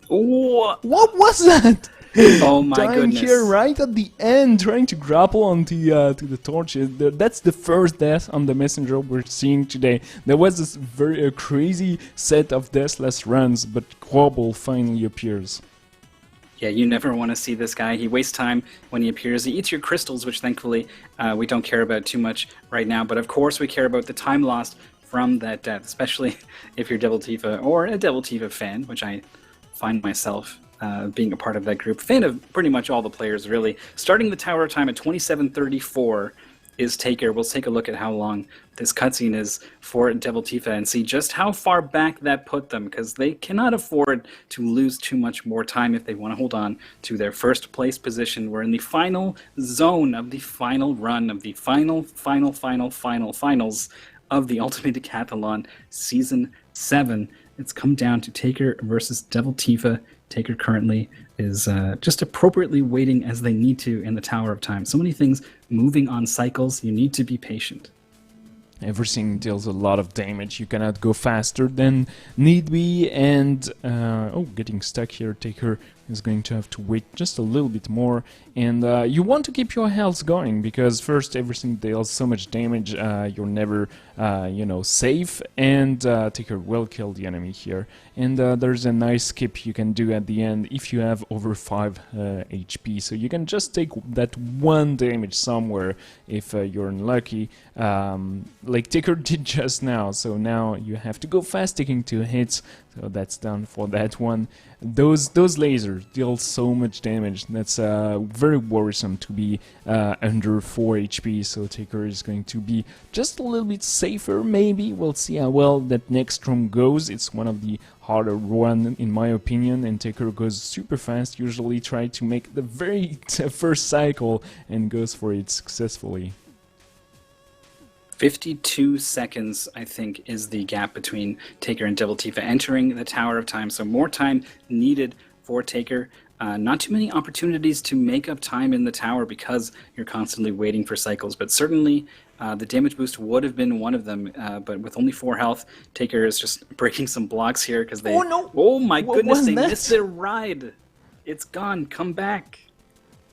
What was that? Oh my Dying goodness. here right at the end, trying to grapple onto to the torches. That's the first death on the messenger we're seeing today. There was this very crazy set of deathless runs, but Quabble finally appears. Yeah, you never want to see this guy. He wastes time when he appears. He eats your crystals, which thankfully we don't care about too much right now. But of course we care about the time lost from that death, especially if you're Devil Tifa or a Devil Tifa fan, which I find myself being a part of that group. Fan of pretty much all the players, really. Starting the Tower of Time at 27:34 is Taker. We'll take a look at how long this cutscene is for Devil Tifa and see just how far back that put them, because they cannot afford to lose too much more time if they want to hold on to their first place position. We're in the final zone of the final run of the finals of the Ultimate Decathlon Season 7. It's come down to Taker versus Devil Tifa. Taker currently is just appropriately waiting as they need to in the Tower of Time. So many things moving on cycles. You need to be patient. Everything deals a lot of damage. You cannot go faster than need be, and getting stuck here. Taker is going to have to wait just a little bit more, and you want to keep your health going, because first everything deals so much damage, you're never safe, and Taker will kill the enemy here. And there's a nice skip you can do at the end if you have over 5 HP, so you can just take that 1 damage somewhere if you're unlucky, like Taker did just now. So now you have to go fast, taking 2 hits, so that's done for that one. Those lasers deal so much damage. That's very worrisome to be under 4 HP, so Taker is going to be just a little bit safer, maybe. We'll see how well that next room goes. It's one of the harder run in my opinion, and Taker goes super fast, usually try to make the very first cycle and goes for it successfully. 52 seconds, I think, is the gap between Taker and Devil Tifa entering the Tower of Time, so more time needed for Taker. Not too many opportunities to make up time in the tower because you're constantly waiting for cycles, but certainly the damage boost would have been one of them, but with only 4 health, Taker is just breaking some blocks here because they... Oh no! Oh my goodness, they that? missed their ride! It's gone, come back!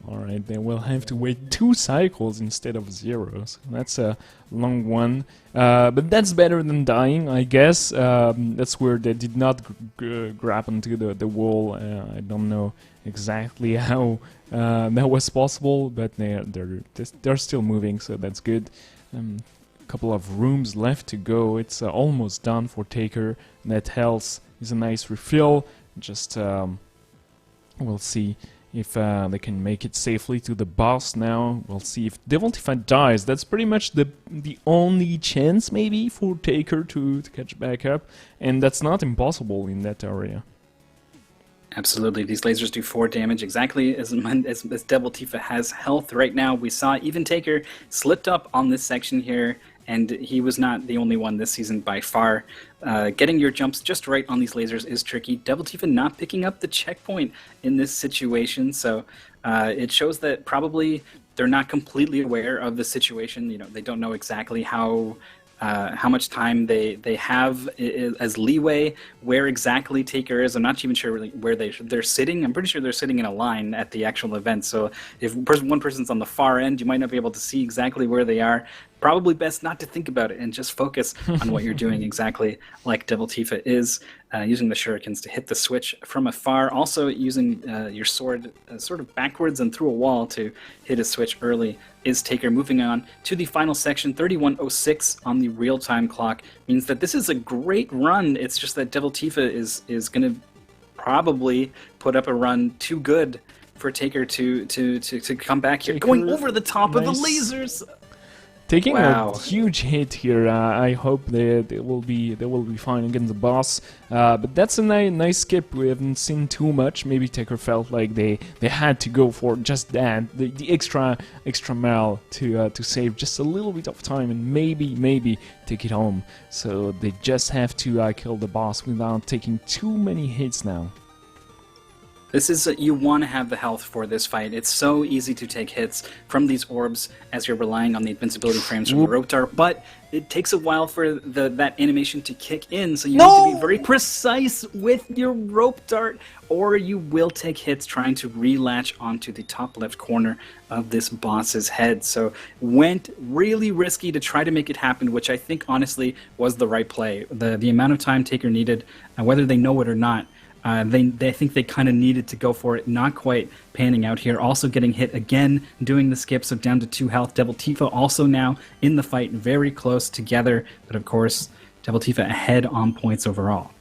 Alright, they will have to wait 2 cycles instead of 0, so that's a long one. But that's better than dying, I guess. That's where they did not grab onto the wall. I don't know exactly how that was possible, but they're still moving, so that's good. A couple of rooms left to go. It's almost done for Taker. That health is a nice refill. Just we'll see if they can make it safely to the boss now. We'll see if Devil Tifa dies. That's pretty much the only chance maybe for Taker to catch back up, and that's not impossible in that area. Absolutely, these lasers do 4 damage exactly as Devil Tifa has health right now. We saw even Taker slipped up on this section here, and he was not the only one this season by far. Getting your jumps just right on these lasers is tricky. Devil Tifa not picking up the checkpoint in this situation, so it shows that probably they're not completely aware of the situation. You know, they don't know exactly how much time they have as leeway, where exactly Taker is. I'm not even sure really where they're sitting. I'm pretty sure they're sitting in a line at the actual event. So if one person's on the far end, you might not be able to see exactly where they are. Probably best not to think about it and just focus on what you're doing, exactly like Devil Tifa is, using the shurikens to hit the switch from afar. Also using your sword sort of backwards and through a wall to hit a switch early is Taker. Moving on to the final section, 31:06 on the real-time clock means that this is a great run. It's just that Devil Tifa is going to probably put up a run too good for Taker to come back here. Going over the top of the lasers. Taking a huge hit here. I hope they will be fine against the boss. But that's a nice skip. We haven't seen too much. Maybe Taker felt like they had to go for just that, the extra mile to save just a little bit of time and maybe take it home. So they just have to kill the boss without taking too many hits now. This is, you want to have the health for this fight. It's so easy to take hits from these orbs as you're relying on the invincibility frames from the rope dart, but it takes a while for that animation to kick in, so you need to be very precise with your rope dart, or you will take hits trying to relatch onto the top left corner of this boss's head. So went really risky to try to make it happen, which I think honestly was the right play. The amount of time Taker needed, whether they know it or not, they think they kind of needed to go for it, not quite panning out here. Also getting hit again, doing the skip, so down to 2 health. Devil Tifa also now in the fight, very close together, but of course, Devil Tifa ahead on points overall.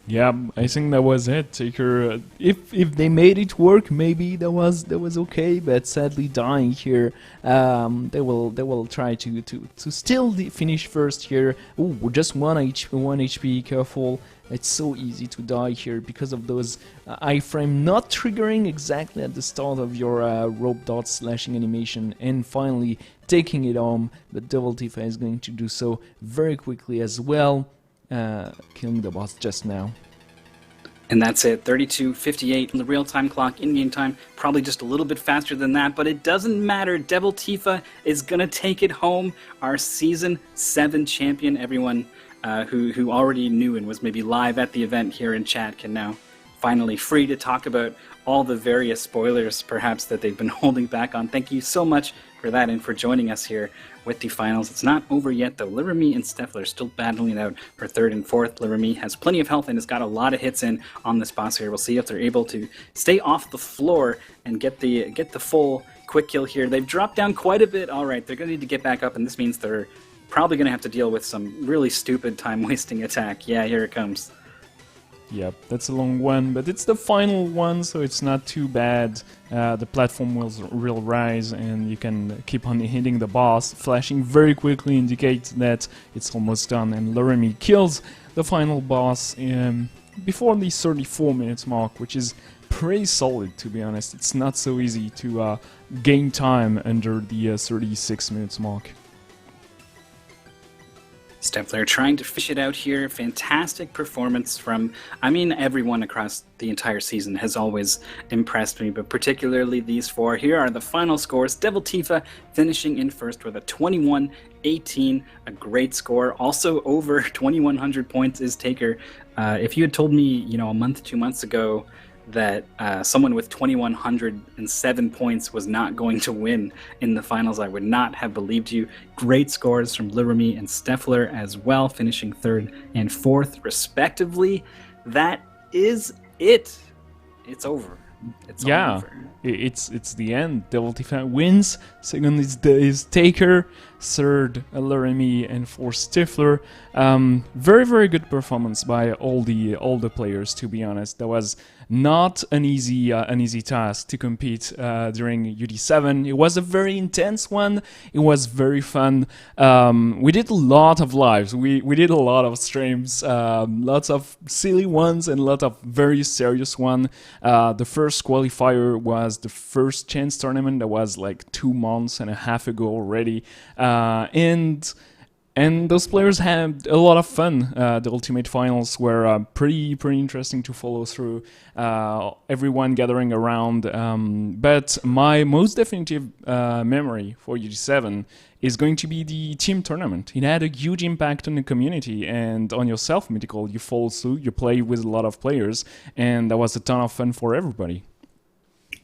Yeah, I think that was it. Taker, if they made it work, maybe that was okay. But sadly, dying here, they will try to still finish first here. Ooh, just 1 HP. Careful. It's so easy to die here because of those iframe not triggering exactly at the start of your rope dart slashing animation, and finally taking it home. But Devil Tifa is going to do so very quickly as well. Killing the boss just now. And that's it, 32:58 on the real-time clock, in-game time, probably just a little bit faster than that, but it doesn't matter. Devil Tifa is going to take it home, our Season 7 champion. Everyone who already knew and was maybe live at the event here in chat can now finally free to talk about all the various spoilers perhaps that they've been holding back on. Thank you so much for that and for joining us here with the finals. It's not over yet though. Liverme and Steffler are still battling it out for 3rd and 4th. Liverme has plenty of health and has got a lot of hits in on this boss here. We'll see if they're able to stay off the floor and get the full quick kill here. They've dropped down quite a bit. All right, they're going to need to get back up, and this means they're probably going to have to deal with some really stupid time-wasting attack. Yeah, here it comes. Yep, that's a long one, but it's the final one, so it's not too bad. The platform will rise, and you can keep on hitting the boss. Flashing very quickly indicates that it's almost done, and Liverme kills the final boss before the 34 minutes mark, which is pretty solid, to be honest. It's not so easy to gain time under the 36 minutes mark. Steffler trying to fish it out here. Fantastic performance from, I mean, everyone across the entire season has always impressed me, but particularly these 4. Here are the final scores. Devil Tifa finishing in first with a 21-18, a great score. Also over 2,100 points is Taker. If you had told me, a month, 2 months ago, that someone with 2,107 points was not going to win in the finals, I would not have believed you. Great scores from Liverme and Steffler as well, finishing 3rd and 4th respectively. That is it. It's over. it's all Yeah, over. it's the end. Devil Tifa wins. Second is Taker. Third, Laramie, and fourth, Stifler. Very very good performance by all the players. To be honest, that was not an easy task to compete during UD7. It was a very intense one. It was very fun. We did a lot of lives. We did a lot of streams. Lots of silly ones and a lot of very serious one. The first qualifier was the first chance tournament that was like 2 months and a half ago already, and those players had a lot of fun. The Ultimate Finals were pretty interesting to follow through. Everyone gathering around. But my most definitive memory for UG7 is going to be the team tournament. It had a huge impact on the community and on yourself, Mythical. You follow through, you play with a lot of players, and that was a ton of fun for everybody.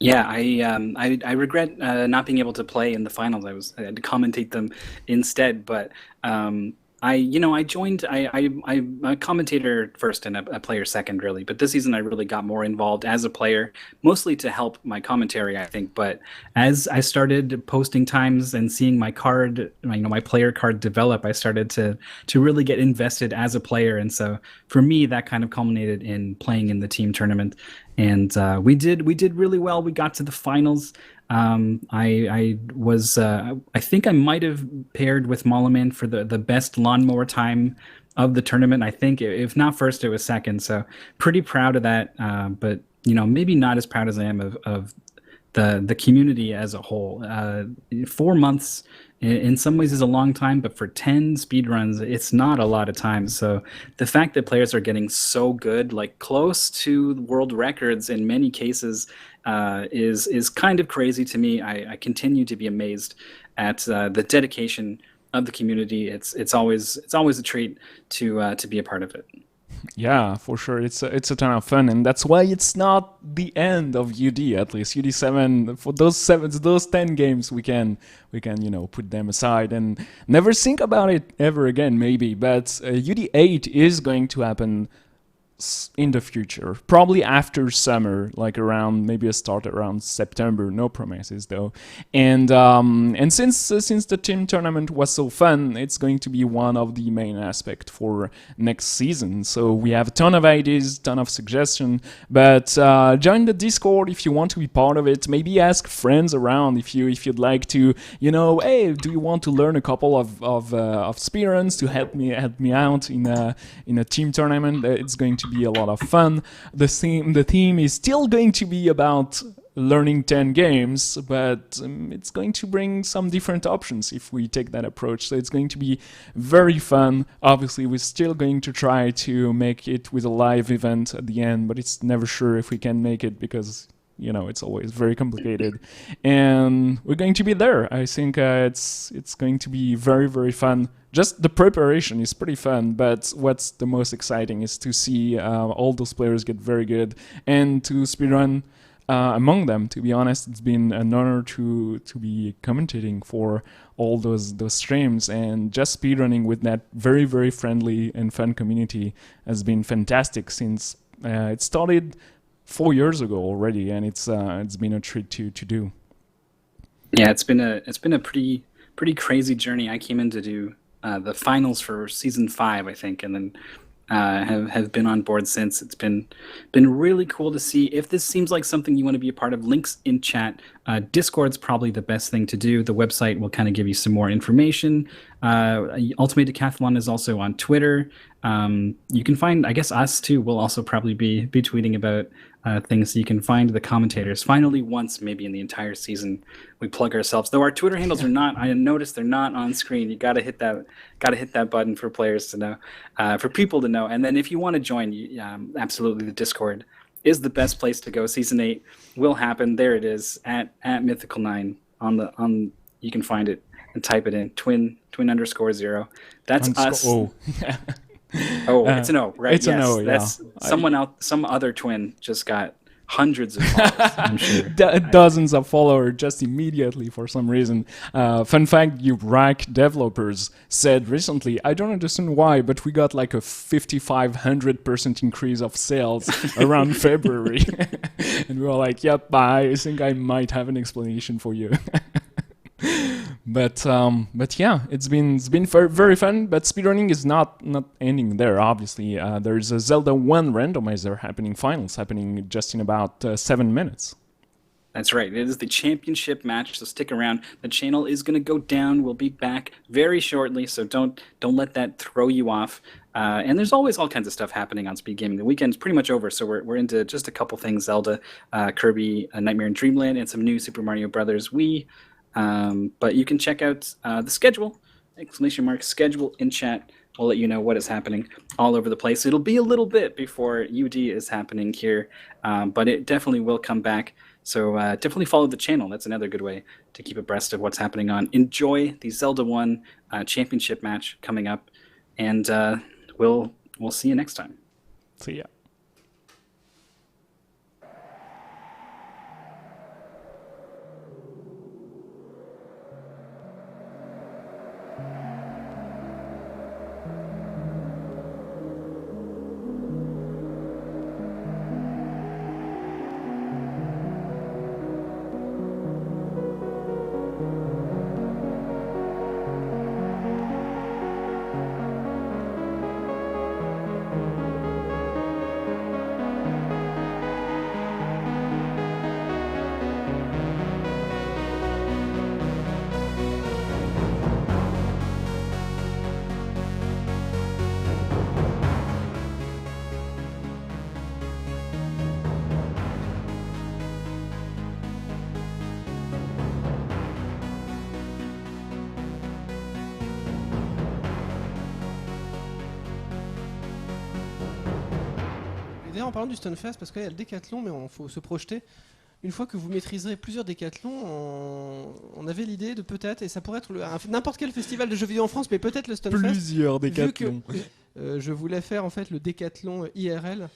Yeah, I regret not being able to play in the finals. I had to commentate them instead, but I joined. I'm a commentator first and a player second, really. But this season, I really got more involved as a player, mostly to help my commentary, I think. But as I started posting times and seeing my card, my player card develop, I started to really get invested as a player. And so for me, that kind of culminated in playing in the team tournament. And we did really well. We got to the finals. I think I might have paired with Molaman for the best lawnmower time of the tournament. I think if not first, it was second. So pretty proud of that. But maybe not as proud as I am of the community as a whole. 4 months in some ways is a long time, but for 10 speedruns, it's not a lot of time. So the fact that players are getting so good, like close to world records in many cases, is kind of crazy to me. I continue to be amazed at the dedication of the community. It's always a treat to be a part of it. Yeah, for sure. It's a ton of fun, and that's why it's not the end of UD. At least UD7, for those 10 games, we can put them aside and never think about it ever again, maybe. But UD8 is going to happen in the future, probably after summer, like around maybe a start around September. No promises though. And since the team tournament was so fun, it's going to be one of the main aspect for next season. So we have a ton of ideas, ton of suggestions. But join the Discord if you want to be part of it. Maybe ask friends around if you'd like to. Hey, do you want to learn a couple of speedruns to help me out in a team tournament? It's going to be a lot of fun. The theme is still going to be about learning 10 games, but it's going to bring some different options if we take that approach. So it's going to be very fun. Obviously, we're still going to try to make it with a live event at the end, but it's never sure if we can make it because it's always very complicated, and we're going to be there. I think it's going to be very very fun. Just the preparation is pretty fun, but what's the most exciting is to see all those players get very good and to speedrun among them. To be honest, it's been an honor to be commentating for all those streams, and just speedrunning with that very very friendly and fun community has been fantastic since it started 4 years ago already, and it's been a treat to do. Yeah, it's been a pretty crazy journey. I came in to do the finals for season 5, I think, and then have been on board since. It's been really cool to see. If this seems like something you want to be a part of, links in chat. Discord's probably the best thing to do. The website will kind of give you some more information. Ultimate Decathlon is also on Twitter. You can find, I guess, us too. We'll also probably be tweeting about things. So you can find the commentators. Finally, once maybe in the entire season, we plug ourselves. Though our Twitter handles are not. I noticed they're not on screen. You gotta hit that button for players to know, for people to know. And then if you want to join, absolutely the Discord is the best place to go. Season 8 will happen. There it is at Mythical9 on. You can find it and type it in twin_0. That's us. Oh. Oh, it's an O, right? It's an O, yeah. That's someone else. Some other twin just got hundreds of followers, I'm sure. Dozens of followers just immediately for some reason. Fun fact, Rack developers said recently, I don't understand why, but we got like a 5,500% increase of sales around February. And we were like, yep, I think I might have an explanation for you. But yeah, it's been very fun. But speedrunning is not ending there. Obviously, there's a Zelda 1 randomizer finals happening just in about 7 minutes. That's right. It is the championship match, so stick around. The channel is going to go down. We'll be back very shortly, so don't let that throw you off. And there's always all kinds of stuff happening on Speed Gaming. The weekend's pretty much over, so we're into just a couple things: Zelda, Kirby, Nightmare in Dreamland, and some new Super Mario Brothers Wii. But you can check out the schedule, !schedule in chat. We'll let you know what is happening all over the place. It'll be a little bit before UD is happening here, but it definitely will come back. So definitely follow the channel. That's another good way to keep abreast of what's happening on. Enjoy the Zelda 1 championship match coming up, and we'll see you next time. See ya. D'ailleurs, en parlant du Stunfest, parce qu'il y a le décathlon, mais il faut se projeter. Une fois que vous maîtriserez plusieurs décathlons, on avait l'idée de peut-être, et ça pourrait être n'importe quel festival de jeux vidéo en France, mais peut-être le Stunfest. Plusieurs décathlons. Je voulais faire en fait le décathlon IRL.